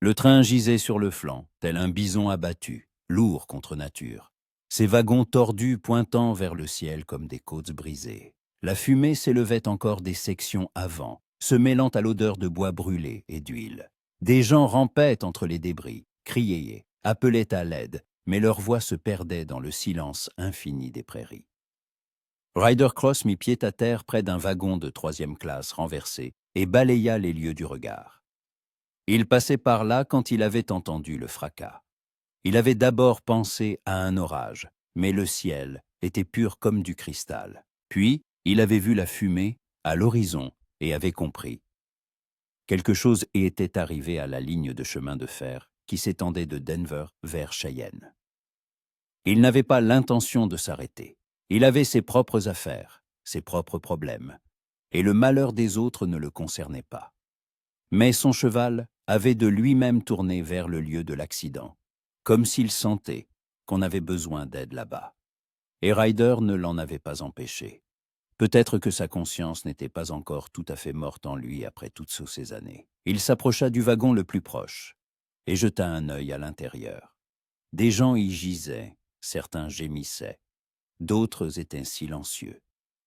Le train gisait sur le flanc, tel un bison abattu, lourd contre nature. Ses wagons tordus pointant vers le ciel comme des côtes brisées. La fumée s'élevait encore des sections avant, se mêlant à l'odeur de bois brûlé et d'huile. Des gens rampaient entre les débris, criaient, appelaient à l'aide, mais leurs voix se perdaient dans le silence infini des prairies. Ryder Cross mit pied à terre près d'un wagon de 3e classe renversé et balaya les lieux du regard. Il passait par là quand il avait entendu le fracas. Il avait d'abord pensé à un orage, mais le ciel était pur comme du cristal. Puis, il avait vu la fumée à l'horizon et avait compris. Quelque chose était arrivé à la ligne de chemin de fer qui s'étendait de Denver vers Cheyenne. Il n'avait pas l'intention de s'arrêter. Il avait ses propres affaires, ses propres problèmes, et le malheur des autres ne le concernait pas. Mais son cheval avait de lui-même tourné vers le lieu de l'accident, comme s'il sentait qu'on avait besoin d'aide là-bas. Et Ryder ne l'en avait pas empêché. Peut-être que sa conscience n'était pas encore tout à fait morte en lui après toutes ces années. Il s'approcha du wagon le plus proche et jeta un œil à l'intérieur. Des gens y gisaient, certains gémissaient, d'autres étaient silencieux.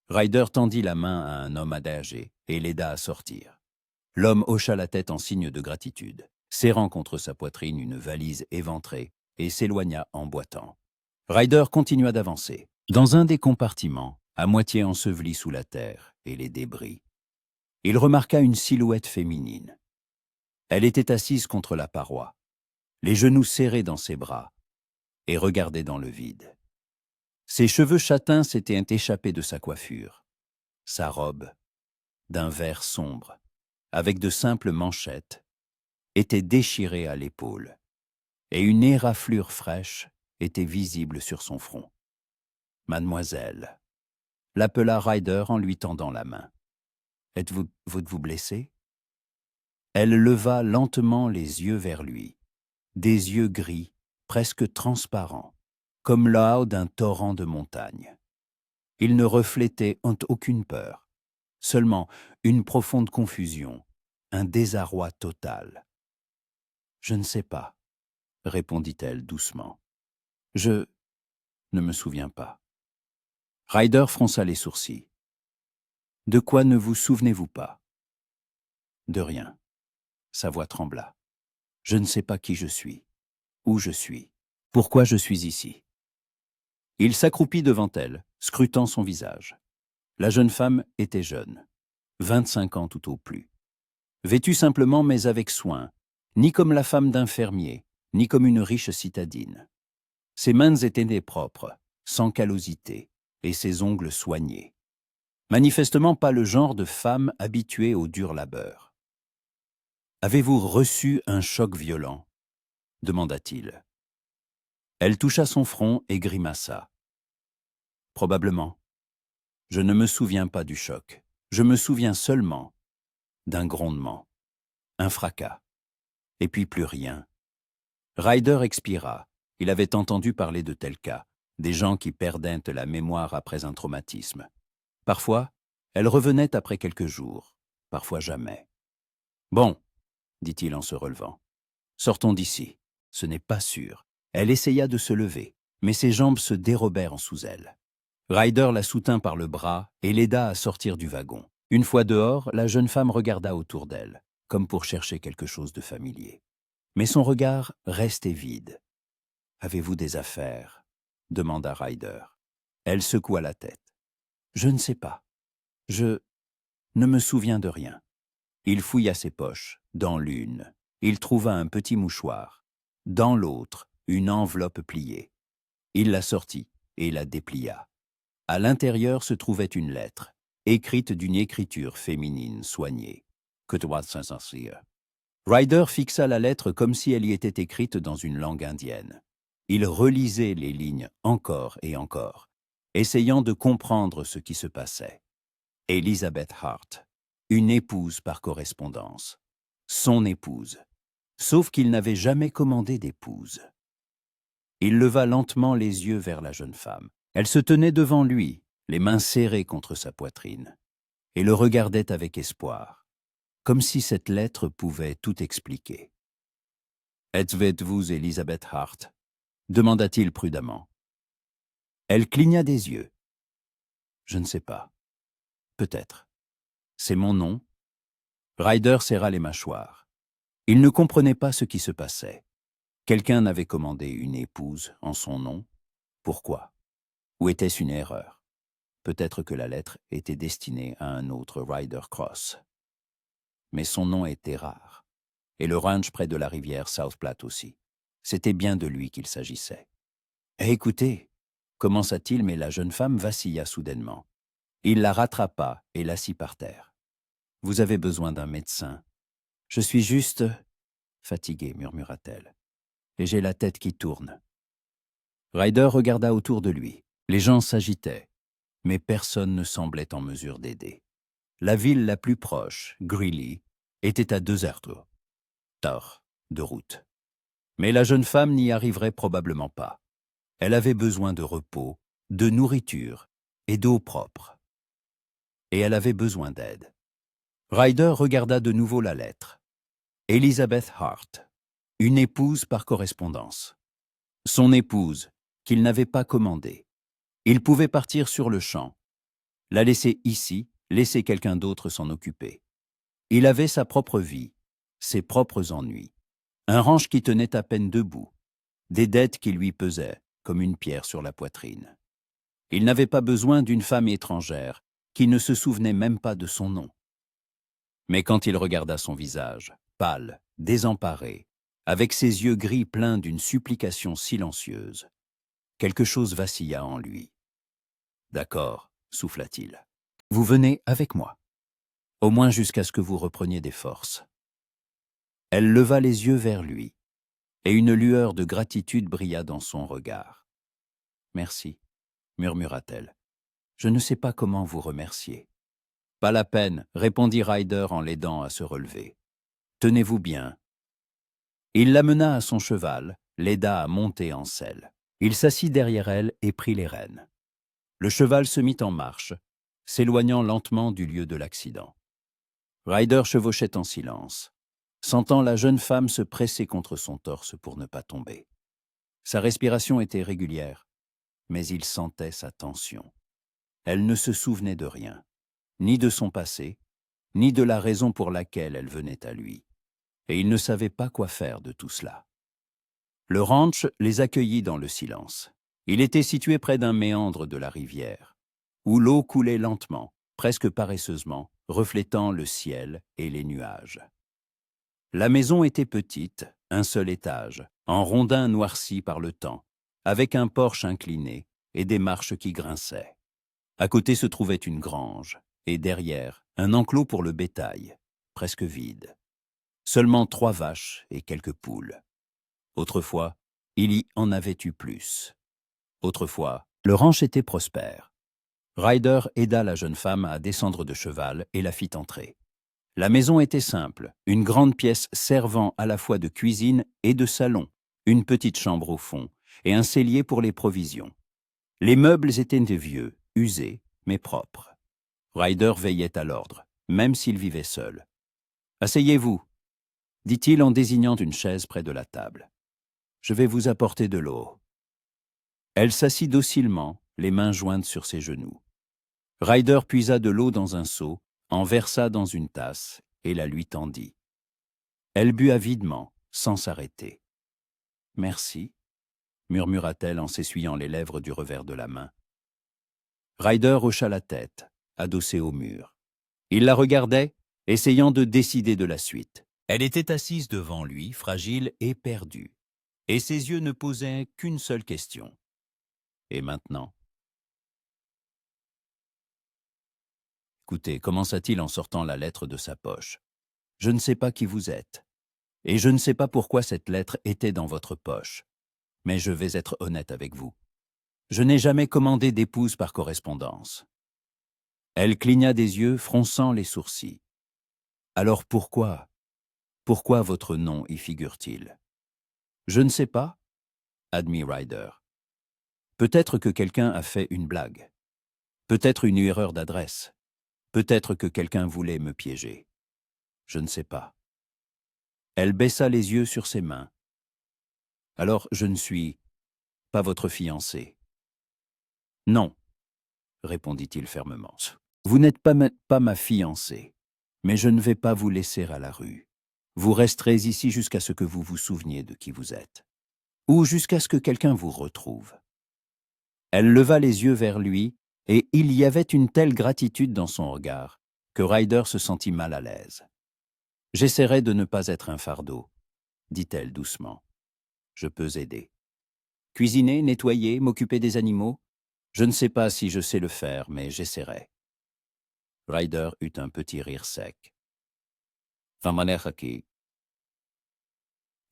Ryder tendit la main à un homme âgé et l'aida à sortir. L'homme hocha la tête en signe de gratitude, serrant contre sa poitrine une valise éventrée, et s'éloigna en boitant. Ryder continua d'avancer. Dans un des compartiments, à moitié enseveli sous la terre et les débris, il remarqua une silhouette féminine. Elle était assise contre la paroi, les genoux serrés dans ses bras, et regardait dans le vide. Ses cheveux châtains s'étaient échappés de sa coiffure. Sa robe, d'un vert sombre, avec de simples manchettes, était déchirée à l'épaule, et une éraflure fraîche était visible sur son front. « Mademoiselle », l'appela Ryder en lui tendant la main. « Êtes-vous blessée ?» Elle leva lentement les yeux vers lui, des yeux gris, presque transparents, comme l'eau d'un torrent de montagne. Ils ne reflétaient aucune peur, seulement une profonde confusion, un désarroi total. « Je ne sais pas, » répondit-elle doucement. « Je ne me souviens pas. » Ryder fronça les sourcils. « De quoi ne vous souvenez-vous pas ?»« De rien. » Sa voix trembla. « Je ne sais pas qui je suis, où je suis, pourquoi je suis ici. » Il s'accroupit devant elle, scrutant son visage. La jeune femme était jeune, 25 ans tout au plus. Vêtue simplement mais avec soin, ni comme la femme d'un fermier, ni comme une riche citadine. Ses mains étaient propres, sans callosité, et ses ongles soignés. Manifestement pas le genre de femme habituée au dur labeur. « Avez-vous reçu un choc violent ?» demanda-t-il. Elle toucha son front et grimaça. « Probablement. Je ne me souviens pas du choc. Je me souviens seulement d'un grondement, un fracas, et puis plus rien. » Ryder expira. Il avait entendu parler de tels cas, des gens qui perdaient la mémoire après un traumatisme. Parfois, elle revenait après quelques jours, parfois jamais. « Bon, » dit-il en se relevant, « sortons d'ici. Ce n'est pas sûr. » Elle essaya de se lever, mais ses jambes se dérobèrent en sous elle. Ryder la soutint par le bras et l'aida à sortir du wagon. Une fois dehors, la jeune femme regarda autour d'elle, comme pour chercher quelque chose de familier. Mais son regard restait vide. « Avez-vous des affaires ?» demanda Ryder. Elle secoua la tête. « Je ne sais pas. Je ne me souviens de rien. » Il fouilla ses poches. Dans l'une, il trouva un petit mouchoir. Dans l'autre, une enveloppe pliée. Il la sortit et la déplia. À l'intérieur se trouvait une lettre, écrite d'une écriture féminine soignée. Que doit s'insincere. Ryder fixa la lettre comme si elle y était écrite dans une langue indienne. Il relisait les lignes encore et encore, essayant de comprendre ce qui se passait. Elizabeth Hart, une épouse par correspondance. Son épouse. Sauf qu'il n'avait jamais commandé d'épouse. Il leva lentement les yeux vers la jeune femme. Elle se tenait devant lui, les mains serrées contre sa poitrine, et le regardait avec espoir, comme si cette lettre pouvait tout expliquer. Êtes-vous Elizabeth Hart? Demanda-t-il prudemment. Elle cligna des yeux. Je ne sais pas. Peut-être. C'est mon nom? Ryder serra les mâchoires. Il ne comprenait pas ce qui se passait. Quelqu'un avait commandé une épouse en son nom. Pourquoi? Ou était-ce une erreur? Peut-être que la lettre était destinée à un autre Ryder Cross. Mais son nom était rare. Et le ranch près de la rivière South Platte aussi. C'était bien de lui qu'il s'agissait. « Écoutez » commença-t-il, mais la jeune femme vacilla soudainement. Il la rattrapa et l'assit par terre. « Vous avez besoin d'un médecin. Je suis juste fatiguée, murmura-t-elle. Et j'ai la tête qui tourne. » Ryder regarda autour de lui. Les gens s'agitaient, mais personne ne semblait en mesure d'aider. La ville la plus proche, Greeley, était à 2 heures de route. Mais la jeune femme n'y arriverait probablement pas. Elle avait besoin de repos, de nourriture et d'eau propre. Et elle avait besoin d'aide. Ryder regarda de nouveau la lettre. Elizabeth Hart, une épouse par correspondance. Son épouse, qu'il n'avait pas commandée. Il pouvait partir sur le champ. La laisser ici, laisser quelqu'un d'autre s'en occuper. Il avait sa propre vie, ses propres ennuis. Un ranch qui tenait à peine debout. Des dettes qui lui pesaient comme une pierre sur la poitrine. Il n'avait pas besoin d'une femme étrangère qui ne se souvenait même pas de son nom. Mais quand il regarda son visage, pâle, désemparé, avec ses yeux gris pleins d'une supplication silencieuse, quelque chose vacilla en lui. « D'accord, » souffla-t-il. « Vous venez avec moi, au moins jusqu'à ce que vous repreniez des forces. » Elle leva les yeux vers lui, et une lueur de gratitude brilla dans son regard. « Merci, » murmura-t-elle. « Je ne sais pas comment vous remercier. »« Pas la peine, » répondit Ryder en l'aidant à se relever. « Tenez-vous bien. » Il l'amena à son cheval, l'aida à monter en selle. Il s'assit derrière elle et prit les rênes. Le cheval se mit en marche, s'éloignant lentement du lieu de l'accident. Ryder chevauchait en silence, sentant la jeune femme se presser contre son torse pour ne pas tomber. Sa respiration était régulière, mais il sentait sa tension. Elle ne se souvenait de rien, ni de son passé, ni de la raison pour laquelle elle venait à lui. Et il ne savait pas quoi faire de tout cela. Le ranch les accueillit dans le silence. Il était situé près d'un méandre de la rivière, où l'eau coulait lentement, presque paresseusement, reflétant le ciel et les nuages. La maison était petite, un seul étage, en rondin noirci par le temps, avec un porche incliné et des marches qui grinçaient. À côté se trouvait une grange, et derrière, un enclos pour le bétail, presque vide. Seulement 3 vaches et quelques poules. Autrefois, il y en avait eu plus. Autrefois, le ranch était prospère. Ryder aida la jeune femme à descendre de cheval et la fit entrer. La maison était simple, une grande pièce servant à la fois de cuisine et de salon, une petite chambre au fond et un cellier pour les provisions. Les meubles étaient vieux, usés, mais propres. Ryder veillait à l'ordre, même s'il vivait seul. « Asseyez-vous » dit-il en désignant une chaise près de la table. « Je vais vous apporter de l'eau. » Elle s'assit docilement, les mains jointes sur ses genoux. Ryder puisa de l'eau dans un seau, en versa dans une tasse et la lui tendit. Elle but avidement, sans s'arrêter. « Merci » murmura-t-elle en s'essuyant les lèvres du revers de la main. Ryder hocha la tête, adossé au mur. Il la regardait, essayant de décider de la suite. Elle était assise devant lui, fragile et perdue, et ses yeux ne posaient qu'une seule question. Et maintenant? Écoutez, commença-t-il en sortant la lettre de sa poche. Je ne sais pas qui vous êtes, et je ne sais pas pourquoi cette lettre était dans votre poche, mais je vais être honnête avec vous. Je n'ai jamais commandé d'épouse par correspondance. Elle cligna des yeux, fronçant les sourcils. Alors pourquoi votre nom y figure-t-il? Je ne sais pas, admit Ryder. Peut-être que quelqu'un a fait une blague. Peut-être une erreur d'adresse. Peut-être que quelqu'un voulait me piéger. Je ne sais pas. Elle baissa les yeux sur ses mains, Alors je ne suis pas votre fiancé. Non, répondit-il fermement. Vous n'êtes pas ma fiancée, mais je ne vais pas vous laisser à la rue. Vous resterez ici jusqu'à ce que vous vous souveniez de qui vous êtes, ou jusqu'à ce que quelqu'un vous retrouve. Elle leva les yeux vers lui, et il y avait une telle gratitude dans son regard que Ryder se sentit mal à l'aise. « J'essaierai de ne pas être un fardeau, » dit-elle doucement. « Je peux aider. Cuisiner, nettoyer, m'occuper des animaux? Je ne sais pas si je sais le faire, mais j'essaierai. » Ryder eut un petit rire sec. «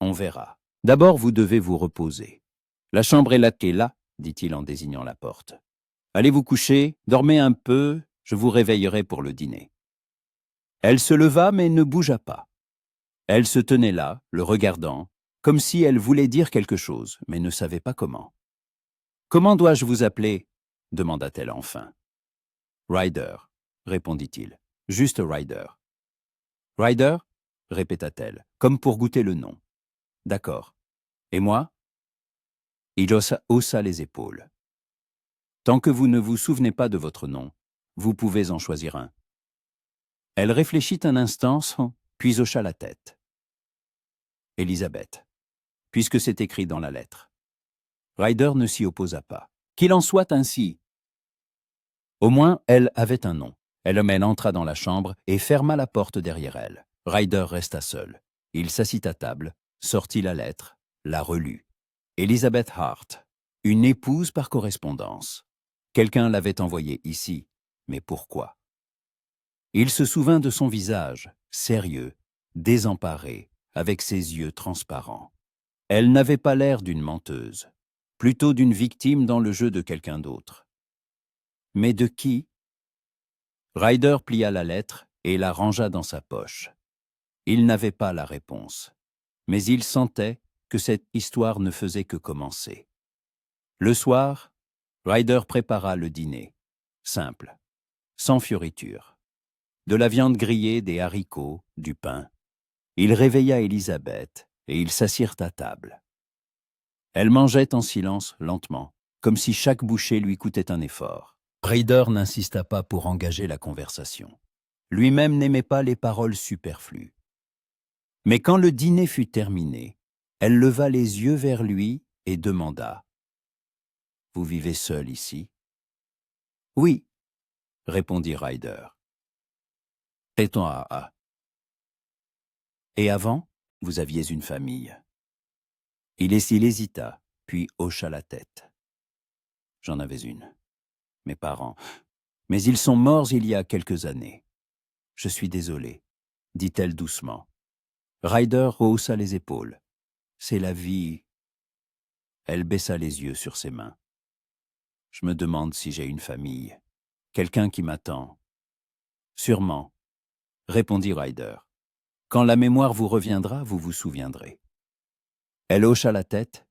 On verra. D'abord, vous devez vous reposer. La chambre est là, dit-il en désignant la porte. Allez vous coucher, dormez un peu, je vous réveillerai pour le dîner. » Elle se leva mais ne bougea pas. Elle se tenait là, le regardant, comme si elle voulait dire quelque chose, mais ne savait pas comment. « Comment dois-je vous appeler » demanda-t-elle enfin. « Ryder » répondit-il. « Juste Ryder. »« Ryder » répéta-t-elle, comme pour goûter le nom. « D'accord. Et moi ?» Il haussa les épaules. « Tant que vous ne vous souvenez pas de votre nom, vous pouvez en choisir un. » Elle réfléchit un instant, puis hocha la tête. « Elisabeth, puisque c'est écrit dans la lettre. » Ryder ne s'y opposa pas. « Qu'il en soit ainsi. » Au moins, elle avait un nom. Elle entra dans la chambre et ferma la porte derrière elle. Ryder resta seul. Il s'assit à table, sortit la lettre, la relut. Elizabeth Hart, une épouse par correspondance. Quelqu'un l'avait envoyée ici, mais pourquoi? Il se souvint de son visage, sérieux, désemparé, avec ses yeux transparents. Elle n'avait pas l'air d'une menteuse, plutôt d'une victime dans le jeu de quelqu'un d'autre. Mais de qui? Ryder plia la lettre et la rangea dans sa poche. Il n'avait pas la réponse, mais il sentait que cette histoire ne faisait que commencer. Le soir, Ryder prépara le dîner, simple, sans fioriture. De la viande grillée, des haricots, du pain. Il réveilla Elisabeth et ils s'assirent à table. Elle mangeait en silence, lentement, comme si chaque bouchée lui coûtait un effort. Ryder n'insista pas pour engager la conversation. Lui-même n'aimait pas les paroles superflues. Mais quand le dîner fut terminé, elle leva les yeux vers lui et demanda « Vous vivez seul ici ?» « Oui, » répondit Ryder. « Et avant, vous aviez une famille. » Il hésita, puis hocha la tête. « J'en avais une. Mes parents. Mais ils sont morts il y a quelques années. Je suis désolé, » dit-elle doucement. Ryder haussa les épaules. « C'est la vie. » Elle baissa les yeux sur ses mains. « Je me demande si j'ai une famille. Quelqu'un qui m'attend. »« Sûrement, » répondit Ryder. « Quand la mémoire vous reviendra, vous vous souviendrez. » Elle hocha la tête,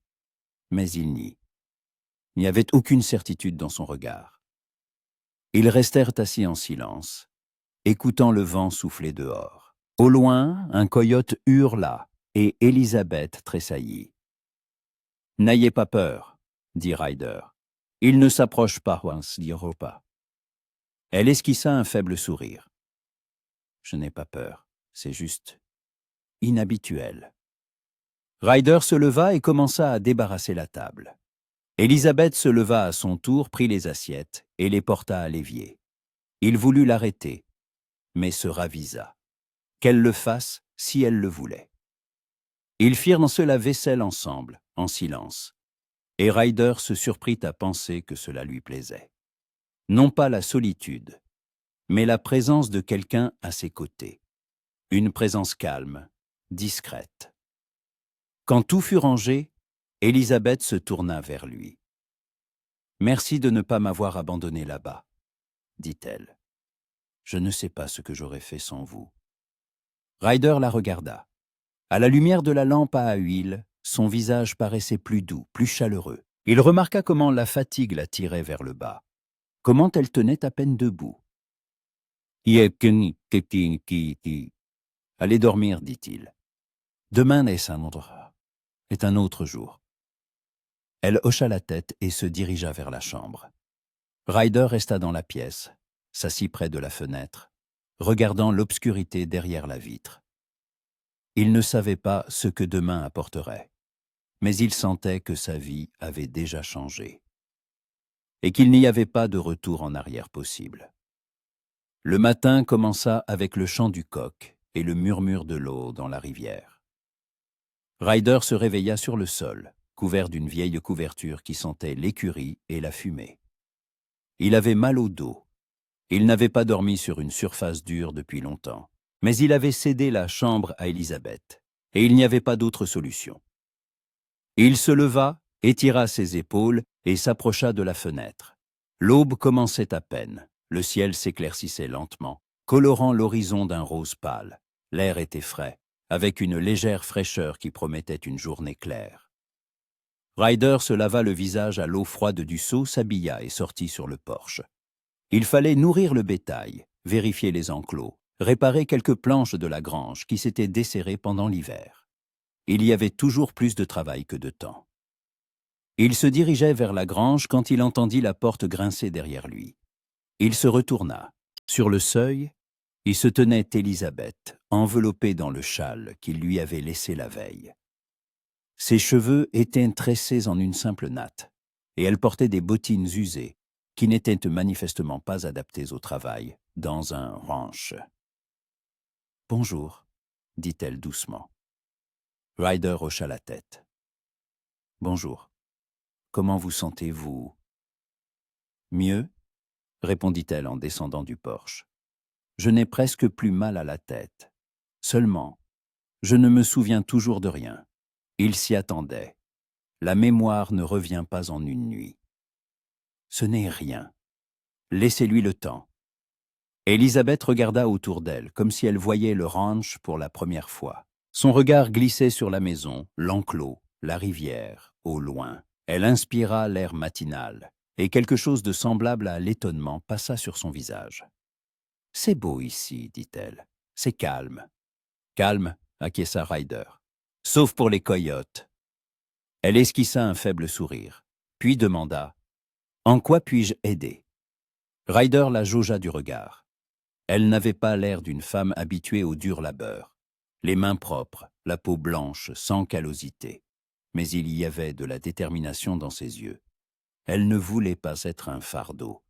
mais il nie. Il n'y avait aucune certitude dans son regard. Ils restèrent assis en silence, écoutant le vent souffler dehors. Au loin, un coyote hurla et Elisabeth tressaillit. « N'ayez pas peur, » dit Ryder. « Il ne s'approche pas, dit Europa. » Elle esquissa un faible sourire. « Je n'ai pas peur, c'est juste inhabituel. » Ryder se leva et commença à débarrasser la table. Elisabeth se leva à son tour, prit les assiettes et les porta à l'évier. Il voulut l'arrêter, mais se ravisa. Qu'elle le fasse si elle le voulait. Ils firent la vaisselle ensemble, en silence, et Ryder se surprit à penser que cela lui plaisait. Non pas la solitude, mais la présence de quelqu'un à ses côtés. Une présence calme, discrète. Quand tout fut rangé, Elisabeth se tourna vers lui. « Merci de ne pas m'avoir abandonné là-bas, » dit-elle. « Je ne sais pas ce que j'aurais fait sans vous. » Ryder la regarda. À la lumière de la lampe à huile, son visage paraissait plus doux, plus chaleureux. Il remarqua comment la fatigue la tirait vers le bas, comment elle tenait à peine debout. « Allez dormir, dit-il. Demain est un endroit. est un autre jour. » Elle hocha la tête et se dirigea vers la chambre. Ryder resta dans la pièce, s'assit près de la fenêtre, regardant l'obscurité derrière la vitre. Il ne savait pas ce que demain apporterait, mais il sentait que sa vie avait déjà changé et qu'il n'y avait pas de retour en arrière possible. Le matin commença avec le chant du coq et le murmure de l'eau dans la rivière. Ryder se réveilla sur le sol, couvert d'une vieille couverture qui sentait l'écurie et la fumée. Il avait mal au dos. Il n'avait pas dormi sur une surface dure depuis longtemps, mais il avait cédé la chambre à Elisabeth, et il n'y avait pas d'autre solution. Il se leva, étira ses épaules et s'approcha de la fenêtre. L'aube commençait à peine, le ciel s'éclaircissait lentement, colorant l'horizon d'un rose pâle. L'air était frais, avec une légère fraîcheur qui promettait une journée claire. Ryder se lava le visage à l'eau froide du seau, s'habilla et sortit sur le porche. Il fallait nourrir le bétail, vérifier les enclos, réparer quelques planches de la grange qui s'étaient desserrées pendant l'hiver. Il y avait toujours plus de travail que de temps. Il se dirigeait vers la grange quand il entendit la porte grincer derrière lui. Il se retourna. Sur le seuil, il se tenait Elisabeth, enveloppée dans le châle qu'il lui avait laissé la veille. Ses cheveux étaient tressés en une simple natte, et elle portait des bottines usées, qui n'étaient manifestement pas adaptées au travail, dans un ranch. « Bonjour, » dit-elle doucement. Ryder hocha la tête. « Bonjour. Comment vous sentez-vous ?»« Mieux, » répondit-elle en descendant du porche. « Je n'ai presque plus mal à la tête. Seulement, je ne me souviens toujours de rien. Il s'y attendait. La mémoire ne revient pas en une nuit. Ce n'est rien. Laissez-lui le temps. » Elisabeth regarda autour d'elle, comme si elle voyait le ranch pour la première fois. Son regard glissait sur la maison, l'enclos, la rivière, au loin. Elle inspira l'air matinal, et quelque chose de semblable à l'étonnement passa sur son visage. « C'est beau ici, dit-elle. C'est calme. »« Calme, » acquiesça Ryder. « Sauf pour les coyotes. » Elle esquissa un faible sourire, puis demanda « En quoi puis-je aider ?» Ryder la jaugea du regard. Elle n'avait pas l'air d'une femme habituée au dur labeur. Les mains propres, la peau blanche, sans callosité. Mais il y avait de la détermination dans ses yeux. Elle ne voulait pas être un fardeau.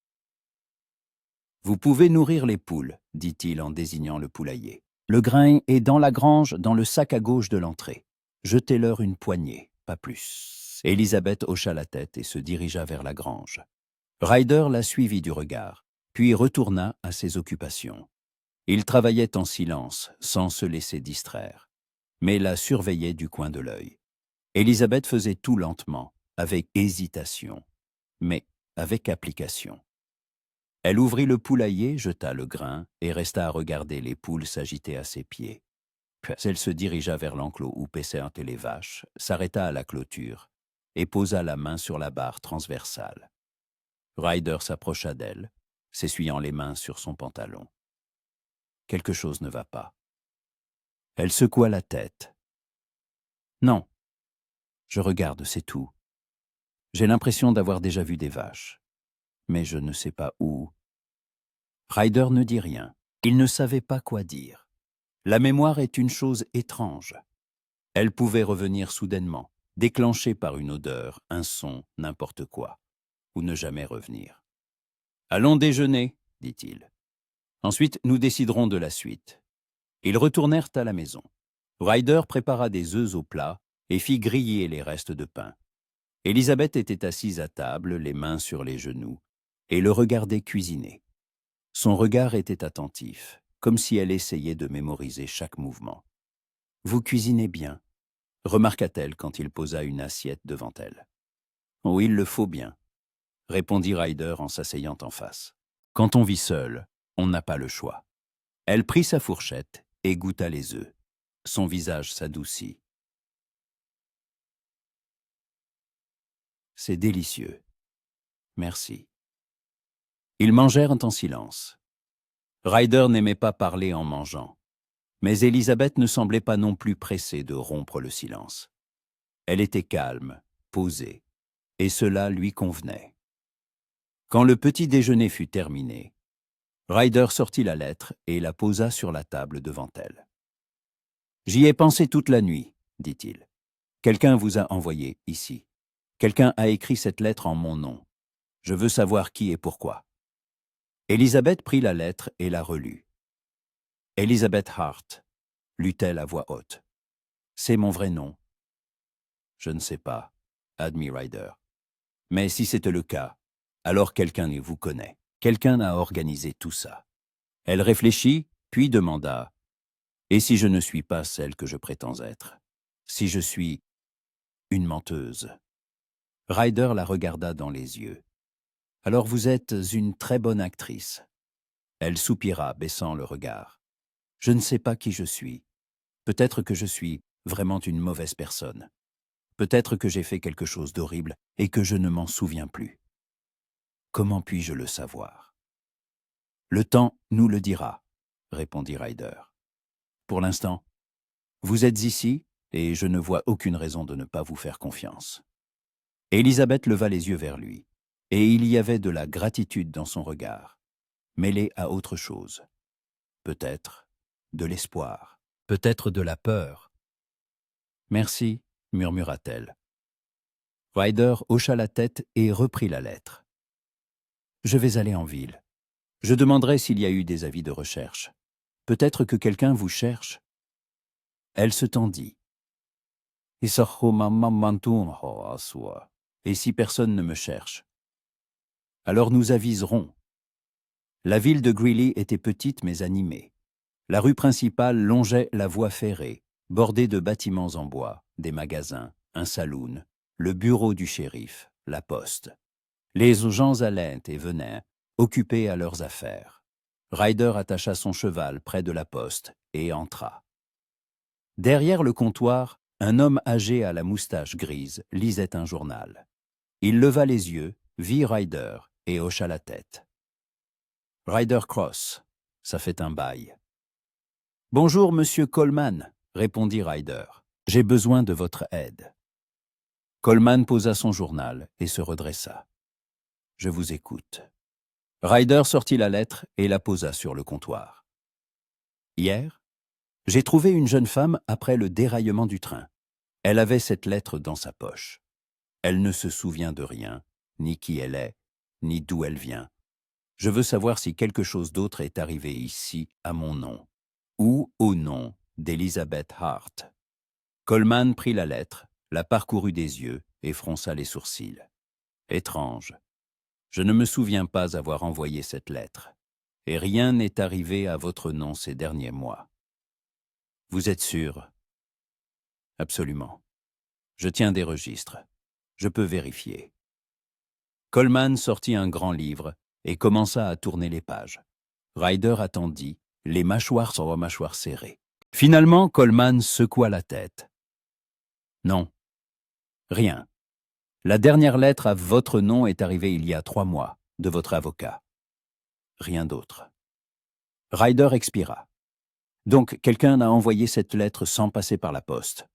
« Vous pouvez nourrir les poules, » dit-il en désignant le poulailler. « Le grain est dans la grange, dans le sac à gauche de l'entrée. Jetez-leur une poignée, pas plus. » Elisabeth hocha la tête et se dirigea vers la grange. Ryder la suivit du regard, puis retourna à ses occupations. Il travaillait en silence, sans se laisser distraire, mais la surveillait du coin de l'œil. Elisabeth faisait tout lentement, avec hésitation, mais avec application. Elle ouvrit le poulailler, jeta le grain et resta à regarder les poules s'agiter à ses pieds. Puis elle se dirigea vers l'enclos où paissaient les vaches, s'arrêta à la clôture et posa la main sur la barre transversale. Ryder s'approcha d'elle, s'essuyant les mains sur son pantalon. Quelque chose ne va pas. Elle secoua la tête. « Non. Je regarde, c'est tout. J'ai l'impression d'avoir déjà vu des vaches. Mais je ne sais pas où. » Ryder ne dit rien. Il ne savait pas quoi dire. La mémoire est une chose étrange. Elle pouvait revenir soudainement, déclenchée par une odeur, un son, n'importe quoi, ou ne jamais revenir. « Allons déjeuner, » dit-il. « Ensuite, nous déciderons de la suite. » Ils retournèrent à la maison. Ryder prépara des œufs au plat et fit griller les restes de pain. Elisabeth était assise à table, les mains sur les genoux, et le regardait cuisiner. Son regard était attentif, comme si elle essayait de mémoriser chaque mouvement. « Vous cuisinez bien », remarqua-t-elle quand il posa une assiette devant elle. « Oh, il le faut bien », répondit Ryder en s'asseyant en face. « Quand on vit seul, on n'a pas le choix. » Elle prit sa fourchette et goûta les œufs. Son visage s'adoucit. « C'est délicieux. Merci. » Ils mangèrent en silence. Ryder n'aimait pas parler en mangeant. Mais Élisabeth ne semblait pas non plus pressée de rompre le silence. Elle était calme, posée, et cela lui convenait. Quand le petit déjeuner fut terminé, Ryder sortit la lettre et la posa sur la table devant elle. « J'y ai pensé toute la nuit, dit-il. Quelqu'un vous a envoyé ici. Quelqu'un a écrit cette lettre en mon nom. Je veux savoir qui et pourquoi. » Élisabeth prit la lettre et la relut. « Elizabeth Hart », lut-elle à voix haute. « C'est mon vrai nom. » « Je ne sais pas, » admit Ryder. « Mais si c'était le cas, alors quelqu'un vous connaît. Quelqu'un a organisé tout ça. » Elle réfléchit, puis demanda « Et si je ne suis pas celle que je prétends être? Si je suis une menteuse ?» Ryder la regarda dans les yeux. « Alors vous êtes une très bonne actrice. » Elle soupira, baissant le regard. « Je ne sais pas qui je suis. Peut-être que je suis vraiment une mauvaise personne. Peut-être que j'ai fait quelque chose d'horrible et que je ne m'en souviens plus. Comment puis-je le savoir? » « Le temps nous le dira, » répondit Ryder. « Pour l'instant, vous êtes ici et je ne vois aucune raison de ne pas vous faire confiance. » Élisabeth leva les yeux vers lui, et il y avait de la gratitude dans son regard, mêlée à autre chose. Peut-être de l'espoir, peut-être de la peur. « Merci, » murmura-t-elle. Ryder hocha la tête et reprit la lettre. « Je vais aller en ville. Je demanderai s'il y a eu des avis de recherche. Peut-être que quelqu'un vous cherche. » Elle se tendit. « Et si personne ne me cherche? Alors nous aviserons. » La ville de Greeley était petite mais animée. La rue principale longeait la voie ferrée, bordée de bâtiments en bois, des magasins, un saloon, le bureau du shérif, la poste. Les gens allaient et venaient, occupés à leurs affaires. Ryder attacha son cheval près de la poste et entra. Derrière le comptoir, un homme âgé à la moustache grise lisait un journal. Il leva les yeux, vit Ryder et hocha la tête. « Ryder Cross, ça fait un bail. »« Bonjour, monsieur Coleman, » répondit Ryder. « J'ai besoin de votre aide. » Coleman posa son journal et se redressa. « Je vous écoute. » Ryder sortit la lettre et la posa sur le comptoir. « Hier, j'ai trouvé une jeune femme après le déraillement du train. Elle avait cette lettre dans sa poche. Elle ne se souvient de rien, ni qui elle est, ni d'où elle vient. Je veux savoir si quelque chose d'autre est arrivé ici à mon nom, ou au nom d'Elizabeth Hart. » Coleman prit la lettre, la parcourut des yeux et fronça les sourcils. « Étrange. Je ne me souviens pas avoir envoyé cette lettre, et rien n'est arrivé à votre nom ces derniers mois. » « Vous êtes sûr? »« Absolument. Je tiens des registres. Je peux vérifier. » Coleman sortit un grand livre et commença à tourner les pages. Ryder attendit, les mâchoires sur les mâchoires serrées. Finalement, Coleman secoua la tête. « Non. Rien. La dernière lettre à votre nom est arrivée il y a 3 mois, de votre avocat. Rien d'autre. » Ryder expira. « Donc, quelqu'un a envoyé cette lettre sans passer par la poste. »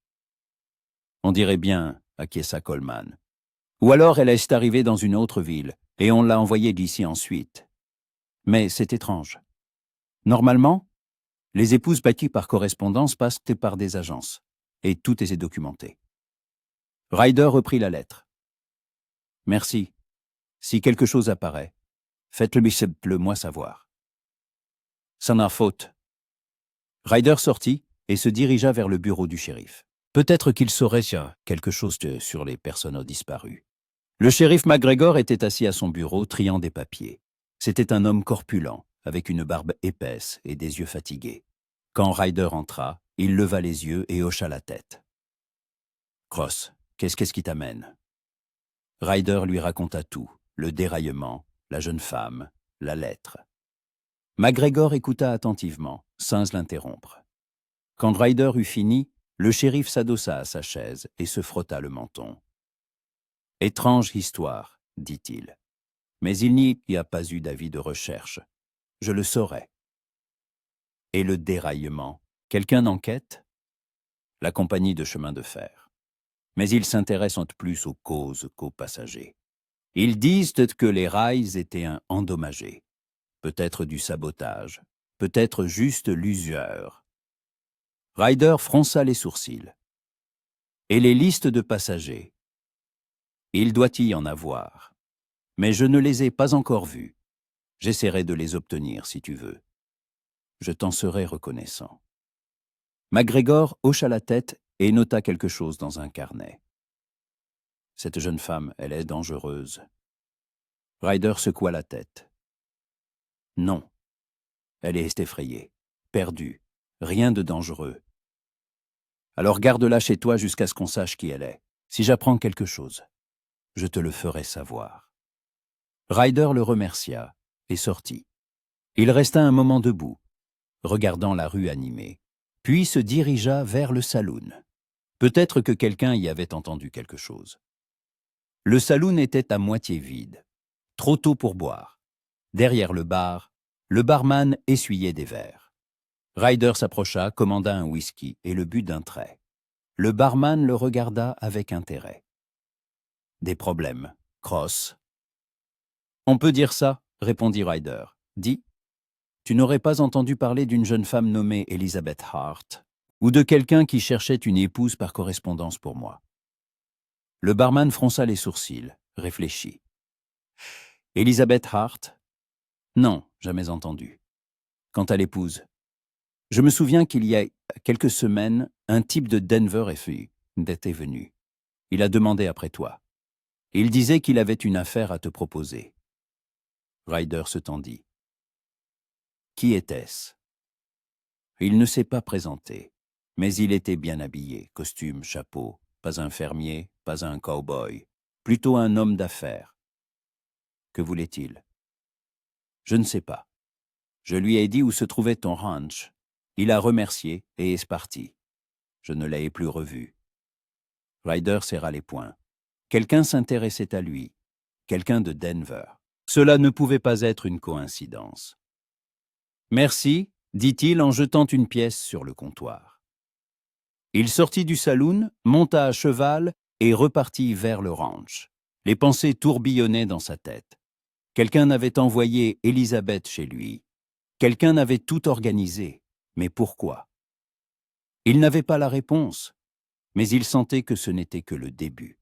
« On dirait bien, » acquiesça Coleman. « Ou alors elle est arrivée dans une autre ville, et on l'a envoyée d'ici ensuite. Mais c'est étrange. Normalement, les épouses bâties par correspondance passent par des agences, et tout est documenté. » Ryder reprit la lettre. « Merci. Si quelque chose apparaît, faites-le moi savoir. » « C'en a faute. » Ryder sortit et se dirigea vers le bureau du shérif. Peut-être qu'il saurait quelque chose sur les personnes disparues. Le shérif McGregor était assis à son bureau, triant des papiers. C'était un homme corpulent, avec une barbe épaisse et des yeux fatigués. Quand Ryder entra, il leva les yeux et hocha la tête. « Cross, qu'est-ce qui t'amène ?» Ryder lui raconta tout, le déraillement, la jeune femme, la lettre. McGregor écouta attentivement, sans l'interrompre. Quand Ryder eut fini, le shérif s'adossa à sa chaise et se frotta le menton. « Étrange histoire, dit-il. Mais il n'y a pas eu d'avis de recherche. Je le saurais. » « Et le déraillement, Quelqu'un enquête? La compagnie de chemin de fer. Mais ils s'intéressent plus aux causes qu'aux passagers. Ils disent que les rails étaient endommagés. Peut-être du sabotage, peut-être juste l'usure. Ryder fronça les sourcils. Et les listes de passagers? Il doit y en avoir. Mais je ne les ai pas encore vues. J'essaierai de les obtenir si tu veux. Je t'en serai reconnaissant. MacGregor hocha la tête et nota quelque chose dans un carnet. Cette jeune femme, elle est dangereuse. Ryder secoua la tête. Non. Elle est effrayée, perdue, rien de dangereux. Alors garde-la chez toi jusqu'à ce qu'on sache qui elle est. Si j'apprends quelque chose, je te le ferai savoir. Ryder le remercia et sortit. Il resta un moment debout, regardant la rue animée, puis se dirigea vers le saloon. Peut-être que quelqu'un y avait entendu quelque chose. Le saloon était à moitié vide, trop tôt pour boire. Derrière le bar, le barman essuyait des verres. Ryder s'approcha, commanda un whisky et le but d'un trait. Le barman le regarda avec intérêt. Des problèmes. Cross. On peut dire ça, répondit Ryder. Dis, tu n'aurais pas entendu parler d'une jeune femme nommée Elizabeth Hart, ou de quelqu'un qui cherchait une épouse par correspondance pour moi. Le barman fronça les sourcils, réfléchit. Elizabeth Hart? Non, jamais entendu. Quant à l'épouse, je me souviens qu'il y a quelques semaines, un type de Denver était venu. Il a demandé après toi. Il disait qu'il avait une affaire à te proposer. Ryder se tendit. Qui était-ce? Il ne s'est pas présenté, mais il était bien habillé, costume, chapeau, pas un fermier, pas un cow-boy, plutôt un homme d'affaires. Que voulait-il? Je ne sais pas. Je lui ai dit où se trouvait ton ranch. Il a remercié et est parti. Je ne l'ai plus revu. Ryder serra les poings. Quelqu'un s'intéressait à lui, quelqu'un de Denver. Cela ne pouvait pas être une coïncidence. Merci, dit-il en jetant une pièce sur le comptoir. Il sortit du saloon, monta à cheval et repartit vers le ranch. Les pensées tourbillonnaient dans sa tête. Quelqu'un avait envoyé Elizabeth chez lui. Quelqu'un avait tout organisé. Mais pourquoi? Il n'avait pas la réponse, mais il sentait que ce n'était que le début.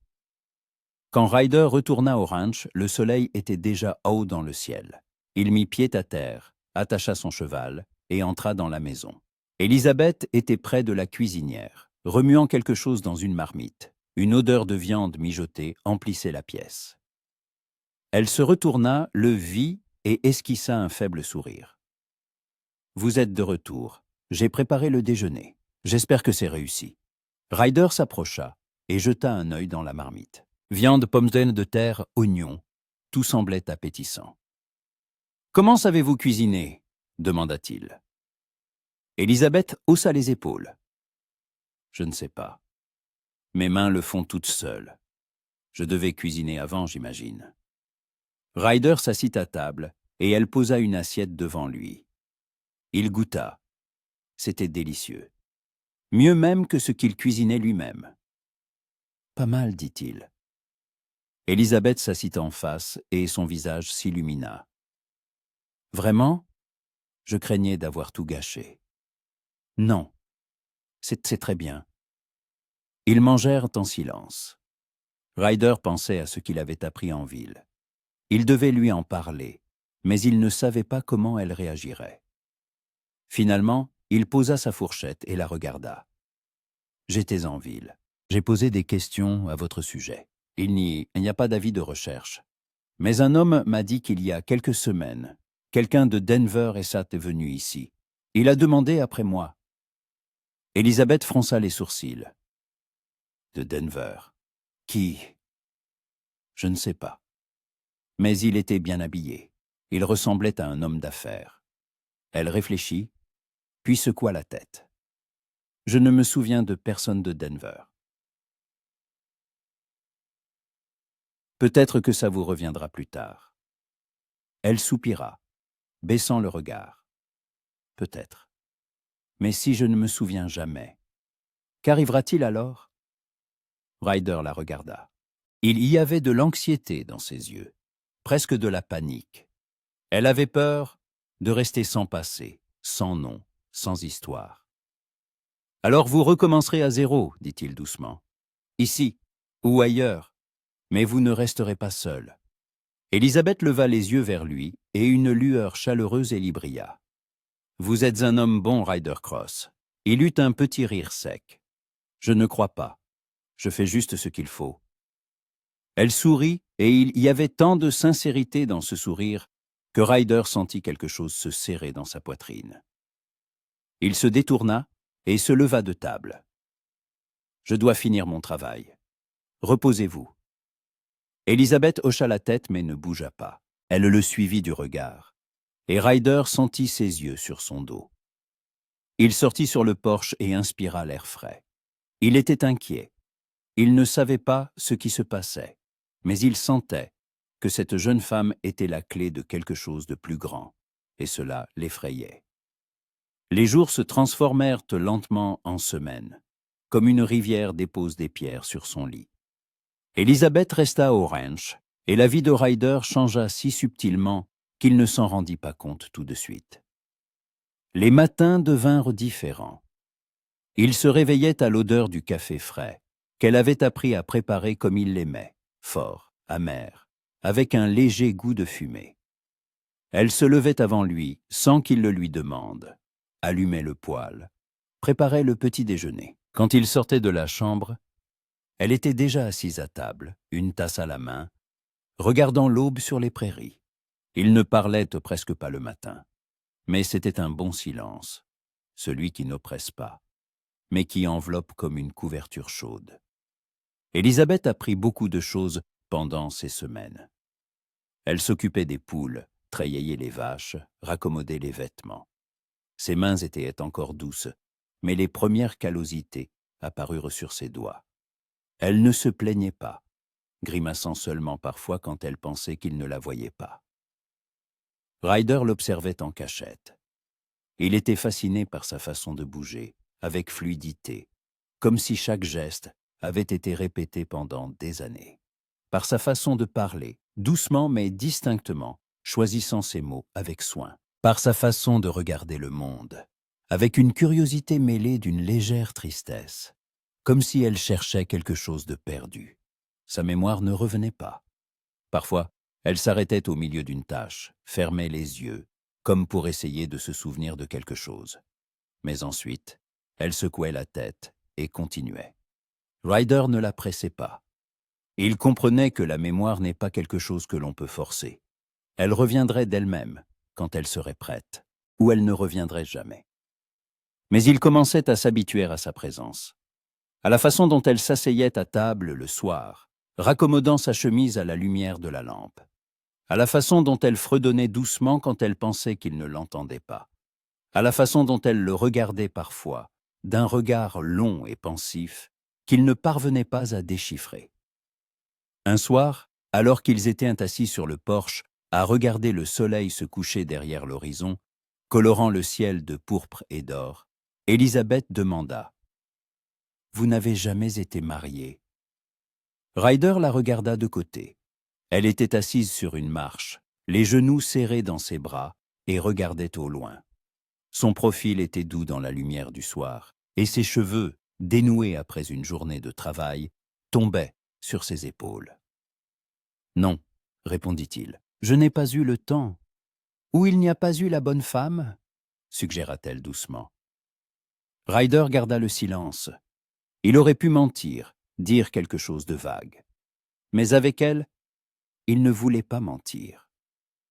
Quand Ryder retourna au ranch, le soleil était déjà haut dans le ciel. Il mit pied à terre, attacha son cheval et entra dans la maison. Elizabeth était près de la cuisinière, remuant quelque chose dans une marmite. Une odeur de viande mijotée emplissait la pièce. Elle se retourna, le vit et esquissa un faible sourire. « Vous êtes de retour. J'ai préparé le déjeuner. J'espère que c'est réussi. » Ryder s'approcha et jeta un œil dans la marmite. Viande, pommes de terre, oignons. Tout semblait appétissant. « Comment savez-vous cuisiner ?» demanda-t-il. Elizabeth haussa les épaules. « Je ne sais pas. Mes mains le font toutes seules. Je devais cuisiner avant, j'imagine. » Ryder s'assit à table et elle posa une assiette devant lui. Il goûta. C'était délicieux. Mieux même que ce qu'il cuisinait lui-même. « Pas mal, dit-il. » Elizabeth s'assit en face et son visage s'illumina. « Vraiment? Je craignais d'avoir tout gâché. »« Non. C'est très bien. » Ils mangèrent en silence. Ryder pensait à ce qu'il avait appris en ville. Il devait lui en parler, mais il ne savait pas comment elle réagirait. Finalement, il posa sa fourchette et la regarda. « J'étais en ville. J'ai posé des questions à votre sujet. Il n'y a pas d'avis de recherche. Mais un homme m'a dit qu'il y a quelques semaines, quelqu'un de Denver est venu ici. Il a demandé après moi. » Elizabeth fronça les sourcils. « De Denver. Qui? » « Je ne sais pas. Mais il était bien habillé. Il ressemblait à un homme d'affaires. » Elle réfléchit, puis secoua la tête. « Je ne me souviens de personne de Denver. » Peut-être que ça vous reviendra plus tard. Elle soupira, baissant le regard. Peut-être. Mais si je ne me souviens jamais, qu'arrivera-t-il alors? Ryder la regarda. Il y avait de l'anxiété dans ses yeux, presque de la panique. Elle avait peur de rester sans passé, sans nom, sans histoire. « Alors vous recommencerez à zéro, dit-il doucement. Ici, ou ailleurs, mais vous ne resterez pas seul. » Élisabeth leva les yeux vers lui, et une lueur chaleureuse lui brilla. « Vous êtes un homme bon, Ryder Cross. » Il eut un petit rire sec. « Je ne crois pas. Je fais juste ce qu'il faut. » Elle sourit, et il y avait tant de sincérité dans ce sourire que Ryder sentit quelque chose se serrer dans sa poitrine. Il se détourna et se leva de table. « Je dois finir mon travail. Reposez-vous. » Élisabeth hocha la tête mais ne bougea pas. Elle le suivit du regard, et Ryder sentit ses yeux sur son dos. Il sortit sur le porche et inspira l'air frais. Il était inquiet. Il ne savait pas ce qui se passait, mais il sentait que cette jeune femme était la clé de quelque chose de plus grand, et cela l'effrayait. Les jours se transformèrent lentement en semaines, comme une rivière dépose des pierres sur son lit. Élisabeth resta au ranch, et la vie de Ryder changea si subtilement qu'il ne s'en rendit pas compte tout de suite. Les matins devinrent différents. Il se réveillait à l'odeur du café frais, qu'elle avait appris à préparer comme il l'aimait, fort, amer, avec un léger goût de fumée. Elle se levait avant lui, sans qu'il le lui demande, allumait le poêle, préparait le petit déjeuner. Quand il sortait de la chambre, elle était déjà assise à table, une tasse à la main, regardant l'aube sur les prairies. Il ne parlait presque pas le matin, mais c'était un bon silence, celui qui n'oppresse pas, mais qui enveloppe comme une couverture chaude. Élisabeth apprit beaucoup de choses pendant ces semaines. Elle s'occupait des poules, traillaillait les vaches, raccommodait les vêtements. Ses mains étaient encore douces, mais les premières callosités apparurent sur ses doigts. Elle ne se plaignait pas, grimaçant seulement parfois quand elle pensait qu'il ne la voyait pas. Ryder l'observait en cachette. Il était fasciné par sa façon de bouger, avec fluidité, comme si chaque geste avait été répété pendant des années. Par sa façon de parler, doucement mais distinctement, choisissant ses mots avec soin. Par sa façon de regarder le monde, avec une curiosité mêlée d'une légère tristesse, comme si elle cherchait quelque chose de perdu. Sa mémoire ne revenait pas. Parfois, elle s'arrêtait au milieu d'une tâche, fermait les yeux, comme pour essayer de se souvenir de quelque chose. Mais ensuite, elle secouait la tête et continuait. Ryder ne la pressait pas. Il comprenait que la mémoire n'est pas quelque chose que l'on peut forcer. Elle reviendrait d'elle-même, quand elle serait prête, ou elle ne reviendrait jamais. Mais il commençait à s'habituer à sa présence, à la façon dont elle s'asseyait à table le soir, raccommodant sa chemise à la lumière de la lampe, à la façon dont elle fredonnait doucement quand elle pensait qu'il ne l'entendait pas, à la façon dont elle le regardait parfois, d'un regard long et pensif qu'il ne parvenait pas à déchiffrer. Un soir, alors qu'ils étaient assis sur le porche à regarder le soleil se coucher derrière l'horizon, colorant le ciel de pourpre et d'or, Élisabeth demanda « Vous n'avez jamais été mariée ?» Ryder la regarda de côté. Elle était assise sur une marche, les genoux serrés dans ses bras, et regardait au loin. Son profil était doux dans la lumière du soir, et ses cheveux, dénoués après une journée de travail, tombaient sur ses épaules. « Non, » répondit-il, « je n'ai pas eu le temps. » « Ou il n'y a pas eu la bonne femme ?» suggéra-t-elle doucement. Ryder garda le silence. Il aurait pu mentir, dire quelque chose de vague. Mais avec elle, il ne voulait pas mentir.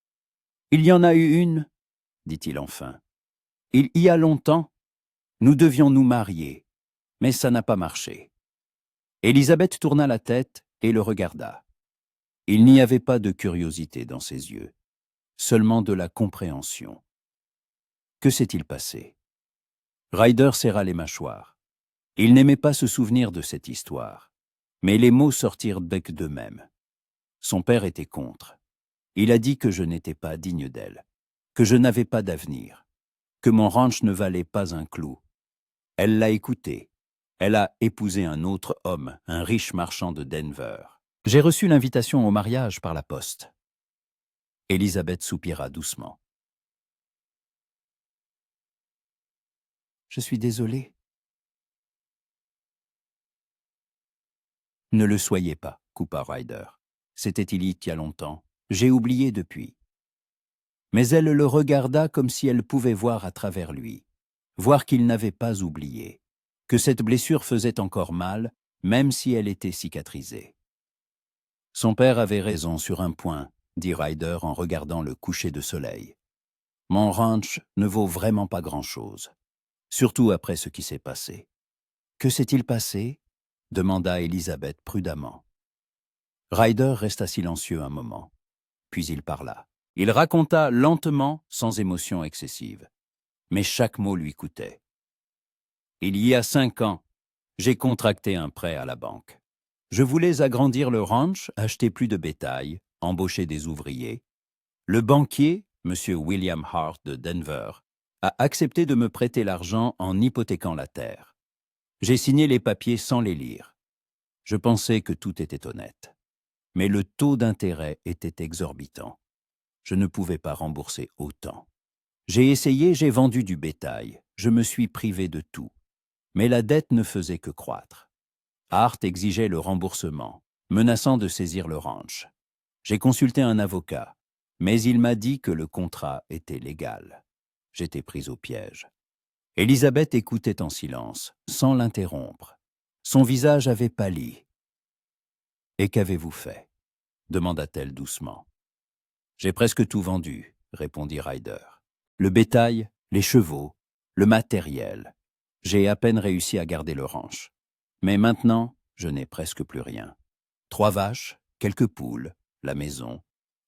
« Il y en a eu une, » dit-il enfin. « Il y a longtemps, nous devions nous marier, mais ça n'a pas marché. » Élisabeth tourna la tête et le regarda. Il n'y avait pas de curiosité dans ses yeux, seulement de la compréhension. Que s'est-il passé? Ryder serra les mâchoires. Il n'aimait pas se souvenir de cette histoire, mais les mots sortirent d'eux-mêmes. Son père était contre. Il a dit que je n'étais pas digne d'elle, que je n'avais pas d'avenir. que mon ranch ne valait pas un clou. Elle l'a écouté. Elle a épousé un autre homme, un riche marchand de Denver. J'ai reçu l'invitation au mariage par la poste. Elizabeth soupira doucement. Je suis désolée. Ne le soyez pas, coupa Ryder. C'était il y a longtemps. J'ai oublié depuis. Mais elle le regarda comme si elle pouvait voir à travers lui, voir qu'il n'avait pas oublié, que cette blessure faisait encore mal, même si elle était cicatrisée. Son père avait raison sur un point, dit Ryder en regardant le coucher de soleil. Mon ranch ne vaut vraiment pas grand-chose, surtout après ce qui s'est passé. Que s'est-il passé? Demanda Elizabeth prudemment. Ryder resta silencieux un moment, puis il parla. Il raconta lentement, sans émotion excessive. Mais chaque mot lui coûtait. Il y a 5 ans, j'ai contracté un prêt à la banque. Je voulais agrandir le ranch, acheter plus de bétail, embaucher des ouvriers. Le banquier, M. William Hart de Denver, a accepté de me prêter l'argent en hypothéquant la terre. J'ai signé les papiers sans les lire. Je pensais que tout était honnête. Mais le taux d'intérêt était exorbitant. Je ne pouvais pas rembourser autant. J'ai essayé, j'ai vendu du bétail. Je me suis privé de tout. Mais la dette ne faisait que croître. Hart exigeait le remboursement, menaçant de saisir le ranch. J'ai consulté un avocat, mais il m'a dit que le contrat était légal. J'étais pris au piège. Elizabeth écoutait en silence, sans l'interrompre. Son visage avait pâli. « Et qu'avez-vous fait » demanda-t-elle doucement. « J'ai presque tout vendu » répondit Ryder. « Le bétail, les chevaux, le matériel. J'ai à peine réussi à garder le ranch. Mais maintenant, je n'ai presque plus rien. 3 vaches, quelques poules, la maison.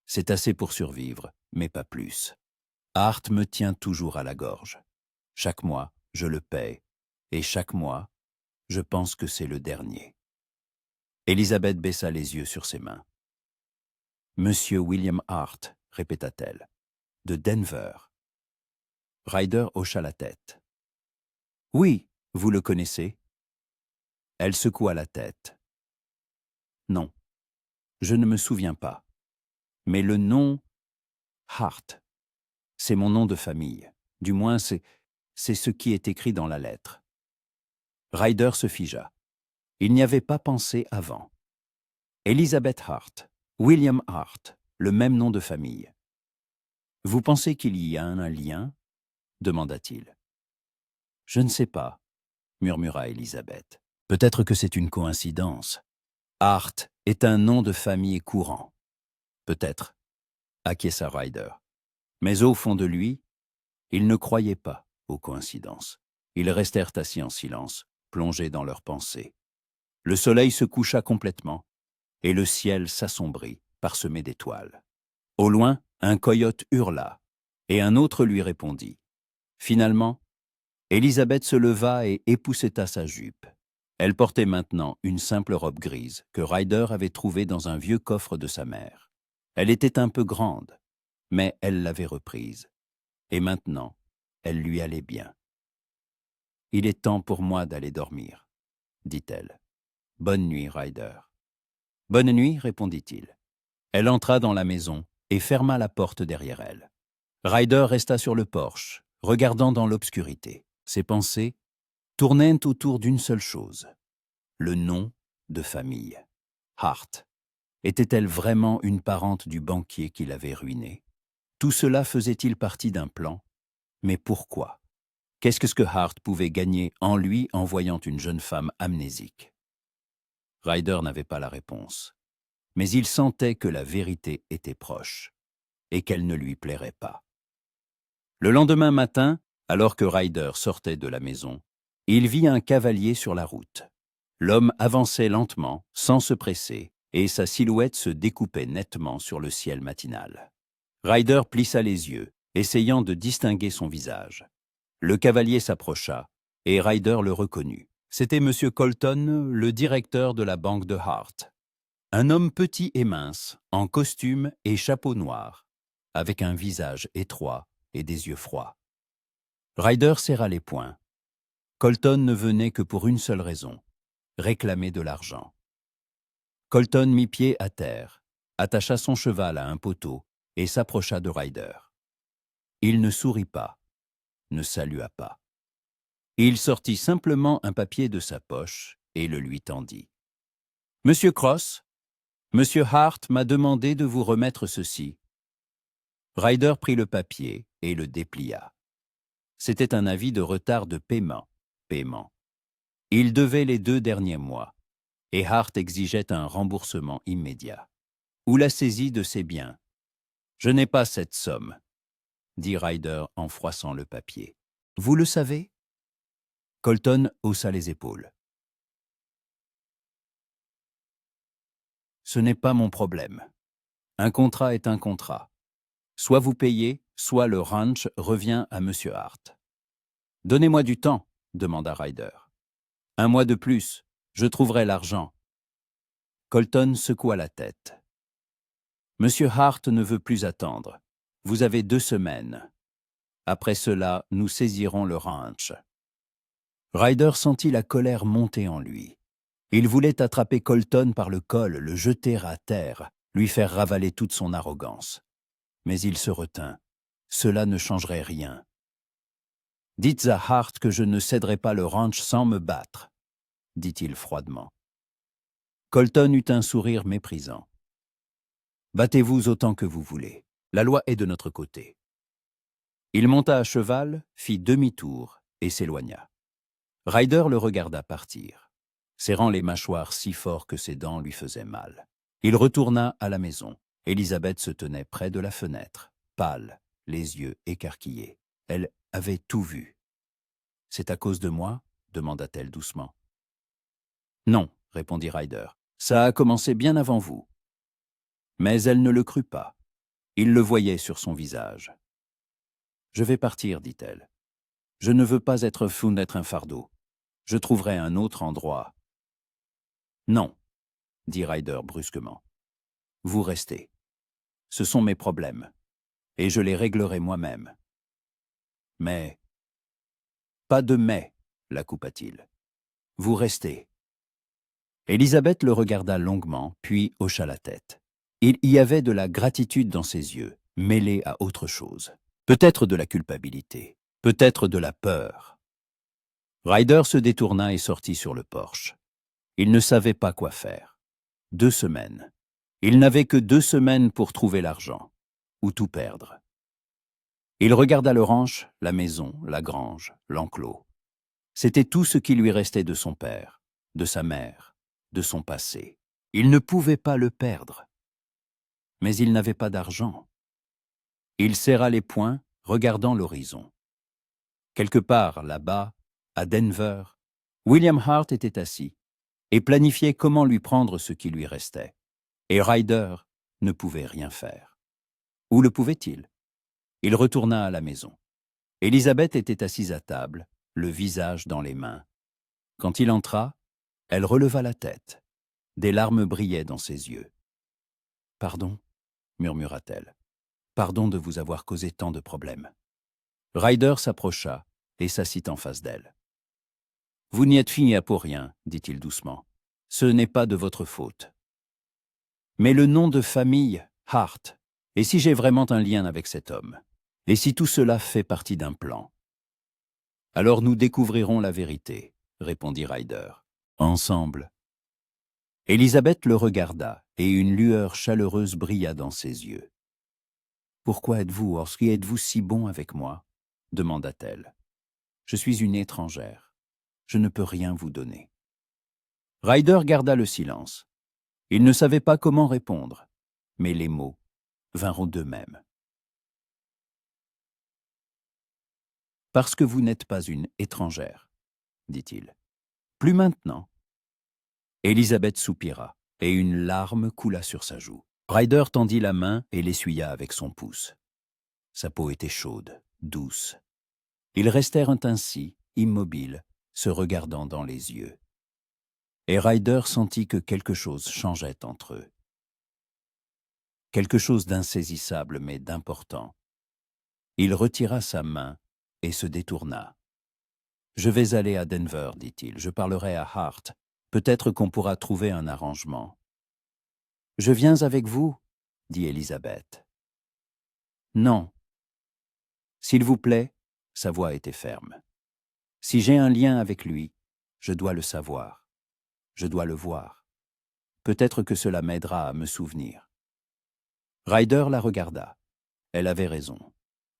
C'est assez pour survivre, mais pas plus. Hart me tient toujours à la gorge. Chaque mois, je le paie. Et chaque mois, je pense que c'est le dernier. » Elizabeth baissa les yeux sur ses mains. « Monsieur William Hart, » répéta-t-elle, « de Denver. » Ryder hocha la tête. « Oui, vous le connaissez ?» Elle secoua la tête. « Non, je ne me souviens pas. Mais le nom Hart, c'est mon nom de famille. Du moins, c'est ce qui est écrit dans la lettre. » Ryder se figea. Il n'y avait pas pensé avant. Elizabeth Hart, William Hart, le même nom de famille. « Vous pensez qu'il y a un lien ?» demanda-t-il. « Je ne sais pas, » murmura Elizabeth. « Peut-être que c'est une coïncidence. Hart est un nom de famille courant. » « Peut-être, » acquiesça Ryder. Mais au fond de lui, il ne croyait pas aux coïncidences. Ils restèrent assis en silence, plongés dans leurs pensées. Le soleil se coucha complètement, et le ciel s'assombrit, parsemé d'étoiles. Au loin, un coyote hurla, et un autre lui répondit. Finalement, Elizabeth se leva et épousseta sa jupe. Elle portait maintenant une simple robe grise que Ryder avait trouvée dans un vieux coffre de sa mère. Elle était un peu grande, mais elle l'avait reprise. Et maintenant, elle lui allait bien. « Il est temps pour moi d'aller dormir, » dit-elle. « Bonne nuit, Ryder. »« Bonne nuit, » répondit-il. Elle entra dans la maison et ferma la porte derrière elle. Ryder resta sur le porche, regardant dans l'obscurité. Ses pensées tournaient autour d'une seule chose, le nom de famille. Hart. Était-elle vraiment une parente du banquier qui l'avait ruinée? Tout cela faisait-il partie d'un plan? Mais pourquoi? Qu'est-ce que Hart pouvait gagner en lui en voyant une jeune femme amnésique? Ryder n'avait pas la réponse, mais il sentait que la vérité était proche et qu'elle ne lui plairait pas. Le lendemain matin, alors que Ryder sortait de la maison, il vit un cavalier sur la route. L'homme avançait lentement, sans se presser, et sa silhouette se découpait nettement sur le ciel matinal. Ryder plissa les yeux, essayant de distinguer son visage. Le cavalier s'approcha, et Ryder le reconnut. C'était M. Colton, le directeur de la banque de Hart. Un homme petit et mince, en costume et chapeau noir, avec un visage étroit et des yeux froids. Ryder serra les poings. Colton ne venait que pour une seule raison, réclamer de l'argent. Colton mit pied à terre, attacha son cheval à un poteau et s'approcha de Ryder. Il ne sourit pas, ne salua pas. Il sortit simplement un papier de sa poche et le lui tendit. « Monsieur Cross, Monsieur Hart m'a demandé de vous remettre ceci. » Ryder prit le papier et le déplia. C'était un avis de retard de paiement. Il devait les 2 derniers mois, et Hart exigeait un remboursement immédiat. Ou la saisie de ses biens. « Je n'ai pas cette somme, » dit Ryder en froissant le papier. « Vous le savez ?» Colton haussa les épaules. « Ce n'est pas mon problème. Un contrat est un contrat. Soit vous payez, soit le ranch revient à Monsieur Hart. »« Donnez-moi du temps, » demanda Ryder. « 1 mois de plus, je trouverai l'argent. » Colton secoua la tête. « Monsieur Hart ne veut plus attendre. Vous avez 2 semaines. Après cela, nous saisirons le ranch. » Ryder sentit la colère monter en lui. Il voulait attraper Colton par le col, le jeter à terre, lui faire ravaler toute son arrogance. Mais il se retint. Cela ne changerait rien. « Dites à Hart que je ne céderai pas le ranch sans me battre, » dit-il froidement. Colton eut un sourire méprisant. « Battez-vous autant que vous voulez. La loi est de notre côté. » Il monta à cheval, fit demi-tour et s'éloigna. Ryder le regarda partir, serrant les mâchoires si fort que ses dents lui faisaient mal. Il retourna à la maison. Elisabeth se tenait près de la fenêtre, pâle, les yeux écarquillés. Elle avait tout vu. « C'est à cause de moi ?» demanda-t-elle doucement. « Non, » répondit Ryder. « Ça a commencé bien avant vous. » Mais elle ne le crut pas. Il le voyait sur son visage. « Je vais partir, dit-elle. Je ne veux pas être fou d'être un fardeau. Je trouverai un autre endroit. »« Non, » dit Ryder brusquement. « Vous restez. Ce sont mes problèmes, et je les réglerai moi-même. »« Mais... »« Pas de mais, » la coupa-t-il. « Vous restez. » Elisabeth le regarda longuement, puis hocha la tête. Il y avait de la gratitude dans ses yeux, mêlée à autre chose. Peut-être de la culpabilité, peut-être de la peur. Ryder se détourna et sortit sur le porche. Il ne savait pas quoi faire. 2 semaines. Il n'avait que 2 semaines pour trouver l'argent, ou tout perdre. Il regarda le ranch, la maison, la grange, l'enclos. C'était tout ce qui lui restait de son père, de sa mère, de son passé. Il ne pouvait pas le perdre. Mais il n'avait pas d'argent. Il serra les poings, regardant l'horizon. Quelque part, là-bas, à Denver, William Hart était assis et planifiait comment lui prendre ce qui lui restait. Et Ryder ne pouvait rien faire. Où le pouvait-il? Il retourna à la maison. Elisabeth était assise à table, le visage dans les mains. Quand il entra, elle releva la tête. Des larmes brillaient dans ses yeux. « Pardon, » murmura-t-elle. « Pardon de vous avoir causé tant de problèmes. » Ryder s'approcha et s'assit en face d'elle. « Vous n'y êtes fini pour rien, » dit-il doucement. « Ce n'est pas de votre faute. Mais le nom de famille, Hart, et si j'ai vraiment un lien avec cet homme, et si tout cela fait partie d'un plan? » « Alors nous découvrirons la vérité, » répondit Ryder. « Ensemble. » Elisabeth le regarda, et une lueur chaleureuse brilla dans ses yeux. « Pourquoi êtes-vous si bon avec moi ?» demanda-t-elle. « Je suis une étrangère. Je ne peux rien vous donner. » Ryder garda le silence. Il ne savait pas comment répondre, mais les mots vinrent d'eux-mêmes. « Parce que vous n'êtes pas une étrangère, » dit-il. « Plus maintenant. » Elisabeth soupira, et une larme coula sur sa joue. Ryder tendit la main et l'essuya avec son pouce. Sa peau était chaude, douce. Ils restèrent ainsi, immobiles, se regardant dans les yeux. Et Ryder sentit que quelque chose changeait entre eux. Quelque chose d'insaisissable mais d'important. Il retira sa main et se détourna. « Je vais aller à Denver, dit-il. Je parlerai à Hart. Peut-être qu'on pourra trouver un arrangement. »« Je viens avec vous, dit Elizabeth. »« Non. »« S'il vous plaît, sa voix était ferme. Si j'ai un lien avec lui, je dois le savoir. Je dois le voir. Peut-être que cela m'aidera à me souvenir. » Ryder la regarda. Elle avait raison.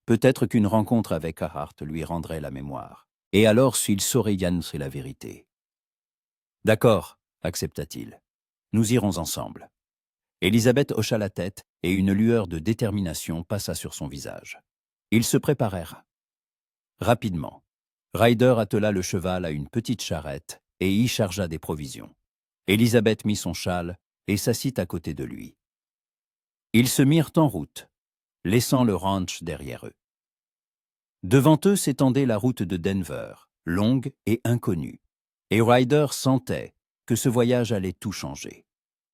Peut-être qu'une rencontre avec Hart lui rendrait la mémoire. Et alors, s'il saurait Yann, c'est la vérité. « D'accord, accepta-t-il. Nous irons ensemble. » Elizabeth hocha la tête et une lueur de détermination passa sur son visage. Ils se préparèrent. Rapidement, Ryder attela le cheval à une petite charrette et y chargea des provisions. Elizabeth mit son châle et s'assit à côté de lui. Ils se mirent en route, laissant le ranch derrière eux. Devant eux s'étendait la route de Denver, longue et inconnue, et Ryder sentait que ce voyage allait tout changer.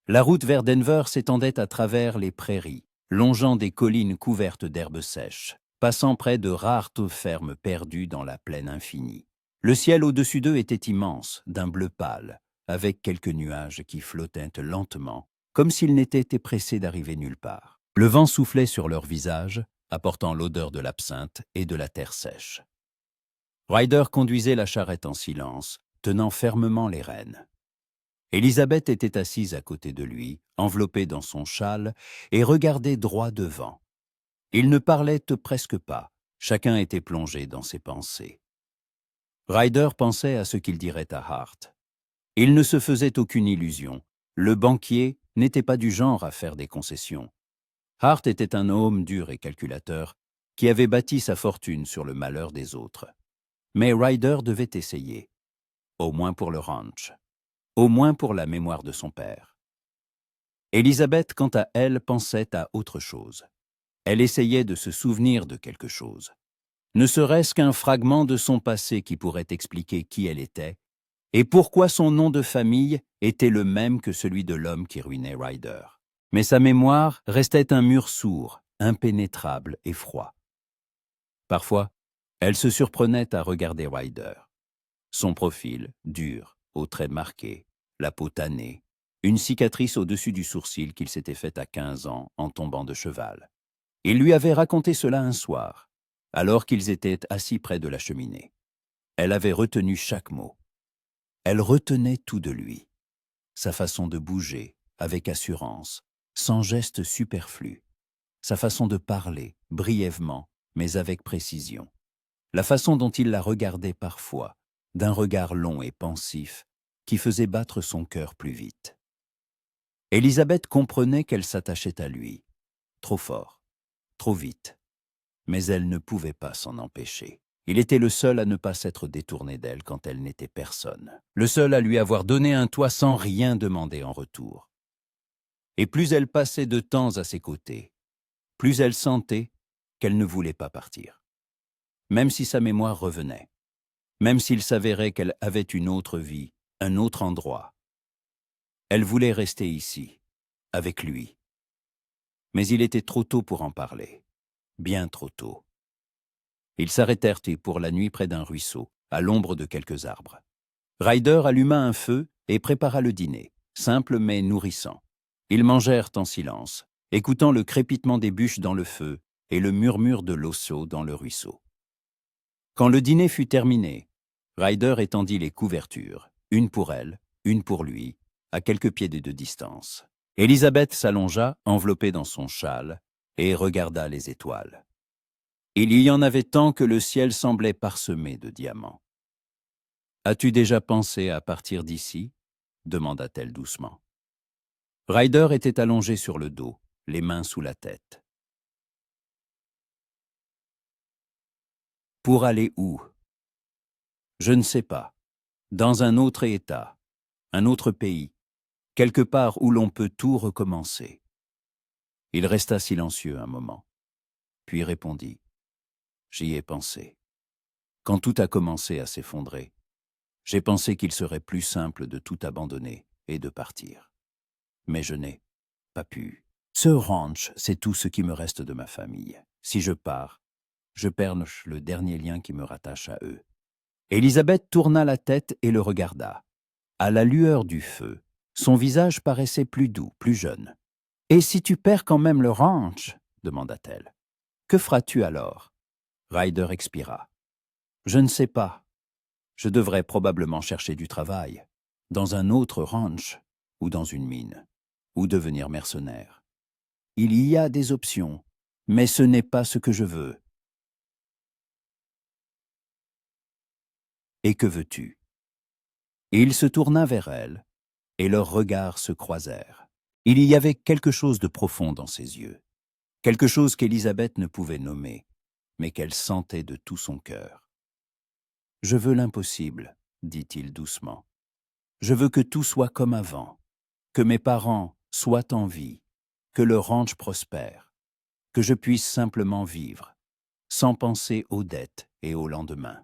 La route vers Denver s'étendait à travers les prairies, longeant des collines couvertes d'herbes sèches, passant près de rares fermes perdues dans la plaine infinie. Le ciel au-dessus d'eux était immense, d'un bleu pâle, avec quelques nuages qui flottaient lentement, comme s'ils n'étaient été pressés d'arriver nulle part. Le vent soufflait sur leurs visages, apportant l'odeur de l'absinthe et de la terre sèche. Ryder conduisait la charrette en silence, tenant fermement les rênes. Elizabeth était assise à côté de lui, enveloppée dans son châle, et regardait droit devant. Ils ne parlaient presque pas, chacun était plongé dans ses pensées. Ryder pensait à ce qu'il dirait à Hart. Il ne se faisait aucune illusion. Le banquier n'était pas du genre à faire des concessions. Hart était un homme dur et calculateur qui avait bâti sa fortune sur le malheur des autres. Mais Ryder devait essayer, au moins pour le ranch, au moins pour la mémoire de son père. Elizabeth, quant à elle, pensait à autre chose. Elle essayait de se souvenir de quelque chose. Ne serait-ce qu'un fragment de son passé qui pourrait expliquer qui elle était et pourquoi son nom de famille était le même que celui de l'homme qui ruinait Ryder. Mais sa mémoire restait un mur sourd, impénétrable et froid. Parfois, elle se surprenait à regarder Ryder. Son profil, dur, aux traits marqués, la peau tannée, une cicatrice au-dessus du sourcil qu'il s'était faite à 15 ans en tombant de cheval. Il lui avait raconté cela un soir, alors qu'ils étaient assis près de la cheminée. Elle avait retenu chaque mot. Elle retenait tout de lui. Sa façon de bouger, avec assurance, sans geste superflu. Sa façon de parler, brièvement, mais avec précision. La façon dont il la regardait parfois, d'un regard long et pensif, qui faisait battre son cœur plus vite. Elizabeth comprenait qu'elle s'attachait à lui, trop fort, trop vite, mais elle ne pouvait pas s'en empêcher. Il était le seul à ne pas s'être détourné d'elle quand elle n'était personne, le seul à lui avoir donné un toit sans rien demander en retour. Et plus elle passait de temps à ses côtés, plus elle sentait qu'elle ne voulait pas partir. Même si sa mémoire revenait, même s'il s'avérait qu'elle avait une autre vie, un autre endroit. Elle voulait rester ici, avec lui. Mais il était trop tôt pour en parler, bien trop tôt. Ils s'arrêtèrent pour la nuit près d'un ruisseau, à l'ombre de quelques arbres. Ryder alluma un feu et prépara le dîner, simple mais nourrissant. Ils mangèrent en silence, écoutant le crépitement des bûches dans le feu et le murmure de l'eau chaude dans le ruisseau. Quand le dîner fut terminé, Ryder étendit les couvertures, une pour elle, une pour lui, à quelques pieds de distance. Elizabeth s'allongea, enveloppée dans son châle, et regarda les étoiles. Il y en avait tant que le ciel semblait parsemé de diamants. « As-tu déjà pensé à partir d'ici » demanda-t-elle doucement. Ryder était allongé sur le dos, les mains sous la tête. « Pour aller où ?»« Je ne sais pas. Dans un autre État, un autre pays, quelque part où l'on peut tout recommencer. » Il resta silencieux un moment, puis répondit. « J'y ai pensé. Quand tout a commencé à s'effondrer, j'ai pensé qu'il serait plus simple de tout abandonner et de partir. Mais je n'ai pas pu. Ce ranch, c'est tout ce qui me reste de ma famille. Si je pars, Je perds le dernier lien qui me rattache à eux. » Élisabeth tourna la tête et le regarda. À la lueur du feu, son visage paraissait plus doux, plus jeune. « Et si tu perds quand même le ranch ?» demanda-t-elle. « Que feras-tu alors ?» Ryder expira. « Je ne sais pas. Je devrais probablement chercher du travail, dans un autre ranch ou dans une mine, ou devenir mercenaire. Il y a des options, mais ce n'est pas ce que je veux. » « Et que veux-tu » Il se tourna vers elle, et leurs regards se croisèrent. Il y avait quelque chose de profond dans ses yeux, quelque chose qu'Élisabeth ne pouvait nommer, mais qu'elle sentait de tout son cœur. « Je veux l'impossible, » dit-il doucement. « Je veux que tout soit comme avant, que mes parents soient en vie, que le ranch prospère, que je puisse simplement vivre, sans penser aux dettes et au lendemain. »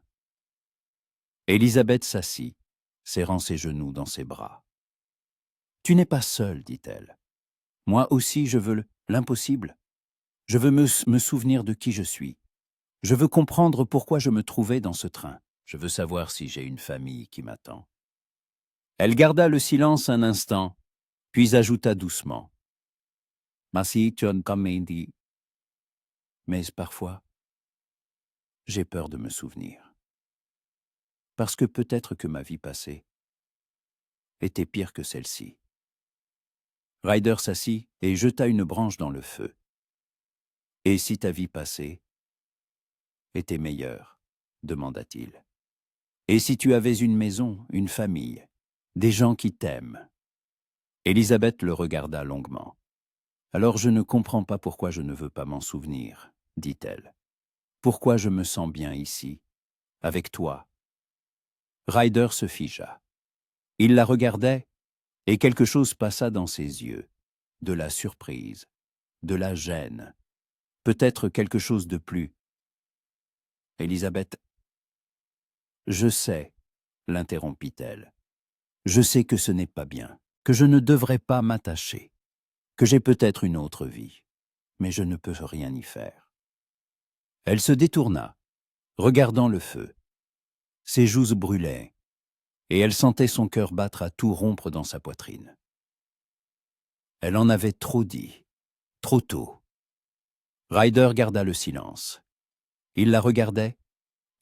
Élisabeth s'assit, serrant ses genoux dans ses bras. « Tu n'es pas seule, dit-elle. Moi aussi, je veux l'impossible. Je veux me souvenir de qui je suis. Je veux comprendre pourquoi je me trouvais dans ce train. Je veux savoir si j'ai une famille qui m'attend. » Elle garda le silence un instant, puis ajouta doucement. « Masi John Kamendi. Mais parfois, j'ai peur de me souvenir. Parce que peut-être que ma vie passée était pire que celle-ci. » Ryder s'assit et jeta une branche dans le feu. « Et si ta vie passée était meilleure ?» demanda-t-il. « Et si tu avais une maison, une famille, des gens qui t'aiment ?» Élisabeth le regarda longuement. « Alors je ne comprends pas pourquoi je ne veux pas m'en souvenir, » dit-elle. « Pourquoi je me sens bien ici, avec toi ?» Ryder se figea. Il la regardait, et quelque chose passa dans ses yeux, de la surprise, de la gêne, peut-être quelque chose de plus. « Élisabeth, je sais, » l'interrompit-elle. « Je sais que ce n'est pas bien, que je ne devrais pas m'attacher, que j'ai peut-être une autre vie, mais je ne peux rien y faire. » Elle se détourna, regardant le feu. Ses joues brûlaient, et elle sentait son cœur battre à tout rompre dans sa poitrine. Elle en avait trop dit, trop tôt. Ryder garda le silence. Il la regardait,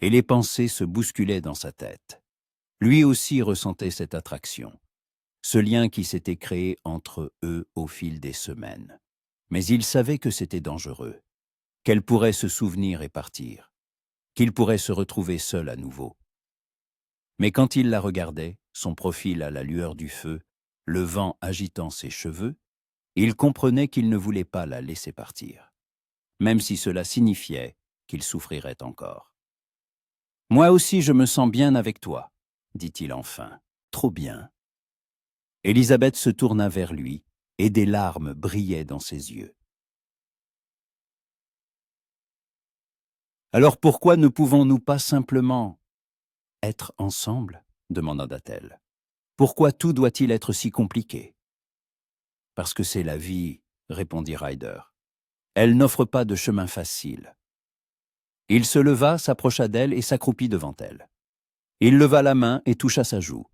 et les pensées se bousculaient dans sa tête. Lui aussi ressentait cette attraction, ce lien qui s'était créé entre eux au fil des semaines. Mais il savait que c'était dangereux, qu'elle pourrait se souvenir et partir, qu'il pourrait se retrouver seul à nouveau. Mais quand il la regardait, son profil à la lueur du feu, le vent agitant ses cheveux, il comprenait qu'il ne voulait pas la laisser partir, même si cela signifiait qu'il souffrirait encore. « Moi aussi je me sens bien avec toi, » dit-il enfin, « trop bien. » Élisabeth se tourna vers lui, et des larmes brillaient dans ses yeux. « Alors pourquoi ne pouvons-nous pas simplement être ensemble ?» demanda-t-elle. « Pourquoi tout doit-il être si compliqué ?»« Parce que c'est la vie, » répondit Ryder. « Elle n'offre pas de chemin facile. » Il se leva, s'approcha d'elle et s'accroupit devant elle. Il leva la main et toucha sa joue.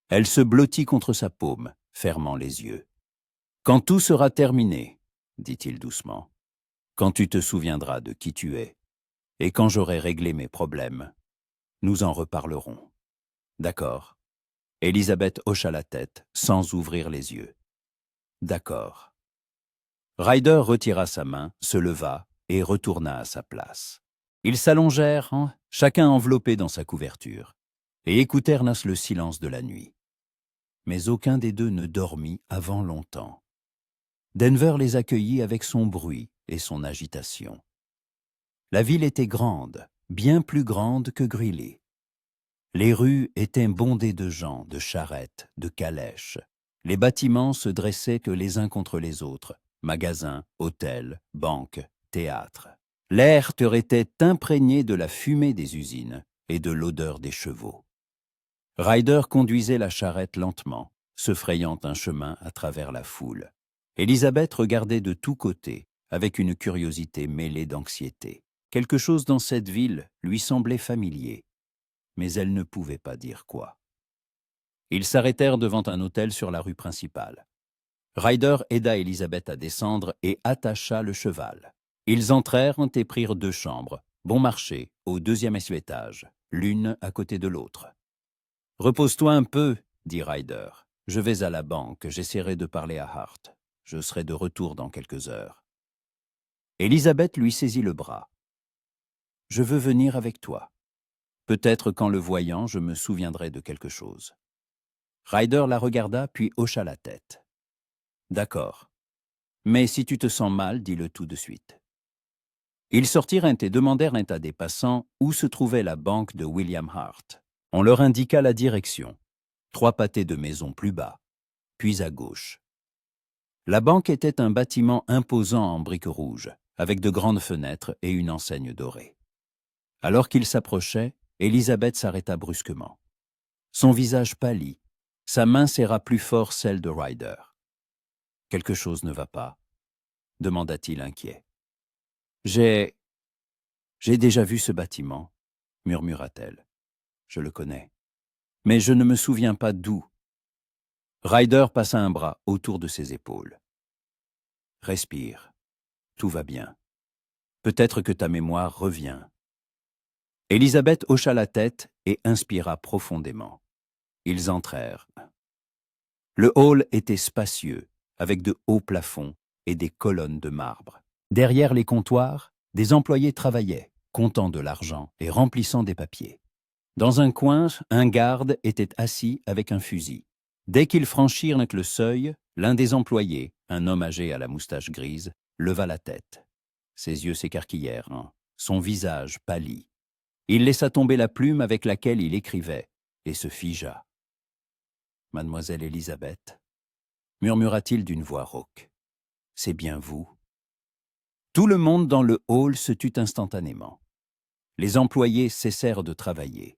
Elle se blottit contre sa paume, fermant les yeux. « Quand tout sera terminé, » dit-il doucement, « quand tu te souviendras de qui tu es, et quand j'aurai réglé mes problèmes, nous en reparlerons. D'accord ?» Élisabeth hocha la tête, sans ouvrir les yeux. « D'accord. » Ryder retira sa main, se leva et retourna à sa place. Ils s'allongèrent, chacun enveloppé dans sa couverture, et écoutèrent le silence de la nuit. Mais aucun des deux ne dormit avant longtemps. Denver les accueillit avec son bruit et son agitation. La ville était grande, bien plus grande que Greeley. Les rues étaient bondées de gens, de charrettes, de calèches. Les bâtiments se dressaient que les uns contre les autres, magasins, hôtels, banques, théâtres. L'air était imprégné de la fumée des usines et de l'odeur des chevaux. Ryder conduisait la charrette lentement, se frayant un chemin à travers la foule. Élisabeth regardait de tous côtés, avec une curiosité mêlée d'anxiété. Quelque chose dans cette ville lui semblait familier, mais elle ne pouvait pas dire quoi. Ils s'arrêtèrent devant un hôtel sur la rue principale. Ryder aida Elizabeth à descendre et attacha le cheval. Ils entrèrent et prirent 2 chambres, bon marché, au 2e étage, l'une à côté de l'autre. « Repose-toi un peu, dit Ryder. Je vais à la banque, j'essaierai de parler à Hart. Je serai de retour dans quelques heures. » Elizabeth lui saisit le bras. « Je veux venir avec toi. Peut-être qu'en le voyant, je me souviendrai de quelque chose. » Ryder la regarda, puis hocha la tête. « D'accord. Mais si tu te sens mal, dis-le tout de suite. » Ils sortirent et demandèrent à des passants où se trouvait la banque de William Hart. On leur indiqua la direction. 3 pâtés de maisons plus bas, puis à gauche. La banque était un bâtiment imposant en briques rouges, avec de grandes fenêtres et une enseigne dorée. Alors qu'ils s'approchaient, Elizabeth s'arrêta brusquement. Son visage pâlit, sa main serra plus fort celle de Ryder. « Quelque chose ne va pas ?» demanda-t-il inquiet. « J'ai déjà vu ce bâtiment, » murmura-t-elle. « Je le connais. Mais je ne me souviens pas d'où. » Ryder passa un bras autour de ses épaules. « Respire. Tout va bien. Peut-être que ta mémoire revient. » Elizabeth hocha la tête et inspira profondément. Ils entrèrent. Le hall était spacieux, avec de hauts plafonds et des colonnes de marbre. Derrière les comptoirs, des employés travaillaient, comptant de l'argent et remplissant des papiers. Dans un coin, un garde était assis avec un fusil. Dès qu'ils franchirent le seuil, l'un des employés, un homme âgé à la moustache grise, leva la tête. Ses yeux s'écarquillèrent, son visage pâlit. Il laissa tomber la plume avec laquelle il écrivait et se figea. « Mademoiselle Elizabeth » murmura-t-il d'une voix rauque. « C'est bien vous ?» Tout le monde dans le hall se tut instantanément. Les employés cessèrent de travailler.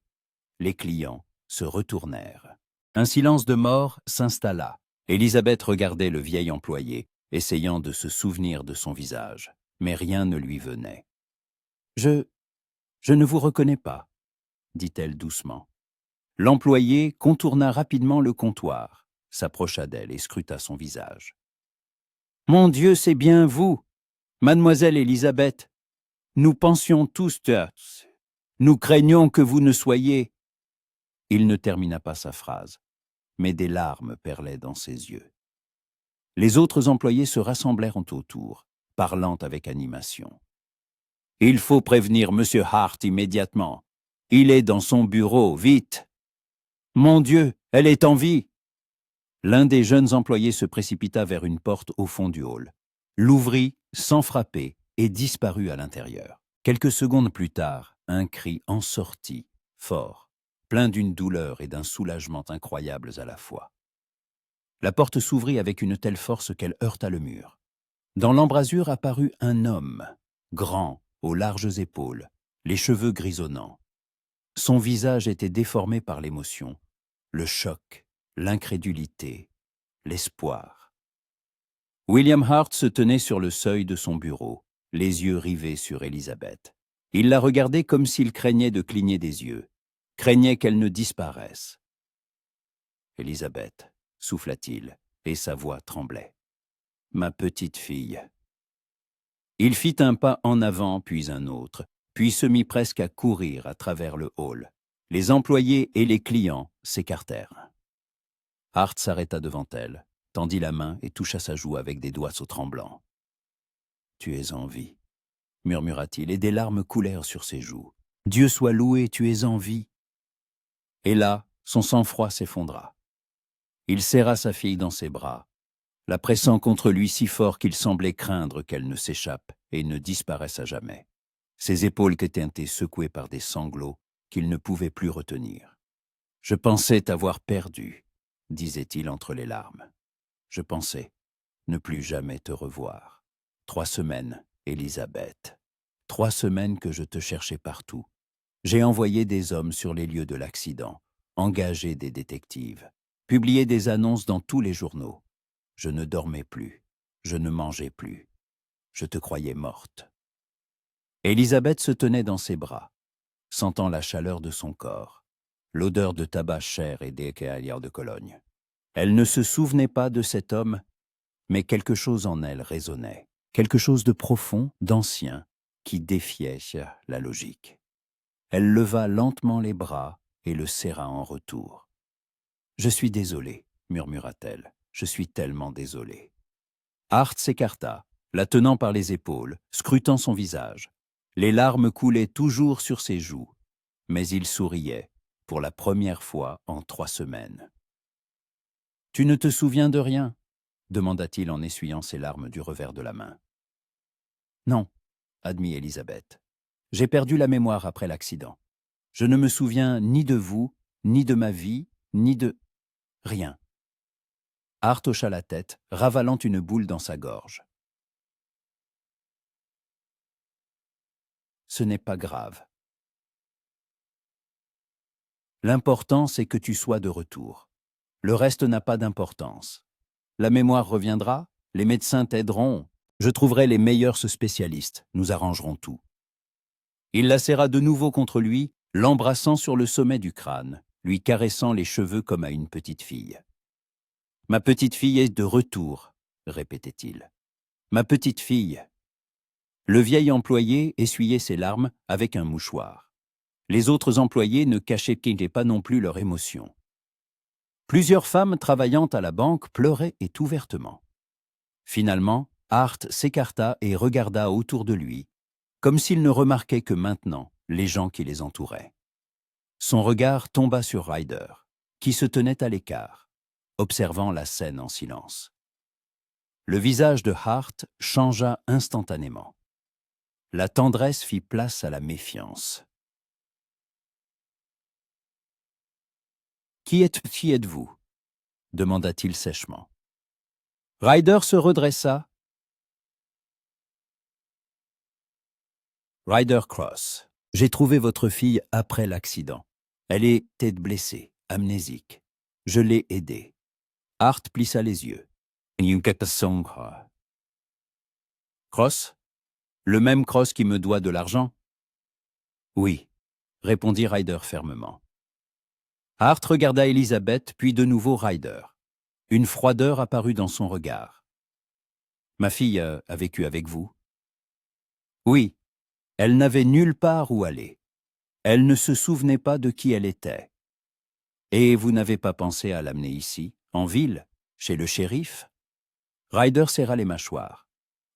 Les clients se retournèrent. Un silence de mort s'installa. Elizabeth regardait le vieil employé, essayant de se souvenir de son visage, mais rien ne lui venait. « Je ne vous reconnais pas, » dit-elle doucement. L'employé contourna rapidement le comptoir, s'approcha d'elle et scruta son visage. « Mon Dieu, c'est bien vous, mademoiselle Elizabeth. Nous pensions tous, nous craignons que vous ne soyez... » Il ne termina pas sa phrase, mais des larmes perlaient dans ses yeux. Les autres employés se rassemblèrent autour, parlant avec animation. « Il faut prévenir M. Hart immédiatement. Il est dans son bureau, vite. Mon Dieu, elle est en vie !» L'un des jeunes employés se précipita vers une porte au fond du hall, l'ouvrit sans frapper et disparut à l'intérieur. Quelques secondes plus tard, un cri en sortit, fort, plein d'une douleur et d'un soulagement incroyables à la fois. La porte s'ouvrit avec une telle force qu'elle heurta le mur. Dans l'embrasure apparut un homme, grand, aux larges épaules, les cheveux grisonnants. Son visage était déformé par l'émotion, le choc, l'incrédulité, l'espoir. William Hart se tenait sur le seuil de son bureau, les yeux rivés sur Elizabeth. Il la regardait comme s'il craignait de cligner des yeux, craignait qu'elle ne disparaisse. « Elizabeth » souffla-t-il, et sa voix tremblait. « Ma petite fille. » Il fit un pas en avant, puis un autre, puis se mit presque à courir à travers le hall. Les employés et les clients s'écartèrent. Hart s'arrêta devant elle, tendit la main et toucha sa joue avec des doigts tremblants. « Tu es en vie » murmura-t-il, et des larmes coulèrent sur ses joues. « Dieu soit loué, tu es en vie !» Et là, son sang-froid s'effondra. Il serra sa fille dans ses bras, la pressant contre lui si fort qu'il semblait craindre qu'elle ne s'échappe et ne disparaisse à jamais. Ses épaules étaient secouées par des sanglots qu'il ne pouvait plus retenir. « Je pensais t'avoir perdu, » disait-il entre les larmes. « Je pensais ne plus jamais te revoir. 3 semaines, Elizabeth. 3 semaines que je te cherchais partout. J'ai envoyé des hommes sur les lieux de l'accident, engagé des détectives, publié des annonces dans tous les journaux. Je ne dormais plus, je ne mangeais plus. Je te croyais morte. » Élisabeth se tenait dans ses bras, sentant la chaleur de son corps, l'odeur de tabac cher et d'écaillères de Cologne. Elle ne se souvenait pas de cet homme, mais quelque chose en elle résonnait, quelque chose de profond, d'ancien, qui défiait la logique. Elle leva lentement les bras et le serra en retour. « Je suis désolée, murmura-t-elle, je suis tellement désolée. » Hart s'écarta, la tenant par les épaules, scrutant son visage. Les larmes coulaient toujours sur ses joues, mais il souriait, pour la première fois en 3 semaines. « Tu ne te souviens de rien ?» demanda-t-il en essuyant ses larmes du revers de la main. « Non, » admit Élisabeth. « J'ai perdu la mémoire après l'accident. Je ne me souviens ni de vous, ni de ma vie, ni de... rien. » Hart hocha la tête, ravalant une boule dans sa gorge. « Ce n'est pas grave. L'important, c'est que tu sois de retour. Le reste n'a pas d'importance. La mémoire reviendra, les médecins t'aideront, je trouverai les meilleurs spécialistes, nous arrangerons tout. » Il la serra de nouveau contre lui, l'embrassant sur le sommet du crâne, lui caressant les cheveux comme à une petite fille. « Ma petite fille est de retour, » répétait-il. « Ma petite fille. » Le vieil employé essuyait ses larmes avec un mouchoir. Les autres employés ne cachaient pas non plus leur émotion. Plusieurs femmes travaillant à la banque pleuraient et ouvertement. Finalement, Hart s'écarta et regarda autour de lui, comme s'il ne remarquait que maintenant les gens qui les entouraient. Son regard tomba sur Ryder, qui se tenait à l'écart, observant la scène en silence. Le visage de Hart changea instantanément. La tendresse fit place à la méfiance. « Qui êtes-vous » demanda-t-il sèchement. Ryder se redressa. « Ryder Cross, j'ai trouvé votre fille après l'accident. Elle était blessée, amnésique. Je l'ai aidée. » Hart plissa les yeux. « Cross? Le même Cross qui me doit de l'argent ?»« Oui, » répondit Ryder fermement. Hart regarda Élisabeth, puis de nouveau Ryder. Une froideur apparut dans son regard. « Ma fille a vécu avec vous ?»« Oui, elle n'avait nulle part où aller. Elle ne se souvenait pas de qui elle était. Et vous n'avez pas pensé à l'amener ici, en ville, chez le shérif ?» Ryder serra les mâchoires.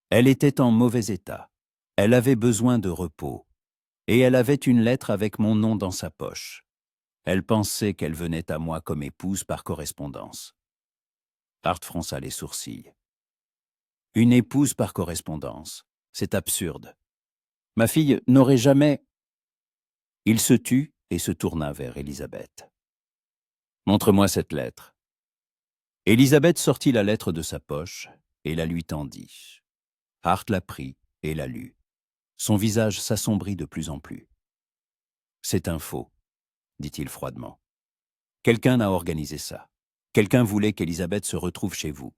Elle était en mauvais état. Elle avait besoin de repos. Et elle avait une lettre avec mon nom dans sa poche. Elle pensait qu'elle venait à moi comme épouse par correspondance. Hart fronça les sourcils. Une épouse par correspondance, c'est absurde. Ma fille n'aurait jamais... Il se tut et se tourna vers Élisabeth. Montre-moi cette lettre. Élisabeth sortit la lettre de sa poche et la lui tendit. Hart la prit et la lut. Son visage s'assombrit de plus en plus. C'est un faux, dit-il froidement. Quelqu'un a organisé ça. Quelqu'un voulait qu'Élisabeth se retrouve chez vous.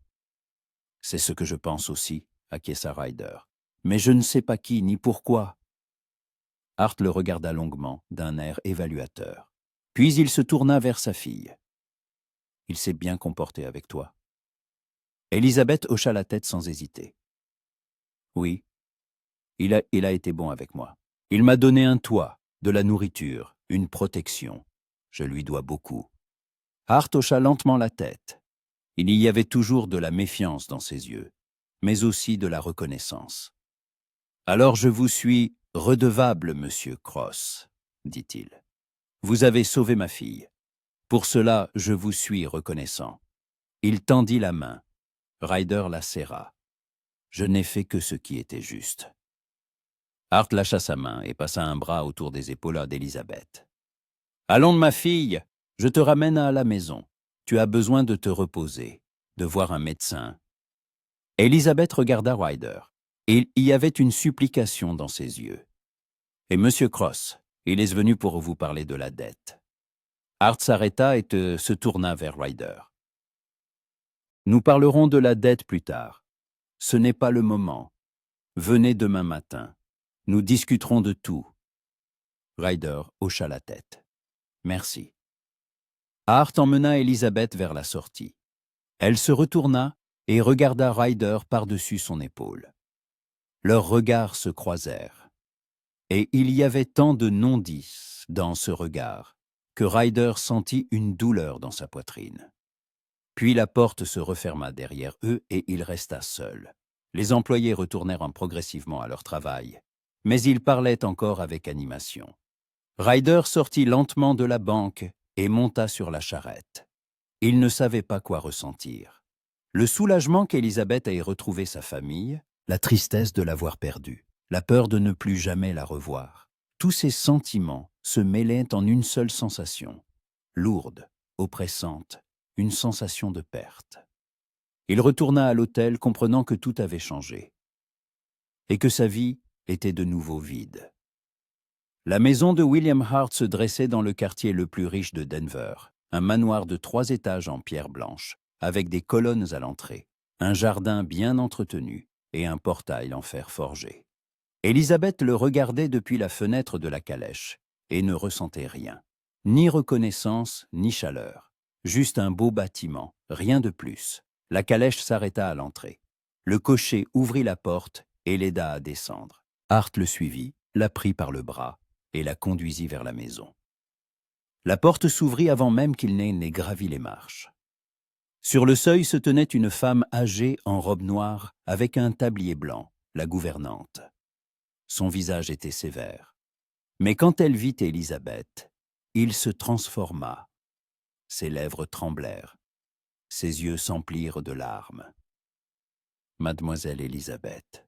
C'est ce que je pense aussi, acquiesça Ryder. Mais je ne sais pas qui ni pourquoi. Hart le regarda longuement, d'un air évaluateur. Puis il se tourna vers sa fille. Il s'est bien comporté avec toi. Élisabeth hocha la tête sans hésiter. Oui, il a été bon avec moi. Il m'a donné un toit, de la nourriture, une protection. Je lui dois beaucoup. Hart hocha lentement la tête. Il y avait toujours de la méfiance dans ses yeux, mais aussi de la reconnaissance. « Alors je vous suis redevable, monsieur Cross, » dit-il. « Vous avez sauvé ma fille. Pour cela, je vous suis reconnaissant. » Il tendit la main. Ryder la serra. « Je n'ai fait que ce qui était juste. » Hart lâcha sa main et passa un bras autour des épaules d'Élisabeth. « Allons, ma fille, je te ramène à la maison. Tu as besoin de te reposer, de voir un médecin. » Élisabeth regarda Ryder. Il y avait une supplication dans ses yeux. « Et Monsieur Cross, il est venu pour vous parler de la dette. » Hart s'arrêta et se tourna vers Ryder. « Nous parlerons de la dette plus tard. Ce n'est pas le moment. Venez demain matin. Nous discuterons de tout. Ryder hocha la tête. Merci. Hart emmena Elizabeth vers la sortie. Elle se retourna et regarda Ryder par-dessus son épaule. Leurs regards se croisèrent. Et il y avait tant de non-dits dans ce regard que Ryder sentit une douleur dans sa poitrine. Puis la porte se referma derrière eux et il resta seul. Les employés retournèrent progressivement à leur travail, mais ils parlaient encore avec animation. Ryder sortit lentement de la banque et monta sur la charrette. Il ne savait pas quoi ressentir. Le soulagement qu'Elizabeth ait retrouvé sa famille, la tristesse de l'avoir perdue, la peur de ne plus jamais la revoir. Tous ces sentiments se mêlaient en une seule sensation, lourde, oppressante, une sensation de perte. Il retourna à l'hôtel comprenant que tout avait changé et que sa vie était de nouveau vide. La maison de William Hart se dressait dans le quartier le plus riche de Denver, un manoir de 3 étages en pierre blanche, avec des colonnes à l'entrée, un jardin bien entretenu et un portail en fer forgé. Elizabeth le regardait depuis la fenêtre de la calèche et ne ressentait rien, ni reconnaissance ni chaleur, juste un beau bâtiment, rien de plus. La calèche s'arrêta à l'entrée. Le cocher ouvrit la porte et l'aida à descendre. Hart le suivit, la prit par le bras et la conduisit vers la maison. La porte s'ouvrit avant même qu'il n'ait gravi les marches. Sur le seuil se tenait une femme âgée en robe noire avec un tablier blanc, la gouvernante. Son visage était sévère. Mais quand elle vit Elizabeth, il se transforma. Ses lèvres tremblèrent. Ses yeux s'emplirent de larmes. « Mademoiselle Elizabeth »,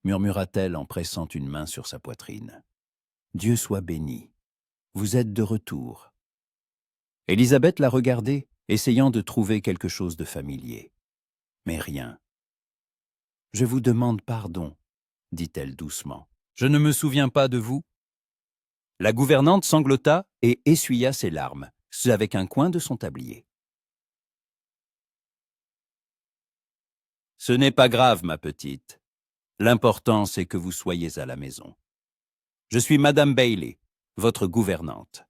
murmura-t-elle en pressant une main sur sa poitrine. « Dieu soit béni. Vous êtes de retour. » Elizabeth la regardait, essayant de trouver quelque chose de familier. Mais rien. « Je vous demande pardon, » dit-elle doucement. « Je ne me souviens pas de vous. » La gouvernante sanglota et essuya ses larmes, avec un coin de son tablier. « Ce n'est pas grave, ma petite. L'important, c'est que vous soyez à la maison. Je suis Madame Bailey, votre gouvernante.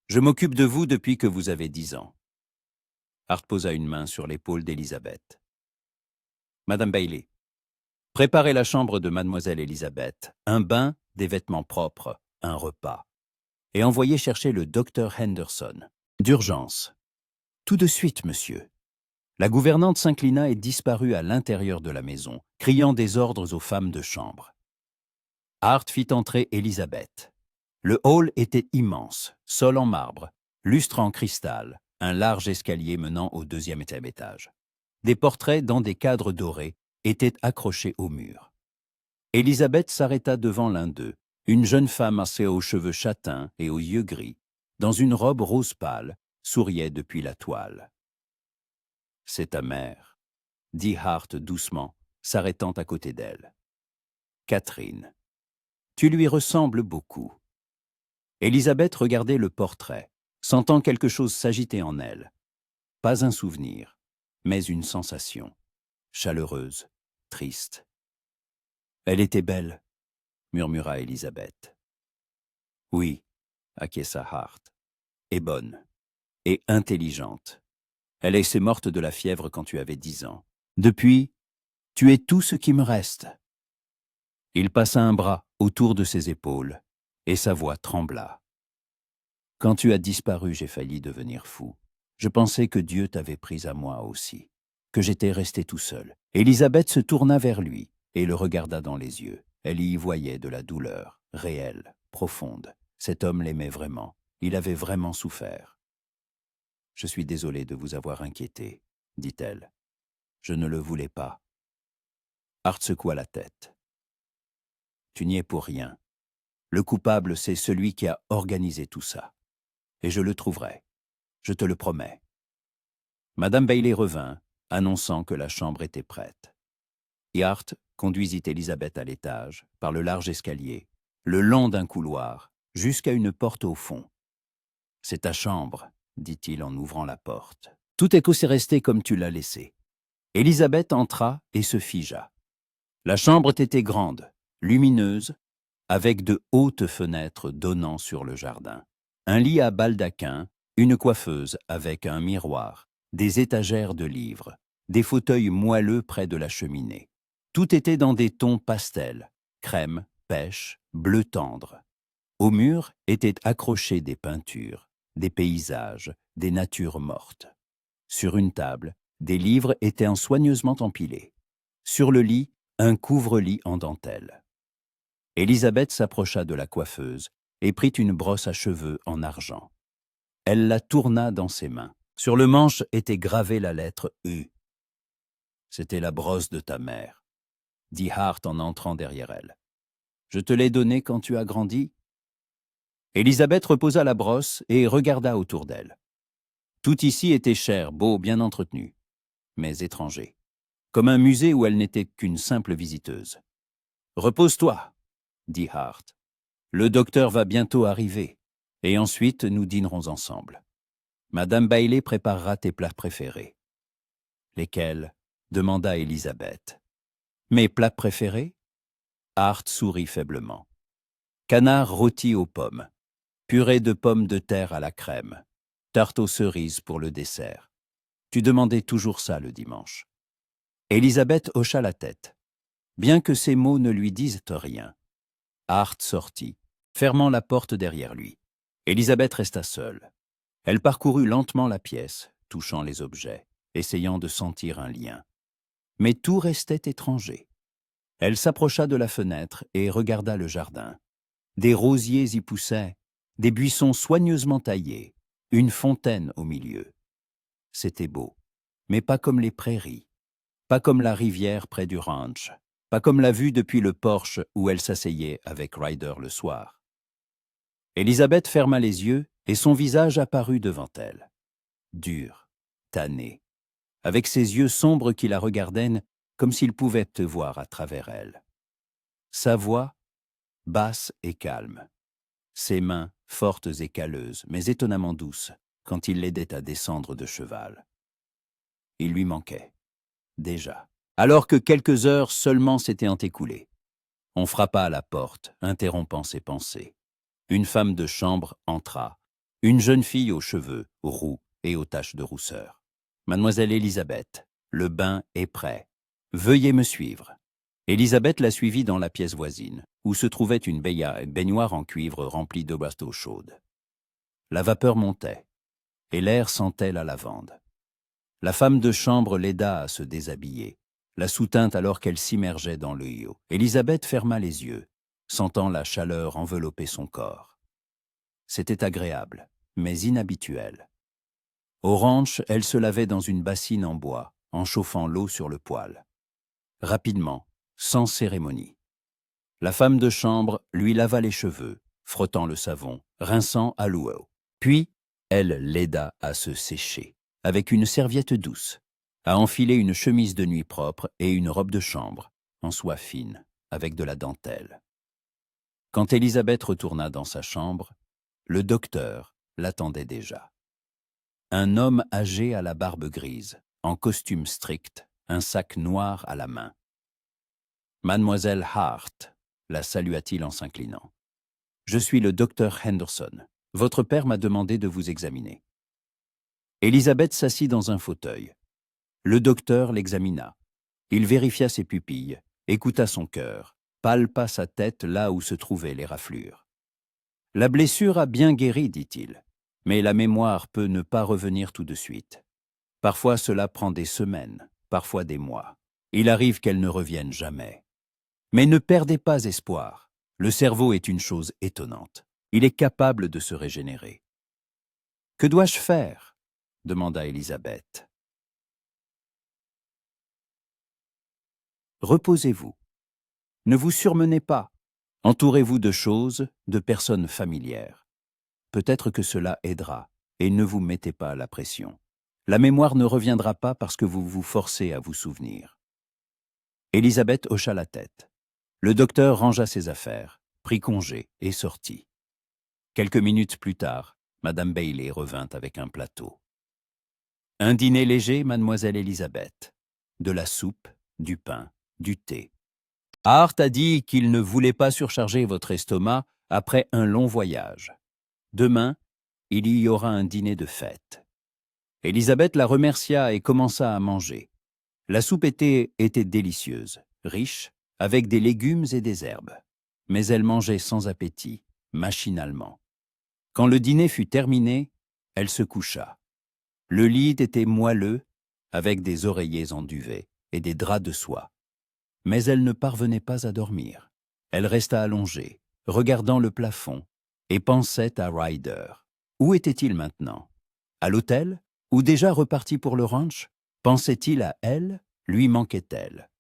Je m'occupe de vous depuis que vous avez 10 ans. » Hart posa une main sur l'épaule d'Elizabeth. « Madame Bailey, préparez la chambre de Mademoiselle Elizabeth, un bain, des vêtements propres, un repas. Et envoyez chercher le docteur Henderson. D'urgence. »« Tout de suite, monsieur. » La gouvernante s'inclina et disparut à l'intérieur de la maison, criant des ordres aux femmes de chambre. Hart fit entrer Elizabeth. Le hall était immense, sol en marbre, lustre en cristal, un large escalier menant au 2e étage. Des portraits dans des cadres dorés étaient accrochés au mur. Elizabeth s'arrêta devant l'un d'eux, une jeune femme assez aux cheveux châtains et aux yeux gris, dans une robe rose pâle, souriait depuis la toile. « C'est ta mère, » dit Hart doucement, s'arrêtant à côté d'elle. « Catherine. Tu lui ressembles beaucoup. » Elizabeth regardait le portrait, sentant quelque chose s'agiter en elle. Pas un souvenir, mais une sensation, chaleureuse, triste. « Elle était belle, » murmura Elizabeth. « Oui, » acquiesça Hart, « et bonne, et intelligente. Elle est morte de la fièvre quand tu avais 10 ans. Depuis, tu es tout ce qui me reste. » Il passa un bras autour de ses épaules, et sa voix trembla. « Quand tu as disparu, j'ai failli devenir fou. Je pensais que Dieu t'avait pris à moi aussi, que j'étais resté tout seul. » Elizabeth se tourna vers lui et le regarda dans les yeux. Elle y voyait de la douleur, réelle, profonde. Cet homme l'aimait vraiment. Il avait vraiment souffert. « Je suis désolée de vous avoir inquiété, » dit-elle. « Je ne le voulais pas. » Hart secoua la tête. « Tu n'y es pour rien. Le coupable, c'est celui qui a organisé tout ça. Et je le trouverai. Je te le promets. » Madame Bailey revint, annonçant que la chambre était prête. Et Hart conduisit Elizabeth à l'étage, par le large escalier, le long d'un couloir, jusqu'à une porte au fond. « C'est ta chambre, » dit-il en ouvrant la porte. « Tout est resté comme tu l'as laissé. » Elizabeth entra et se figea. La chambre était grande, lumineuse, avec de hautes fenêtres donnant sur le jardin. Un lit à baldaquin, une coiffeuse avec un miroir, des étagères de livres, des fauteuils moelleux près de la cheminée. Tout était dans des tons pastels, crème, pêche, bleu tendre. Au mur étaient accrochées des peintures, des paysages, des natures mortes. Sur une table, des livres étaient soigneusement empilés. Sur le lit, un couvre-lit en dentelle. Élisabeth s'approcha de la coiffeuse et prit une brosse à cheveux en argent. Elle la tourna dans ses mains. Sur le manche était gravée la lettre U. « C'était la brosse de ta mère, » dit Hart en entrant derrière elle. « Je te l'ai donnée quand tu as grandi ?» Élisabeth reposa la brosse et regarda autour d'elle. Tout ici était cher, beau, bien entretenu, mais étranger, comme un musée où elle n'était qu'une simple visiteuse. « Repose-toi, » dit Hart. « Le docteur va bientôt arriver, et ensuite nous dînerons ensemble. Madame Bailey préparera tes plats préférés. »« Lesquels ?» demanda Élisabeth. « Mes plats préférés ?» Hart sourit faiblement. « Canard rôti aux pommes, purée de pommes de terre à la crème, tarte aux cerises pour le dessert. Tu demandais toujours ça le dimanche. » Élisabeth hocha la tête, bien que ces mots ne lui disent rien. Hart sortit, fermant la porte derrière lui. Élisabeth resta seule. Elle parcourut lentement la pièce, touchant les objets, essayant de sentir un lien. Mais tout restait étranger. Elle s'approcha de la fenêtre et regarda le jardin. Des rosiers y poussaient, des buissons soigneusement taillés, une fontaine au milieu. C'était beau, mais pas comme les prairies, pas comme la rivière près du ranch, pas comme la vue depuis le porche où elle s'asseyait avec Ryder le soir. Élisabeth ferma les yeux et son visage apparut devant elle. Dur, tanné, avec ses yeux sombres qui la regardaient comme s'ils pouvaient te voir à travers elle. Sa voix, basse et calme. Ses mains, fortes et calleuses, mais étonnamment douces, quand il l'aidait à descendre de cheval. Il lui manquait, déjà, alors que quelques heures seulement s'étaient écoulées. On frappa à la porte, interrompant ses pensées. Une femme de chambre entra, une jeune fille aux cheveux roux et aux taches de rousseur. « Mademoiselle Élisabeth, le bain est prêt. Veuillez me suivre. » Élisabeth la suivit dans la pièce voisine, où se trouvait une baignoire en cuivre remplie d'eau basse chaude. La vapeur montait, et l'air sentait la lavande. La femme de chambre l'aida à se déshabiller, la soutint alors qu'elle s'immergeait dans le io. Élisabeth ferma les yeux, sentant la chaleur envelopper son corps. C'était agréable, mais inhabituel. Au ranch, elle se lavait dans une bassine en bois, en chauffant l'eau sur le poêle. Rapidement, sans cérémonie. La femme de chambre lui lava les cheveux, frottant le savon, rinçant à l'eau. Puis, elle l'aida à se sécher, avec une serviette douce, à enfiler une chemise de nuit propre et une robe de chambre, en soie fine, avec de la dentelle. Quand Élisabeth retourna dans sa chambre, le docteur l'attendait déjà. Un homme âgé à la barbe grise, en costume strict, un sac noir à la main. « Mademoiselle Hart », la salua-t-il en s'inclinant. « Je suis le docteur Henderson. Votre père m'a demandé de vous examiner. » Élisabeth s'assit dans un fauteuil. Le docteur l'examina. Il vérifia ses pupilles, écouta son cœur, palpa sa tête là où se trouvaient les raflures. « La blessure a bien guéri, dit-il, mais la mémoire peut ne pas revenir tout de suite. Parfois cela prend des semaines, parfois des mois. Il arrive qu'elle ne revienne jamais. Mais ne perdez pas espoir. Le cerveau est une chose étonnante. Il est capable de se régénérer. »« Que dois-je faire ?» demanda Élisabeth. « Reposez-vous. Ne vous surmenez pas. Entourez-vous de choses, de personnes familières. Peut-être que cela aidera, et ne vous mettez pas la pression. La mémoire ne reviendra pas parce que vous vous forcez à vous souvenir. » Élisabeth hocha la tête. Le docteur rangea ses affaires, prit congé et sortit. Quelques minutes plus tard, Madame Bailey revint avec un plateau. « Un dîner léger, mademoiselle Élisabeth. De la soupe, du pain, du thé. Hart a dit qu'il ne voulait pas surcharger votre estomac après un long voyage. Demain, il y aura un dîner de fête. Élisabeth la remercia et commença à manger. La soupe était délicieuse, riche, avec des légumes et des herbes. Mais elle mangeait sans appétit, machinalement. Quand le dîner fut terminé, elle se coucha. Le lit était moelleux, avec des oreillers en duvet et des draps de soie. Mais elle ne parvenait pas à dormir. Elle resta allongée, regardant le plafond, et pensait à Ryder. Où était-il maintenant? À l'hôtel? Ou déjà reparti pour le ranch? Pensait-il à elle? Lui manquait-elle?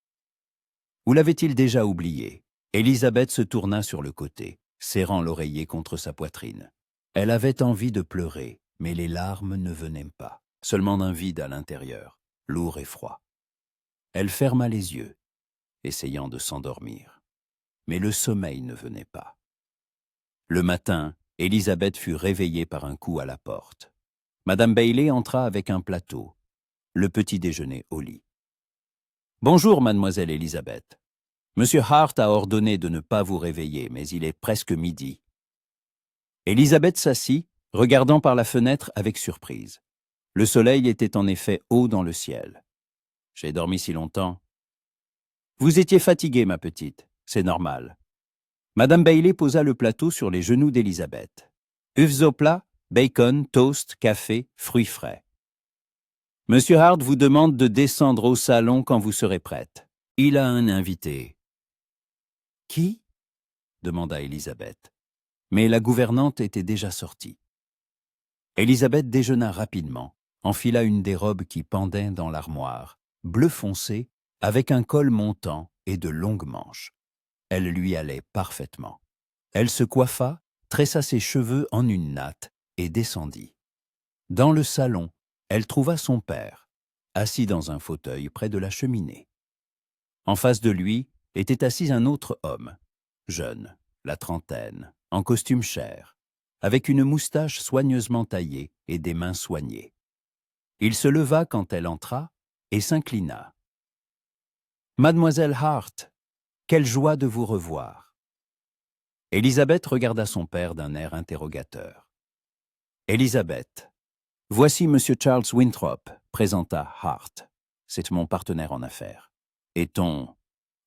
Ou l'avait-il déjà oublié? Élisabeth se tourna sur le côté, serrant l'oreiller contre sa poitrine. Elle avait envie de pleurer, mais les larmes ne venaient pas, seulement un vide à l'intérieur, lourd et froid. Elle ferma les yeux, essayant de s'endormir. Mais le sommeil ne venait pas. Le matin, Élisabeth fut réveillée par un coup à la porte. Madame Bailey entra avec un plateau, le petit déjeuner au lit. « Bonjour, mademoiselle Élisabeth. Monsieur Hart a ordonné de ne pas vous réveiller, mais il est presque midi. » Élisabeth s'assit, regardant par la fenêtre avec surprise. Le soleil était en effet haut dans le ciel. « J'ai dormi si longtemps. »« Vous étiez fatiguée, ma petite. C'est normal. » Madame Bailey posa le plateau sur les genoux d'Élisabeth. Œufs au plat, bacon, toast, café, fruits frais. « Monsieur Hart vous demande de descendre au salon quand vous serez prête. Il a un invité. »« Qui ?» demanda Élisabeth. Mais la gouvernante était déjà sortie. Élisabeth déjeuna rapidement, enfila une des robes qui pendaient dans l'armoire, bleu foncé, avec un col montant et de longues manches. Elle lui allait parfaitement. Elle se coiffa, tressa ses cheveux en une natte et descendit. Dans le salon, elle trouva son père, assis dans un fauteuil près de la cheminée. En face de lui était assis un autre homme, jeune, la trentaine, en costume chair, avec une moustache soigneusement taillée et des mains soignées. Il se leva quand elle entra et s'inclina. « Mademoiselle Hart, quelle joie de vous revoir. » Élisabeth regarda son père d'un air interrogateur. « Élisabeth, voici Monsieur Charles Winthrop, présenta Hart. C'est mon partenaire en affaires. Et ton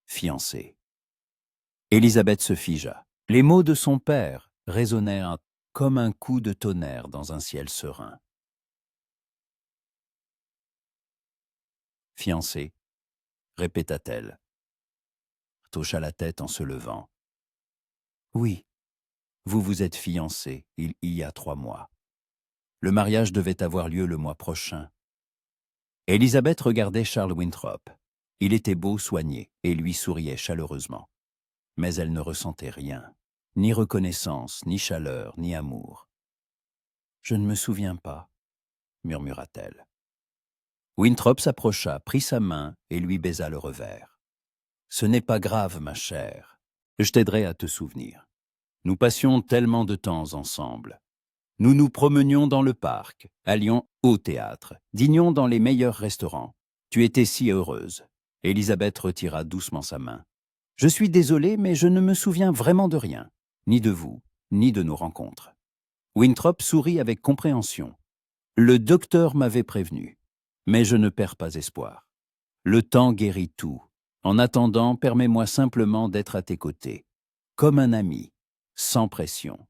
fiancé. » Élisabeth se figea. Les mots de son père résonnèrent comme un coup de tonnerre dans un ciel serein. « Fiancé, répéta-t-elle. Hocha la tête en se levant. « Oui, vous vous êtes fiancé il y a 3 mois. Le mariage devait avoir lieu le mois prochain. » Élisabeth regardait Charles Winthrop. Il était beau, soigné, et lui souriait chaleureusement. Mais elle ne ressentait rien, ni reconnaissance, ni chaleur, ni amour. « Je ne me souviens pas, » murmura-t-elle. Winthrop s'approcha, prit sa main et lui baisa le revers. « Ce n'est pas grave, ma chère. Je t'aiderai à te souvenir. Nous passions tellement de temps ensemble. Nous nous promenions dans le parc, allions au théâtre, dînions dans les meilleurs restaurants. Tu étais si heureuse. » Élisabeth retira doucement sa main. « Je suis désolée, mais je ne me souviens vraiment de rien, ni de vous, ni de nos rencontres. » Winthrop sourit avec compréhension. « Le docteur m'avait prévenu, mais je ne perds pas espoir. Le temps guérit tout. En attendant, permets-moi simplement d'être à tes côtés, comme un ami, sans pression. »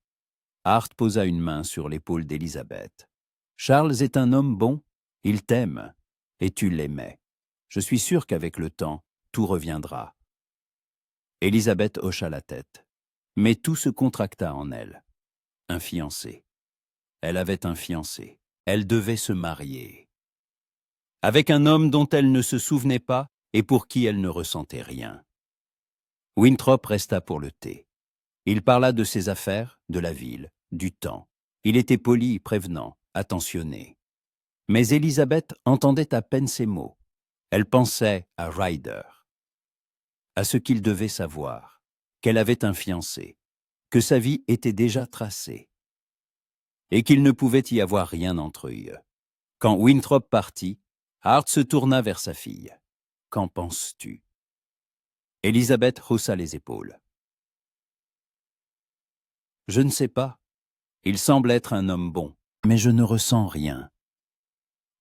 Hart posa une main sur l'épaule d'Élisabeth. « Charles est un homme bon, il t'aime, et tu l'aimais. Je suis sûr qu'avec le temps, tout reviendra. » Élisabeth hocha la tête, mais tout se contracta en elle. Un fiancé. Elle avait un fiancé. Elle devait se marier. Avec un homme dont elle ne se souvenait pas et pour qui elle ne ressentait rien. Winthrop resta pour le thé. Il parla de ses affaires, de la ville, du temps. Il était poli, prévenant, attentionné. Mais Élisabeth entendait à peine ses mots. Elle pensait à Ryder, à ce qu'il devait savoir, qu'elle avait un fiancé, que sa vie était déjà tracée, et qu'il ne pouvait y avoir rien entre eux. Quand Winthrop partit, Hart se tourna vers sa fille. « Qu'en penses-tu » Elisabeth haussa les épaules. Je ne sais pas. Il semble être un homme bon, mais je ne ressens rien.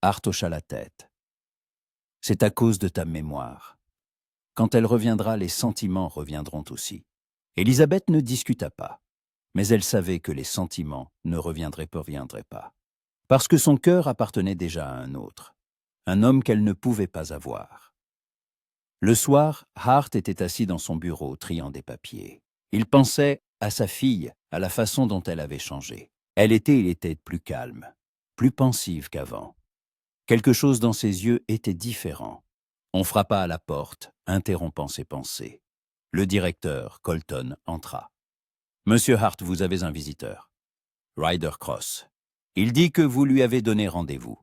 Hart hocha la tête. C'est à cause de ta mémoire. Quand elle reviendra, les sentiments reviendront aussi. Elisabeth ne discuta pas, mais elle savait que les sentiments ne reviendraient pas. Parce que son cœur appartenait déjà à un autre, un homme qu'elle ne pouvait pas avoir. Le soir, Hart était assis dans son bureau, triant des papiers. Il pensait à sa fille, à la façon dont elle avait changé. Il était plus calme, plus pensive qu'avant. Quelque chose dans ses yeux était différent. On frappa à la porte, interrompant ses pensées. Le directeur, Colton, entra. « Monsieur Hart, vous avez un visiteur. Ryder Cross. Il dit que vous lui avez donné rendez-vous. »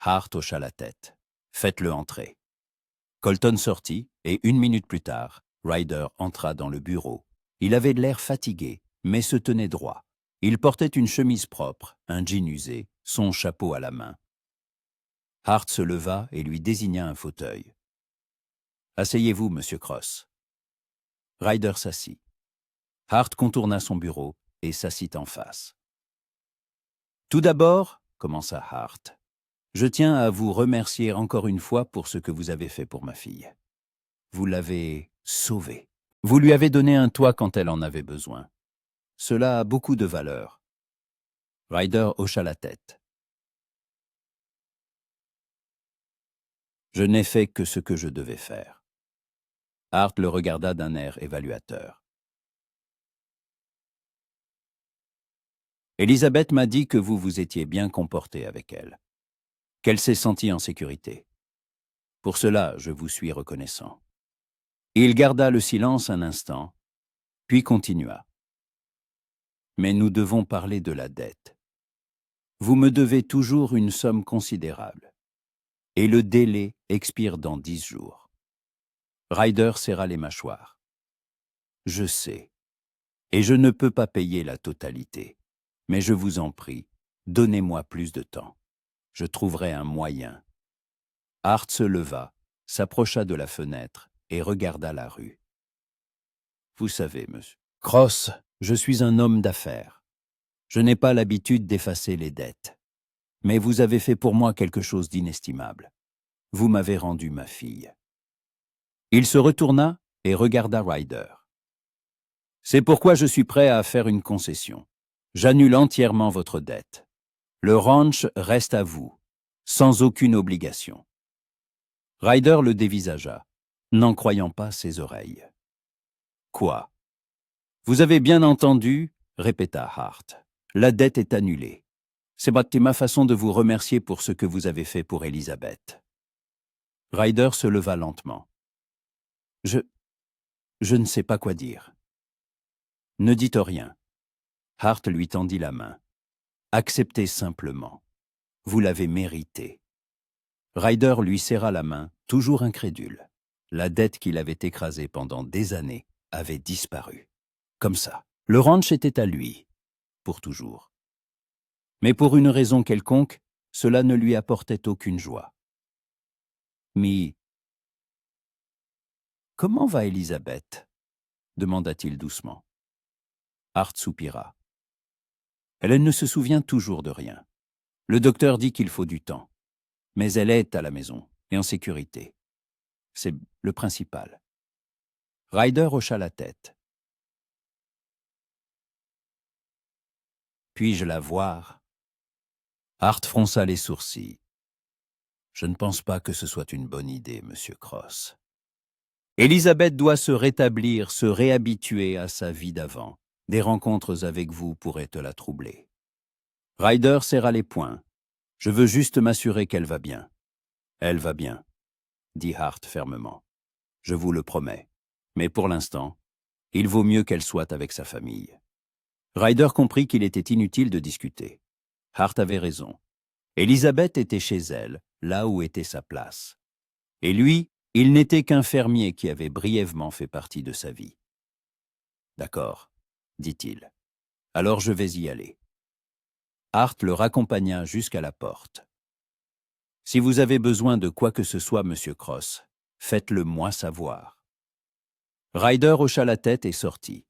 Hart hocha la tête. « Faites-le entrer. » Colton sortit, et 1 minute plus tard, Ryder entra dans le bureau. Il avait l'air fatigué, mais se tenait droit. Il portait une chemise propre, un jean usé, son chapeau à la main. Hart se leva et lui désigna un fauteuil. « Asseyez-vous, monsieur Cross. » Ryder s'assit. Hart contourna son bureau et s'assit en face. « Tout d'abord, » commença Hart, « je tiens à vous remercier encore une fois pour ce que vous avez fait pour ma fille. Vous l'avez sauvée. Vous lui avez donné un toit quand elle en avait besoin. Cela a beaucoup de valeur. » Ryder hocha la tête. « Je n'ai fait que ce que je devais faire. » Hart le regarda d'un air évaluateur. « Elisabeth m'a dit que vous vous étiez bien comporté avec elle, qu'elle s'est sentie en sécurité. Pour cela, je vous suis reconnaissant. » Il garda le silence un instant, puis continua. « Mais nous devons parler de la dette. Vous me devez toujours une somme considérable, et le délai expire dans 10 jours. » Ryder serra les mâchoires. « Je sais, et je ne peux pas payer la totalité, mais je vous en prie, donnez-moi plus de temps. Je trouverai un moyen. » Hart se leva, s'approcha de la fenêtre et regarda la rue. « Vous savez, monsieur Cross, je suis un homme d'affaires. Je n'ai pas l'habitude d'effacer les dettes. Mais vous avez fait pour moi quelque chose d'inestimable. Vous m'avez rendu ma fille. » Il se retourna et regarda Ryder. « C'est pourquoi je suis prêt à faire une concession. J'annule entièrement votre dette. Le ranch reste à vous, sans aucune obligation. » Ryder le dévisagea, n'en croyant pas ses oreilles. « Quoi ? Vous avez bien entendu, » répéta Hart. « La dette est annulée. C'est ma façon de vous remercier pour ce que vous avez fait pour Elisabeth. » Ryder se leva lentement. « Je ne sais pas quoi dire. » « Ne dites rien. » Hart lui tendit la main. « Acceptez simplement. Vous l'avez mérité. » Ryder lui serra la main, toujours incrédule. La dette qu'il avait écrasée pendant des années avait disparu. Comme ça. Le ranch était à lui, pour toujours. Mais pour une raison quelconque, cela ne lui apportait aucune joie. « Mais comment va Elisabeth ?» demanda-t-il doucement. Hart soupira. « Elle ne se souvient toujours de rien. Le docteur dit qu'il faut du temps. Mais elle est à la maison et en sécurité. C'est le principal. » Ryder hocha la tête. « Puis-je la voir ?» Hart fronça les sourcils. « Je ne pense pas que ce soit une bonne idée, monsieur Cross. Elisabeth doit se rétablir, se réhabituer à sa vie d'avant. Des rencontres avec vous pourraient te la troubler. » Ryder serra les poings. « Je veux juste m'assurer qu'elle va bien. »« Elle va bien, » dit Hart fermement. « Je vous le promets. Mais pour l'instant, il vaut mieux qu'elle soit avec sa famille. » Ryder comprit qu'il était inutile de discuter. Hart avait raison. Elisabeth était chez elle, là où était sa place. Et lui, il n'était qu'un fermier qui avait brièvement fait partie de sa vie. « D'accord, » dit-il. « Alors je vais y aller. » Hart le raccompagna jusqu'à la porte. « Si vous avez besoin de quoi que ce soit, monsieur Cross, faites-le moi savoir. » Ryder hocha la tête et sortit.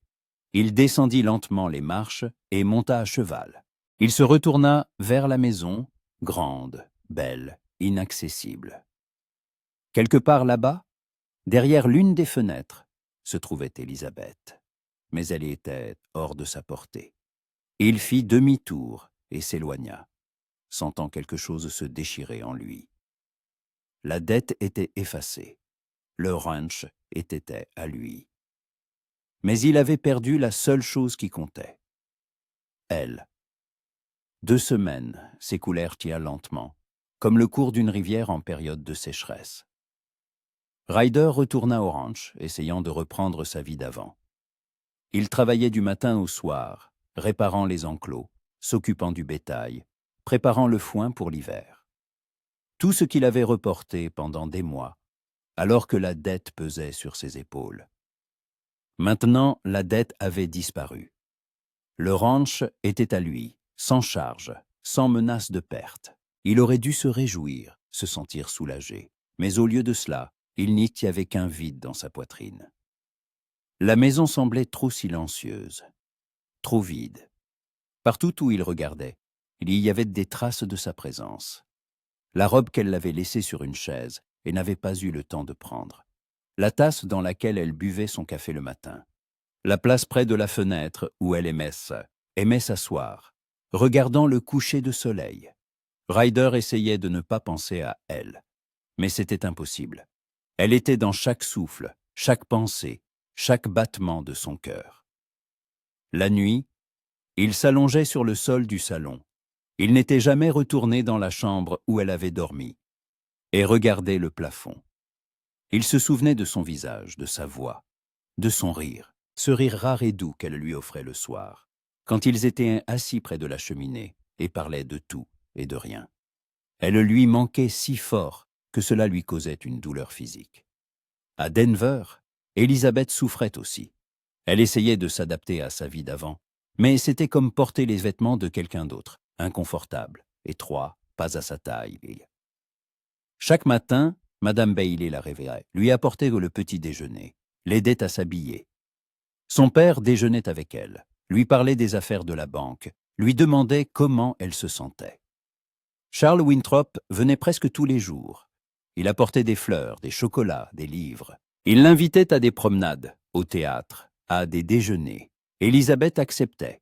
Il descendit lentement les marches et monta à cheval. Il se retourna vers la maison, grande, belle, inaccessible. Quelque part là-bas, derrière l'une des fenêtres, se trouvait Élisabeth, mais elle était hors de sa portée. Il fit demi-tour et s'éloigna, sentant quelque chose se déchirer en lui. La dette était effacée. Le ranch était à lui. Mais il avait perdu la seule chose qui comptait. Elle. 2 semaines s'écoulèrent lentement, comme le cours d'une rivière en période de sécheresse. Ryder retourna au ranch, essayant de reprendre sa vie d'avant. Il travaillait du matin au soir, réparant les enclos, s'occupant du bétail, préparant le foin pour l'hiver. Tout ce qu'il avait reporté pendant des mois, alors que la dette pesait sur ses épaules. Maintenant, la dette avait disparu. Le ranch était à lui, sans charge, sans menace de perte. Il aurait dû se réjouir, se sentir soulagé. Mais au lieu de cela, il n'y avait qu'un vide dans sa poitrine. La maison semblait trop silencieuse, trop vide. Partout où il regardait, il y avait des traces de sa présence. La robe qu'elle l'avait laissée sur une chaise et n'avait pas eu le temps de prendre. La tasse dans laquelle elle buvait son café le matin. La place près de la fenêtre où elle aimait s'asseoir, regardant le coucher de soleil. Ryder essayait de ne pas penser à elle, mais c'était impossible. Elle était dans chaque souffle, chaque pensée, chaque battement de son cœur. La nuit, il s'allongeait sur le sol du salon. Il n'était jamais retourné dans la chambre où elle avait dormi, et regardait le plafond. Il se souvenait de son visage, de sa voix, de son rire, ce rire rare et doux qu'elle lui offrait le soir, quand ils étaient assis près de la cheminée et parlaient de tout et de rien. Elle lui manquait si fort que cela lui causait une douleur physique. À Denver, Élisabeth souffrait aussi. Elle essayait de s'adapter à sa vie d'avant, mais c'était comme porter les vêtements de quelqu'un d'autre, inconfortable, étroit, pas à sa taille. Chaque matin, Madame Bailey la réveillait, lui apportait le petit déjeuner, l'aidait à s'habiller. Son père déjeunait avec elle, lui parlait des affaires de la banque, lui demandait comment elle se sentait. Charles Winthrop venait presque tous les jours. Il apportait des fleurs, des chocolats, des livres. Il l'invitait à des promenades, au théâtre, à des déjeuners. Élisabeth acceptait,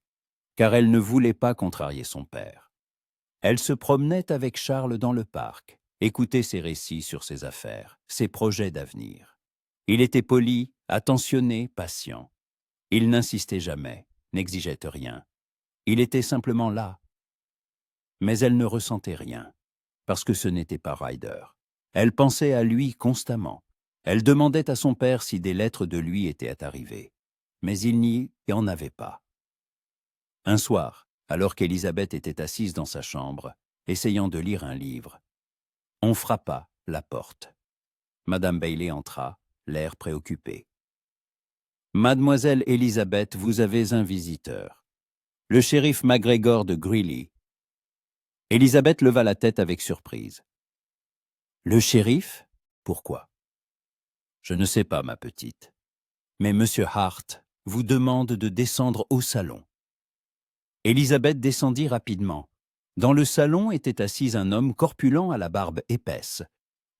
car elle ne voulait pas contrarier son père. Elle se promenait avec Charles dans le parc, écoutait ses récits sur ses affaires, ses projets d'avenir. Il était poli, attentionné, patient. Il n'insistait jamais, n'exigeait rien. Il était simplement là. Mais elle ne ressentait rien, parce que ce n'était pas Ryder. Elle pensait à lui constamment. Elle demandait à son père si des lettres de lui étaient arrivées. Mais il n'y en avait pas. Un soir, alors qu'Élisabeth était assise dans sa chambre, essayant de lire un livre, on frappa la porte. Madame Bailey entra, l'air préoccupé. « Mademoiselle Élisabeth, vous avez un visiteur. Le shérif McGregor de Greeley. » Élisabeth leva la tête avec surprise. « Le shérif? Pourquoi? » « Je ne sais pas, ma petite. Mais Monsieur Hart vous demande de descendre au salon. » Élisabeth descendit rapidement. Dans le salon était assis un homme corpulent à la barbe épaisse.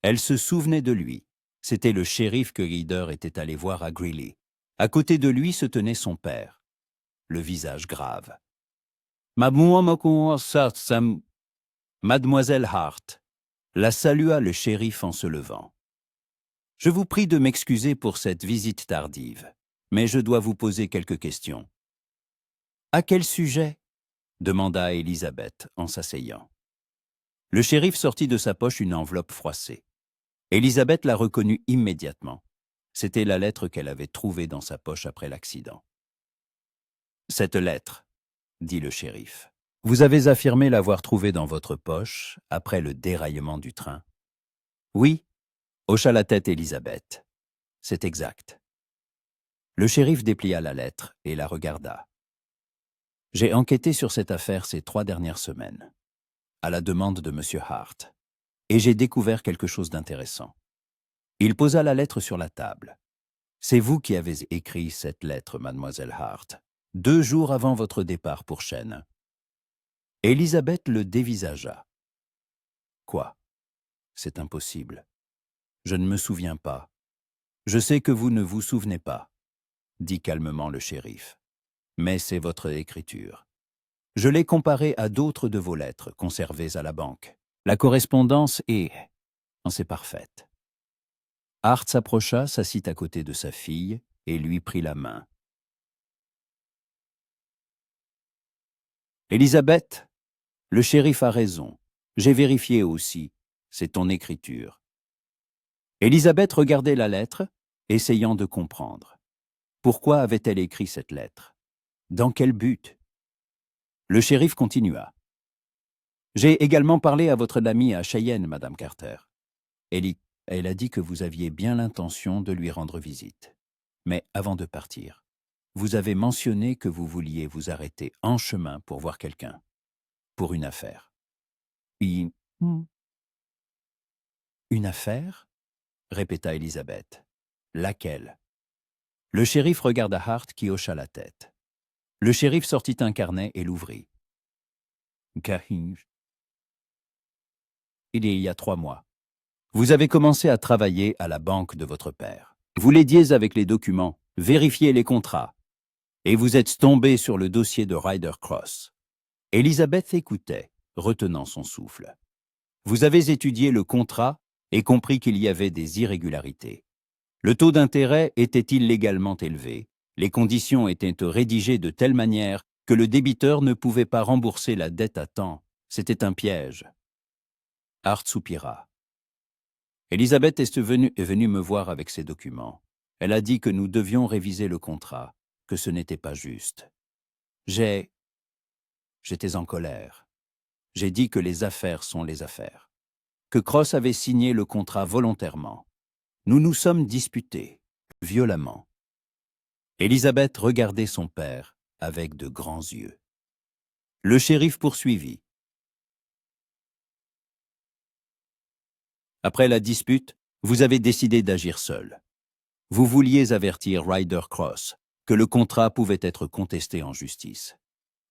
Elle se souvenait de lui. C'était le shérif que Ryder était allé voir à Greeley. À côté de lui se tenait son père, le visage grave. Mademoiselle Hart la salua le shérif en se levant. « Je vous prie de m'excuser pour cette visite tardive, mais je dois vous poser quelques questions. »« À quel sujet ?» demanda Élisabeth en s'asseyant. Le shérif sortit de sa poche une enveloppe froissée. Élisabeth la reconnut immédiatement. C'était la lettre qu'elle avait trouvée dans sa poche après l'accident. « Cette lettre, » dit le shérif. « Vous avez affirmé l'avoir trouvée dans votre poche après le déraillement du train. »« Oui, » hocha la tête Élisabeth. « C'est exact. » Le shérif déplia la lettre et la regarda. « J'ai enquêté sur cette affaire ces 3 dernières semaines, à la demande de M. Hart, et j'ai découvert quelque chose d'intéressant. » Il posa la lettre sur la table. C'est vous qui avez écrit cette lettre, mademoiselle Hart, 2 jours avant votre départ pour Chênes. Élisabeth le dévisagea. Quoi? C'est impossible. Je ne me souviens pas. Je sais que vous ne vous souvenez pas, dit calmement le shérif. Mais c'est votre écriture. Je l'ai comparée à d'autres de vos lettres conservées à la banque. La correspondance c'est parfaite. Hart s'approcha, s'assit à côté de sa fille et lui prit la main. Élisabeth, le shérif a raison. J'ai vérifié aussi. C'est ton écriture. Élisabeth regardait la lettre, essayant de comprendre. Pourquoi avait-elle écrit cette lettre? Dans quel but? Le shérif continua. J'ai également parlé à votre amie à Cheyenne, Madame Carter. Elle a dit que vous aviez bien l'intention de lui rendre visite. Mais avant de partir, vous avez mentionné que vous vouliez vous arrêter en chemin pour voir quelqu'un, pour une affaire. Une affaire? Répéta Élisabeth. Laquelle? Le shérif regarda Hart qui hocha la tête. Le shérif sortit un carnet et l'ouvrit. Il y a 3 mois. Vous avez commencé à travailler à la banque de votre père. Vous l'aidiez avec les documents, vérifiez les contrats. Et vous êtes tombé sur le dossier de Ryder Cross. Élisabeth écoutait, retenant son souffle. Vous avez étudié le contrat et compris qu'il y avait des irrégularités. Le taux d'intérêt était illégalement élevé. Les conditions étaient rédigées de telle manière que le débiteur ne pouvait pas rembourser la dette à temps. C'était un piège. Hart soupira. Élisabeth est venue me voir avec ces documents. Elle a dit que nous devions réviser le contrat, que ce n'était pas juste. J'étais en colère. J'ai dit que les affaires sont les affaires. Que Cross avait signé le contrat volontairement. Nous nous sommes disputés, violemment. Élisabeth regardait son père avec de grands yeux. Le shérif poursuivit. Après la dispute, vous avez décidé d'agir seul. Vous vouliez avertir Ryder Cross que le contrat pouvait être contesté en justice,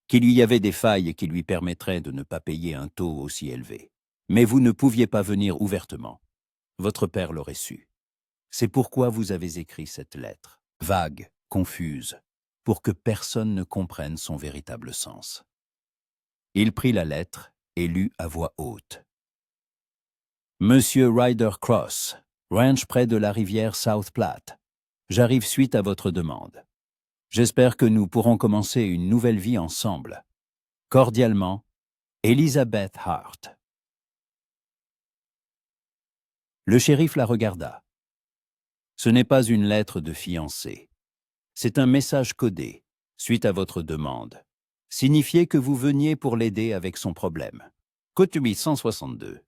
qu'il y avait des failles qui lui permettraient de ne pas payer un taux aussi élevé. Mais vous ne pouviez pas venir ouvertement. Votre père l'aurait su. C'est pourquoi vous avez écrit cette lettre, vague, confuse, pour que personne ne comprenne son véritable sens. Il prit la lettre et lut à voix haute. Monsieur Ryder Cross, ranch près de la rivière South Platte. J'arrive suite à votre demande. J'espère que nous pourrons commencer une nouvelle vie ensemble. Cordialement, Elizabeth Hart. Le shérif la regarda. Ce n'est pas une lettre de fiancée. C'est un message codé, suite à votre demande. Signifiez que vous veniez pour l'aider avec son problème. Code 862.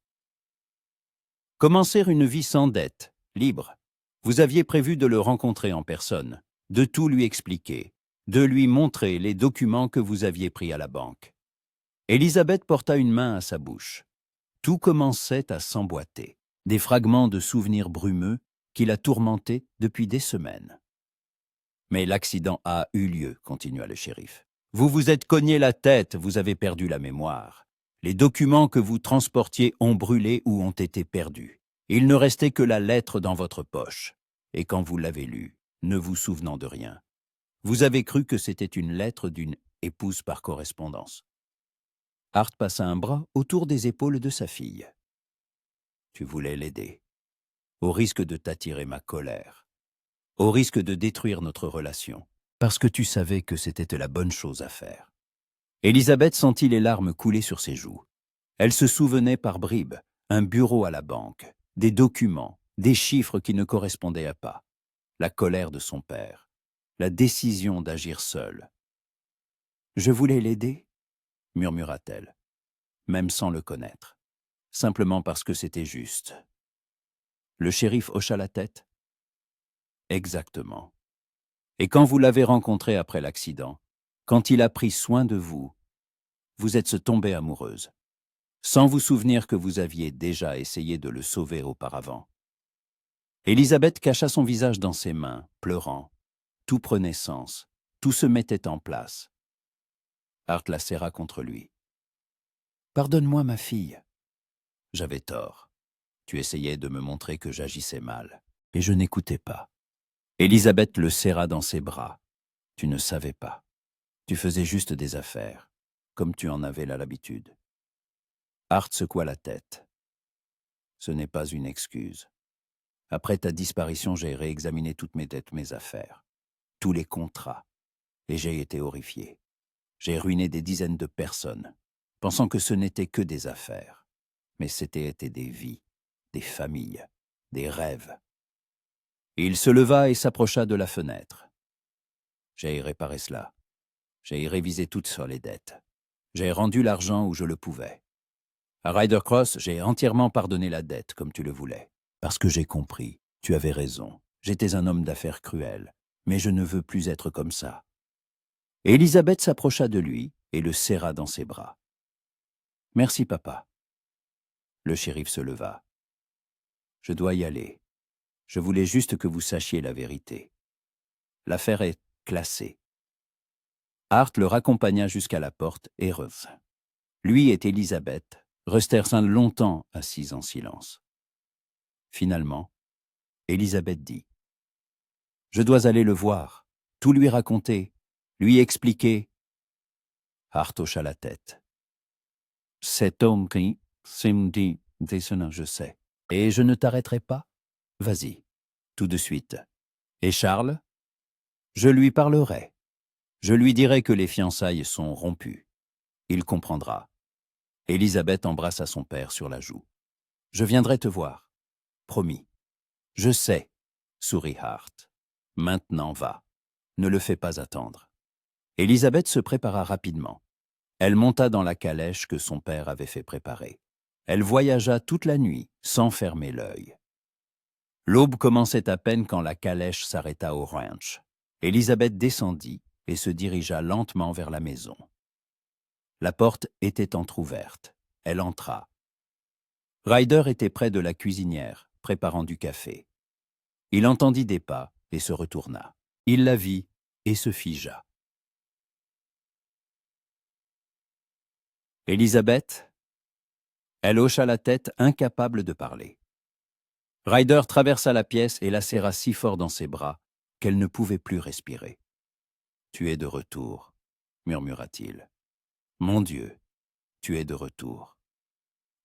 Commencer une vie sans dette, libre. Vous aviez prévu de le rencontrer en personne, de tout lui expliquer, de lui montrer les documents que vous aviez pris à la banque. Élisabeth porta une main à sa bouche. Tout commençait à s'emboîter, des fragments de souvenirs brumeux qui la tourmentaient depuis des semaines. Mais l'accident a eu lieu, continua le shérif. Vous vous êtes cogné la tête, vous avez perdu la mémoire. Les documents que vous transportiez ont brûlé ou ont été perdus. Il ne restait que la lettre dans votre poche. Et quand vous l'avez lue, ne vous souvenant de rien, vous avez cru que c'était une lettre d'une épouse par correspondance. Hart passa un bras autour des épaules de sa fille. Tu voulais l'aider, au risque de t'attirer ma colère, au risque de détruire notre relation, parce que tu savais que c'était la bonne chose à faire. Élisabeth sentit les larmes couler sur ses joues. Elle se souvenait par bribes, un bureau à la banque, des documents, des chiffres qui ne correspondaient pas, la colère de son père, la décision d'agir seule. « Je voulais l'aider » murmura-t-elle, même sans le connaître, simplement parce que c'était juste. Le shérif hocha la tête. « Exactement. Et quand vous l'avez rencontré après l'accident, quand il a pris soin de vous, vous êtes tombée amoureuse, sans vous souvenir que vous aviez déjà essayé de le sauver auparavant. Élisabeth cacha son visage dans ses mains, pleurant. Tout prenait sens, tout se mettait en place. Hart la serra contre lui. « Pardonne-moi, ma fille. J'avais tort. Tu essayais de me montrer que j'agissais mal, et je n'écoutais pas. » Élisabeth le serra dans ses bras. « Tu ne savais pas. Tu faisais juste des affaires, comme tu en avais l'habitude. » Hart secoua la tête. « Ce n'est pas une excuse. Après ta disparition, j'ai réexaminé toutes mes dettes, mes affaires, tous les contrats, et j'ai été horrifié. J'ai ruiné des dizaines de personnes, pensant que ce n'était que des affaires. Mais c'était des vies, des familles, des rêves. » Il se leva et s'approcha de la fenêtre. « J'ai réparé cela. J'ai révisé toutes sur les dettes. J'ai rendu l'argent où je le pouvais. À Ryder Cross, j'ai entièrement pardonné la dette comme tu le voulais. Parce que j'ai compris, tu avais raison. J'étais un homme d'affaires cruel, mais je ne veux plus être comme ça. » Élisabeth s'approcha de lui et le serra dans ses bras. « Merci, papa. » Le shérif se leva. « Je dois y aller. Je voulais juste que vous sachiez la vérité. L'affaire est classée. » Hart le raccompagna jusqu'à la porte et revint. Lui et Élisabeth restèrent longtemps assis en silence. Finalement, Élisabeth dit « Je dois aller le voir, tout lui raconter, lui expliquer. » Hart hocha la tête. « Cet homme qui me dit des sonneurs, je sais. Et je ne t'arrêterai pas. Vas-y, tout de suite. Et Charles? Je lui parlerai. Je lui dirai que les fiançailles sont rompues. Il comprendra. » Élisabeth embrassa son père sur la joue. « Je viendrai te voir. Promis. »« Je sais, » sourit Hart. « Maintenant va. Ne le fais pas attendre. » Élisabeth se prépara rapidement. Elle monta dans la calèche que son père avait fait préparer. Elle voyagea toute la nuit, sans fermer l'œil. L'aube commençait à peine quand la calèche s'arrêta au ranch. Élisabeth descendit et se dirigea lentement vers la maison. La porte était entr'ouverte. Elle entra. Ryder était près de la cuisinière, préparant du café. Il entendit des pas et se retourna. Il la vit et se figea. « Élisabeth ?» Elle hocha la tête, incapable de parler. Ryder traversa la pièce et la serra si fort dans ses bras qu'elle ne pouvait plus respirer. « Tu es de retour, » murmura-t-il. « Mon Dieu, tu es de retour. »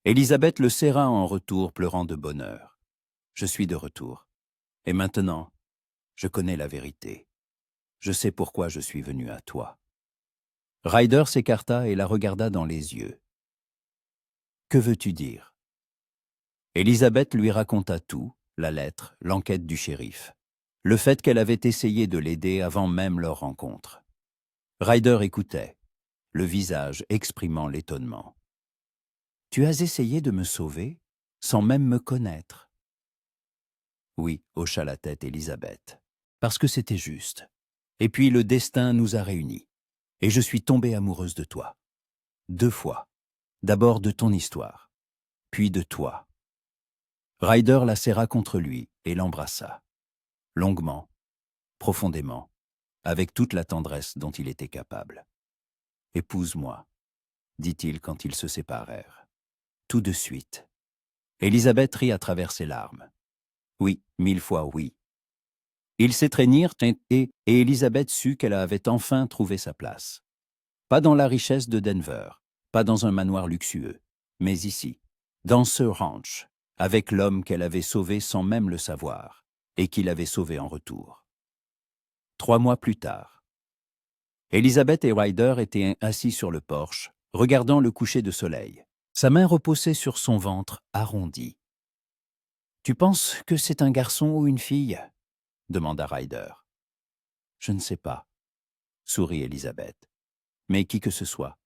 Élisabeth le serra en retour, pleurant de bonheur. « Je suis de retour. Et maintenant, je connais la vérité. Je sais pourquoi je suis venu à toi. » Ryder s'écarta et la regarda dans les yeux. « Que veux-tu dire ?» Élisabeth lui raconta tout, la lettre, l'enquête du shérif, le fait qu'elle avait essayé de l'aider avant même leur rencontre. Ryder écoutait, le visage exprimant l'étonnement. « Tu as essayé de me sauver, sans même me connaître ?» « Oui, » hocha la tête Élisabeth, « parce que c'était juste. Et puis le destin nous a réunis, et je suis tombée amoureuse de toi. 2 fois. D'abord de ton histoire, puis de toi. » Ryder la serra contre lui et l'embrassa, longuement, profondément, avec toute la tendresse dont il était capable. « Épouse-moi, » dit-il quand ils se séparèrent. « Tout de suite. » Élisabeth rit à travers ses larmes. « Oui, 1000 fois oui. » Ils s'étreignirent et Élisabeth sut qu'elle avait enfin trouvé sa place. Pas dans la richesse de Denver, pas dans un manoir luxueux, mais ici, dans ce ranch, avec l'homme qu'elle avait sauvé sans même le savoir, et qu'il avait sauvé en retour. 3 mois plus tard, Élisabeth et Ryder étaient assis sur le porche, regardant le coucher de soleil. Sa main reposait sur son ventre arrondi. « Tu penses que c'est un garçon ou une fille ?» demanda Ryder. « Je ne sais pas, » sourit Élisabeth. « Mais qui que ce soit,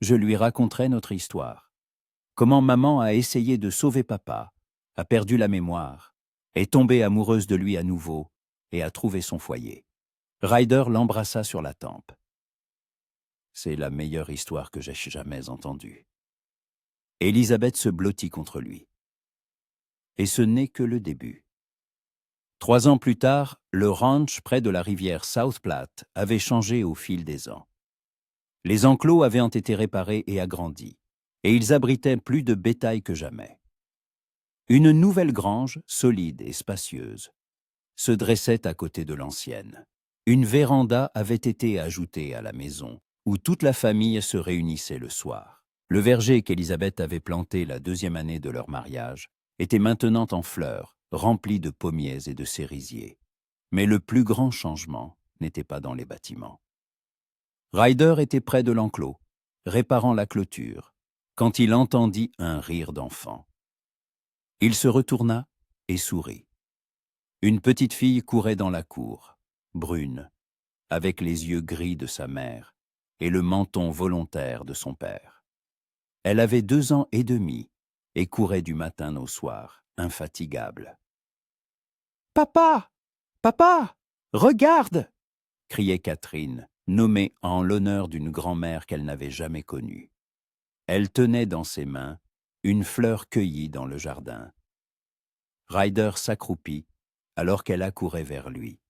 je lui raconterai notre histoire. Comment maman a essayé de sauver papa, a perdu la mémoire, est tombée amoureuse de lui à nouveau et a trouvé son foyer. » Ryder l'embrassa sur la tempe. « C'est la meilleure histoire que j'ai jamais entendue. » Élisabeth se blottit contre lui. « Et ce n'est que le début. 3 ans plus tard, le ranch près de la rivière South Platte avait changé au fil des ans. Les enclos avaient été réparés et agrandis, et ils abritaient plus de bétail que jamais. Une nouvelle grange, solide et spacieuse, se dressait à côté de l'ancienne. Une véranda avait été ajoutée à la maison, où toute la famille se réunissait le soir. Le verger qu'Élisabeth avait planté la 2e année de leur mariage était maintenant en fleurs, rempli de pommiers et de cerisiers. Mais le plus grand changement n'était pas dans les bâtiments. Ryder était près de l'enclos, réparant la clôture, quand il entendit un rire d'enfant. Il se retourna et sourit. Une petite fille courait dans la cour, brune, avec les yeux gris de sa mère et le menton volontaire de son père. Elle avait 2 ans et demi et courait du matin au soir, infatigable. « Papa! Papa! Regarde !» criait Catherine, nommée en l'honneur d'une grand-mère qu'elle n'avait jamais connue. Elle tenait dans ses mains une fleur cueillie dans le jardin. Ryder s'accroupit alors qu'elle accourait vers lui.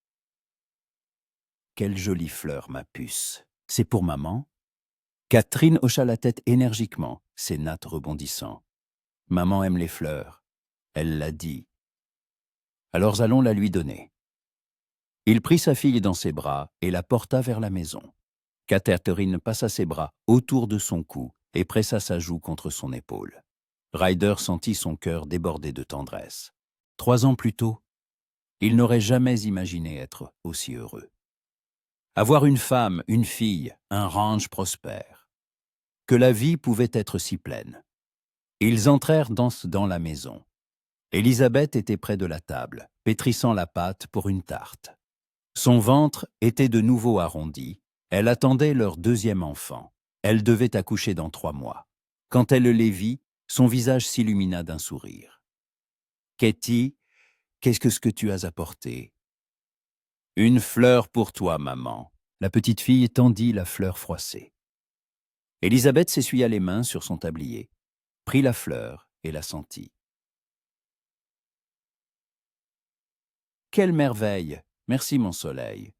« Quelle jolie fleur, ma puce! C'est pour maman ?» Catherine hocha la tête énergiquement, ses nattes rebondissant. « Maman aime les fleurs, elle l'a dit. Alors allons la lui donner. » Il prit sa fille dans ses bras et la porta vers la maison. Catherine passa ses bras autour de son cou et pressa sa joue contre son épaule. Ryder sentit son cœur déborder de tendresse. 3 ans plus tôt, il n'aurait jamais imaginé être aussi heureux. Avoir une femme, une fille, un ranch prospère. Que la vie pouvait être si pleine. Ils entrèrent dans la maison. Élisabeth était près de la table, pétrissant la pâte pour une tarte. Son ventre était de nouveau arrondi. Elle attendait leur 2e enfant. Elle devait accoucher dans 3 mois. Quand elle les vit, son visage s'illumina d'un sourire. « Katie, qu'est-ce que tu as apporté ?»« Une fleur pour toi, maman. » La petite fille tendit la fleur froissée. Élisabeth s'essuya les mains sur son tablier, prit la fleur et la sentit. « Quelle merveille! Merci, mon soleil. »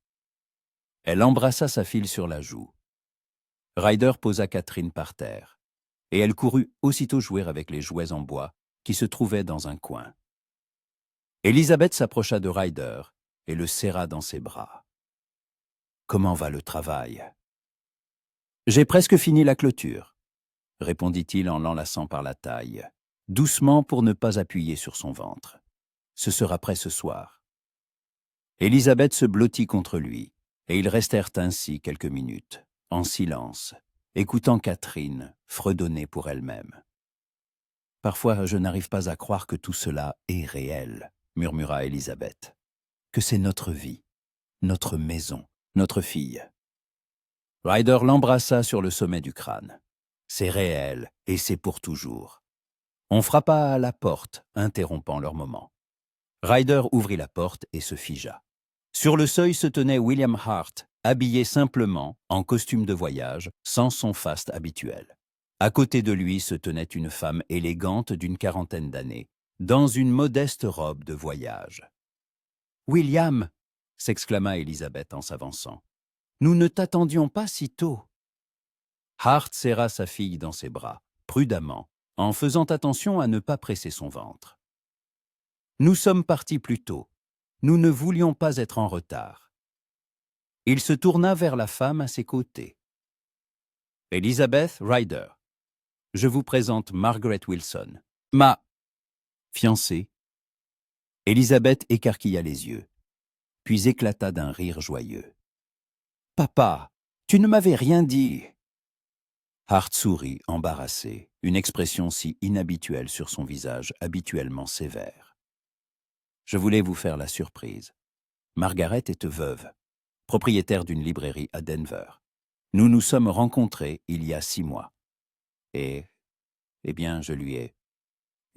Elle embrassa sa fille sur la joue. Ryder posa Catherine par terre, et elle courut aussitôt jouer avec les jouets en bois qui se trouvaient dans un coin. Élisabeth s'approcha de Ryder et le serra dans ses bras. « Comment va le travail ?»« J'ai presque fini la clôture, » répondit-il en l'enlaçant par la taille, doucement pour ne pas appuyer sur son ventre. « Ce sera prêt ce soir. » Élisabeth se blottit contre lui, et ils restèrent ainsi quelques minutes, en silence, écoutant Catherine fredonner pour elle-même. « Parfois, je n'arrive pas à croire que tout cela est réel, » murmura Élisabeth. « Que c'est notre vie, notre maison, notre fille. » Ryder l'embrassa sur le sommet du crâne. « C'est réel, et c'est pour toujours. » On frappa à la porte, interrompant leur moment. Ryder ouvrit la porte et se figea. Sur le seuil se tenait William Hart, habillé simplement, en costume de voyage, sans son faste habituel. À côté de lui se tenait une femme élégante d'une 40aine d'années, dans une modeste robe de voyage. « William !» s'exclama Élisabeth en s'avançant. « Nous ne t'attendions pas si tôt. » Hart serra sa fille dans ses bras, prudemment, en faisant attention à ne pas presser son ventre. « Nous sommes partis plus tôt. Nous ne voulions pas être en retard. » Il se tourna vers la femme à ses côtés. « Elizabeth Ryder, je vous présente Margaret Wilson, ma fiancée. » Élisabeth écarquilla les yeux, puis éclata d'un rire joyeux. « Papa, tu ne m'avais rien dit. » Hart sourit, embarrassé, une expression si inhabituelle sur son visage, habituellement sévère. « Je voulais vous faire la surprise. Margaret est veuve, propriétaire d'une librairie à Denver. Nous nous sommes rencontrés il y a 6 mois. Et, eh bien, je lui ai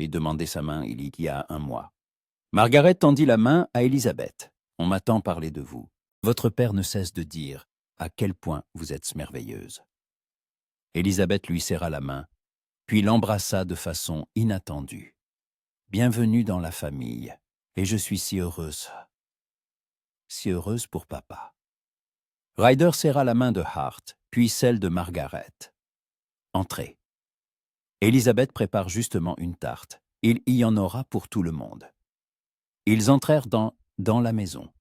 demandé sa main il y a 1 mois. Margaret tendit la main à Élisabeth. « On m'a tant parlé de vous. Votre père ne cesse de dire à quel point vous êtes merveilleuse. » Élisabeth lui serra la main, puis l'embrassa de façon inattendue. bienvenue dans la famille. Et je suis si heureuse pour papa. » Ryder serra la main de Hart, puis celle de Margaret. « Entrez. » Elizabeth prépare justement une tarte. Il y en aura pour tout le monde. Ils entrèrent dans la maison.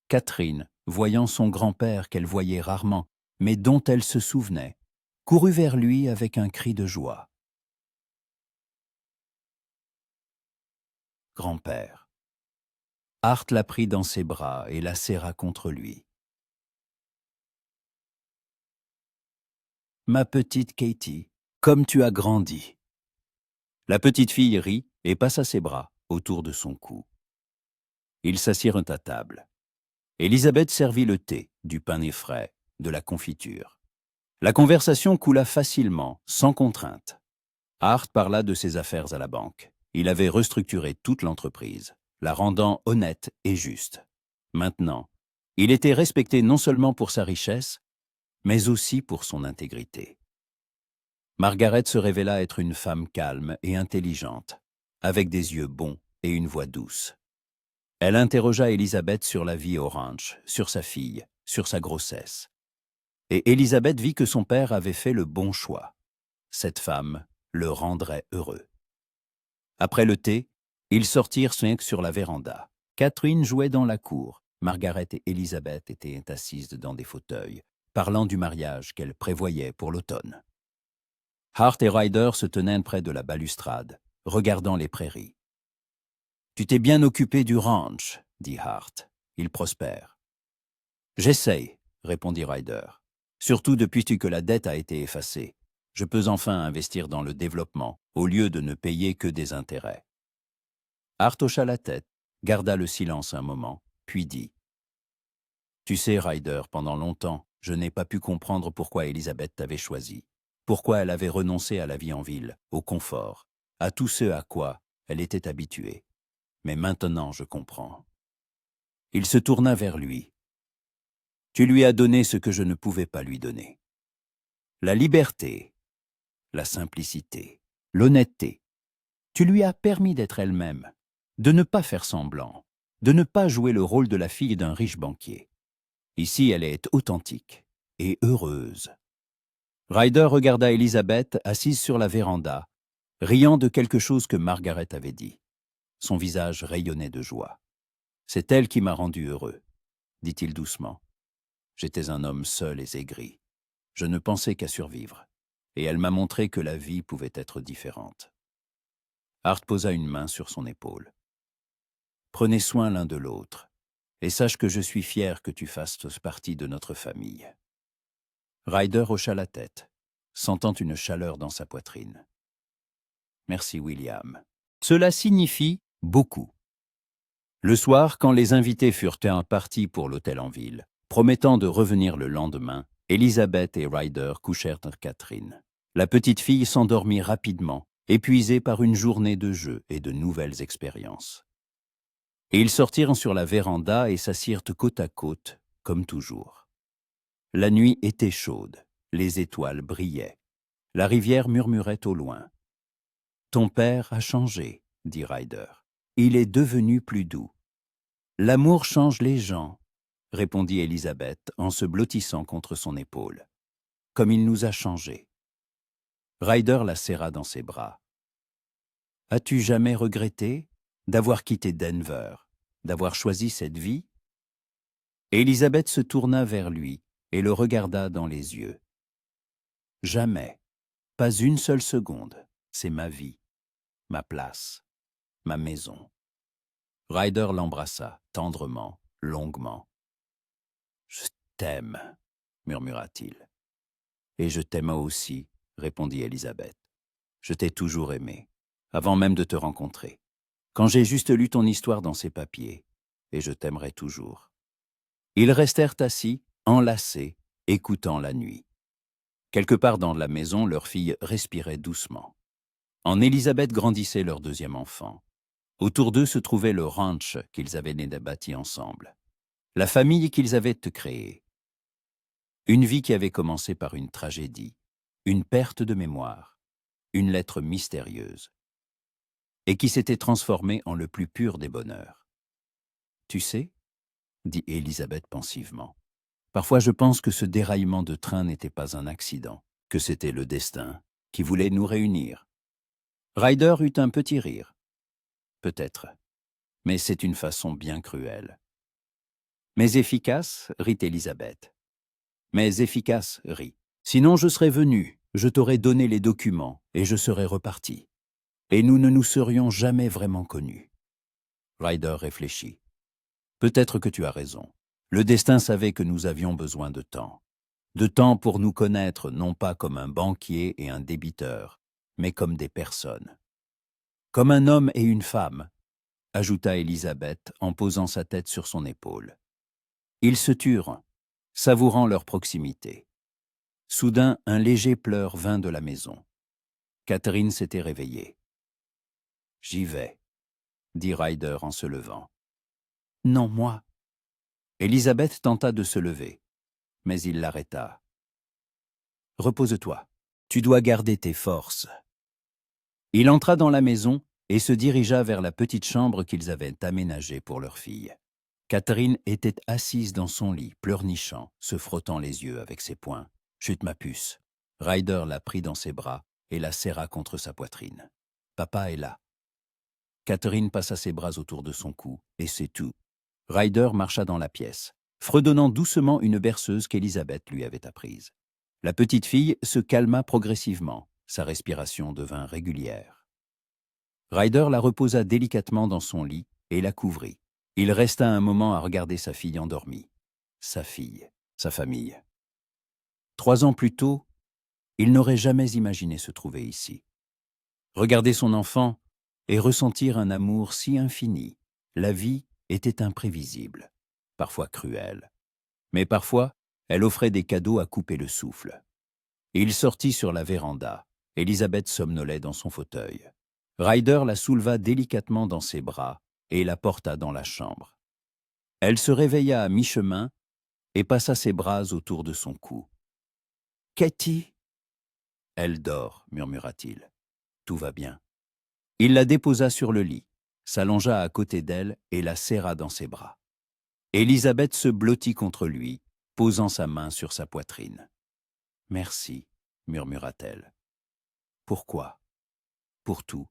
Catherine, voyant son grand-père qu'elle voyait rarement, mais dont elle se souvenait, courut vers lui avec un cri de joie. « Grand-père. » Hart la prit dans ses bras et la serra contre lui. « Ma petite Katie, comme tu as grandi. » La petite fille rit et passa ses bras autour de son cou. Ils s'assirent à table. Elizabeth servit le thé, du pain né frais, de la confiture. La conversation coula facilement, sans contrainte. Hart parla de ses affaires à la banque. Il avait restructuré toute l'entreprise, la rendant honnête et juste. Maintenant, il était respecté non seulement pour sa richesse, mais aussi pour son intégrité. Margaret se révéla être une femme calme et intelligente, avec des yeux bons et une voix douce. Elle interrogea Elizabeth sur la vie au ranch, sur sa fille, sur sa grossesse. Et Elizabeth vit que son père avait fait le bon choix. Cette femme le rendrait heureux. Après le thé, ils sortirent sur la véranda. Catherine jouait dans la cour. Margaret et Elizabeth étaient assises dans des fauteuils, parlant du mariage qu'elles prévoyaient pour l'automne. Hart et Ryder se tenaient près de la balustrade, regardant les prairies. « Tu t'es bien occupé du ranch, » dit Hart. « Il prospère. »« J'essaye, » répondit Ryder. « Surtout depuis que la dette a été effacée. Je peux enfin investir dans le développement, au lieu de ne payer que des intérêts. » Hart hocha la tête, garda le silence un moment, puis dit « Tu sais, Ryder, pendant longtemps, je n'ai pas pu comprendre pourquoi Elizabeth t'avait choisi. Pourquoi elle avait renoncé à la vie en ville, au confort, à tout ce à quoi elle était habituée. Mais maintenant, je comprends. » Il se tourna vers lui. « Tu lui as donné ce que je ne pouvais pas lui donner. La liberté, la simplicité, l'honnêteté. Tu lui as permis d'être elle-même, de ne pas faire semblant, de ne pas jouer le rôle de la fille d'un riche banquier. Ici, elle est authentique et heureuse. » Ryder regarda Elizabeth assise sur la véranda, riant de quelque chose que Margaret avait dit. Son visage rayonnait de joie. « C'est elle qui m'a rendu heureux, » dit-il doucement. « J'étais un homme seul et aigri. Je ne pensais qu'à survivre. Et elle m'a montré que la vie pouvait être différente. » Hart posa une main sur son épaule. « Prenez soin l'un de l'autre, et sache que je suis fier que tu fasses partie de notre famille. » Ryder hocha la tête, sentant une chaleur dans sa poitrine. « Merci, William. Cela signifie beaucoup. » Le soir, quand les invités furent partis pour l'hôtel en ville, promettant de revenir le lendemain, Elizabeth et Ryder couchèrent Catherine. La petite fille s'endormit rapidement, épuisée par une journée de jeux et de nouvelles expériences. Et ils sortirent sur la véranda et s'assirent côte à côte, comme toujours. La nuit était chaude, les étoiles brillaient. La rivière murmurait au loin. « Ton père a changé, » dit Ryder. « Il est devenu plus doux. »« L'amour change les gens, » répondit Elizabeth en se blottissant contre son épaule. « Comme il nous a changés. » Ryder la serra dans ses bras. « As-tu jamais regretté d'avoir quitté Denver, d'avoir choisi cette vie ?» Elizabeth se tourna vers lui et le regarda dans les yeux. « Jamais, pas une seule seconde, c'est ma vie, ma place, ma maison. » Ryder l'embrassa, tendrement, longuement. « Je t'aime, » murmura-t-il. « Et je t'aime aussi, » répondit Elizabeth. « Je t'ai toujours aimé, avant même de te rencontrer, quand j'ai juste lu ton histoire dans ces papiers, et je t'aimerai toujours. » Ils restèrent assis, enlacés, écoutant la nuit. Quelque part dans la maison, leur fille respirait doucement. En Elizabeth grandissait leur deuxième enfant. Autour d'eux se trouvait le ranch qu'ils avaient bâti ensemble, la famille qu'ils avaient créée. Une vie qui avait commencé par une tragédie, une perte de mémoire, une lettre mystérieuse. et qui s'était transformé en le plus pur des bonheurs. « Tu sais, » dit Élisabeth pensivement, « parfois je pense que ce déraillement de train n'était pas un accident, que c'était le destin qui voulait nous réunir. » Ryder eut un petit rire. « Peut-être, mais c'est une façon bien cruelle. »« Mais efficace, » rit Élisabeth. « Mais efficace, » rit. « Sinon je serais venu, je t'aurais donné les documents et je serais reparti. Et nous ne nous serions jamais vraiment connus. » Ryder réfléchit. « Peut-être que tu as raison. Le destin savait que nous avions besoin de temps. De temps pour nous connaître non pas comme un banquier et un débiteur, mais comme des personnes. Comme un homme et une femme, » ajouta Élisabeth en posant sa tête sur son épaule. Ils se turent, savourant leur proximité. Soudain, un léger pleur vint de la maison. Catherine s'était réveillée. « J'y vais, » dit Ryder en se levant. « Non, moi. » Élisabeth tenta de se lever, mais il l'arrêta. « Repose-toi, tu dois garder tes forces. » Il entra dans la maison et se dirigea vers la petite chambre qu'ils avaient aménagée pour leur fille. Catherine était assise dans son lit, pleurnichant, se frottant les yeux avec ses poings. « Chut, ma puce !» Ryder la prit dans ses bras et la serra contre sa poitrine. « Papa est là. » Catherine passa ses bras autour de son cou, et c'est tout. Ryder marcha dans la pièce, fredonnant doucement une berceuse qu'Élisabeth lui avait apprise. La petite fille se calma progressivement, sa respiration devint régulière. Ryder la reposa délicatement dans son lit et la couvrit. Il resta un moment à regarder sa fille endormie. Sa fille, sa famille. 3 ans plus tôt, il n'aurait jamais imaginé se trouver ici. Regarder son enfant et ressentir un amour si infini. La vie était imprévisible, parfois cruelle. Mais parfois, elle offrait des cadeaux à couper le souffle. Il sortit sur la véranda. Élisabeth somnolait dans son fauteuil. Ryder la souleva délicatement dans ses bras et la porta dans la chambre. Elle se réveilla à mi-chemin et passa ses bras autour de son cou. « Katie !»« Elle dort, » murmura-t-il. « Tout va bien. » Il la déposa sur le lit, s'allongea à côté d'elle et la serra dans ses bras. Élisabeth se blottit contre lui, posant sa main sur sa poitrine. « Merci, » murmura-t-elle. « Pourquoi ? Pour tout,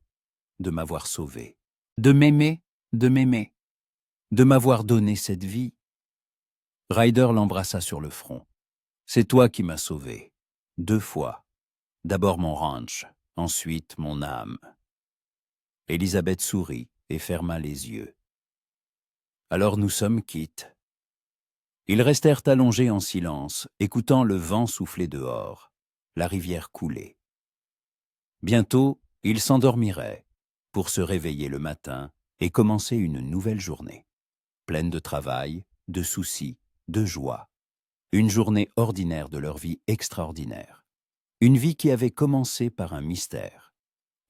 de m'avoir sauvé, de m'aimer, de m'avoir donné cette vie. » Ryder l'embrassa sur le front. « C'est toi qui m'as sauvé, 2 fois. D'abord mon ranch, ensuite mon âme. » Élisabeth sourit et ferma les yeux. « Alors nous sommes quittes. » Ils restèrent allongés en silence, écoutant le vent souffler dehors, la rivière couler. Bientôt, ils s'endormiraient pour se réveiller le matin et commencer une nouvelle journée, pleine de travail, de soucis, de joie. Une journée ordinaire de leur vie extraordinaire. Une vie qui avait commencé par un mystère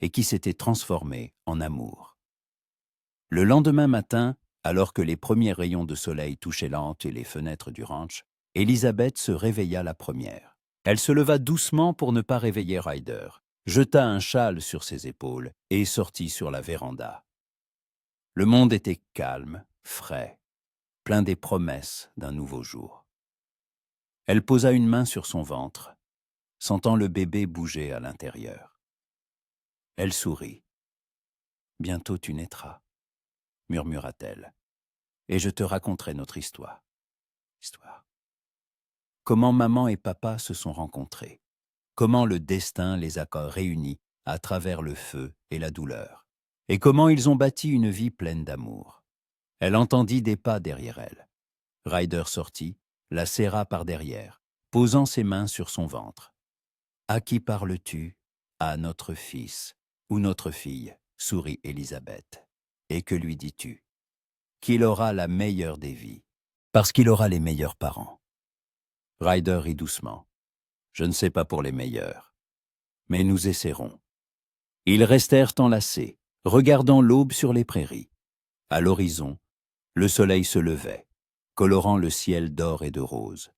et qui s'était transformée en amour. Le lendemain matin, alors que les premiers rayons de soleil touchaient la hante et les fenêtres du ranch, Élisabeth se réveilla la première. Elle se leva doucement pour ne pas réveiller Ryder, jeta un châle sur ses épaules et sortit sur la véranda. Le monde était calme, frais, plein des promesses d'un nouveau jour. Elle posa une main sur son ventre, sentant le bébé bouger à l'intérieur. Elle sourit. « Bientôt tu naîtras, » murmura-t-elle, « et je te raconterai notre histoire. Comment maman et papa se sont rencontrés, comment le destin les a réunis à travers le feu et la douleur, et comment ils ont bâti une vie pleine d'amour. » Elle entendit des pas derrière elle. Ryder sortit, la serra par derrière, posant ses mains sur son ventre. « À qui parles-tu ? À notre fils ou notre fille, » sourit Élisabeth. « Et que lui dis-tu ? Qu'il aura la meilleure des vies, parce qu'il aura les meilleurs parents. » Ryder rit doucement. « Je ne sais pas pour les meilleurs, mais nous essaierons. » Ils restèrent enlacés, regardant l'aube sur les prairies. À l'horizon, le soleil se levait, colorant le ciel d'or et de rose.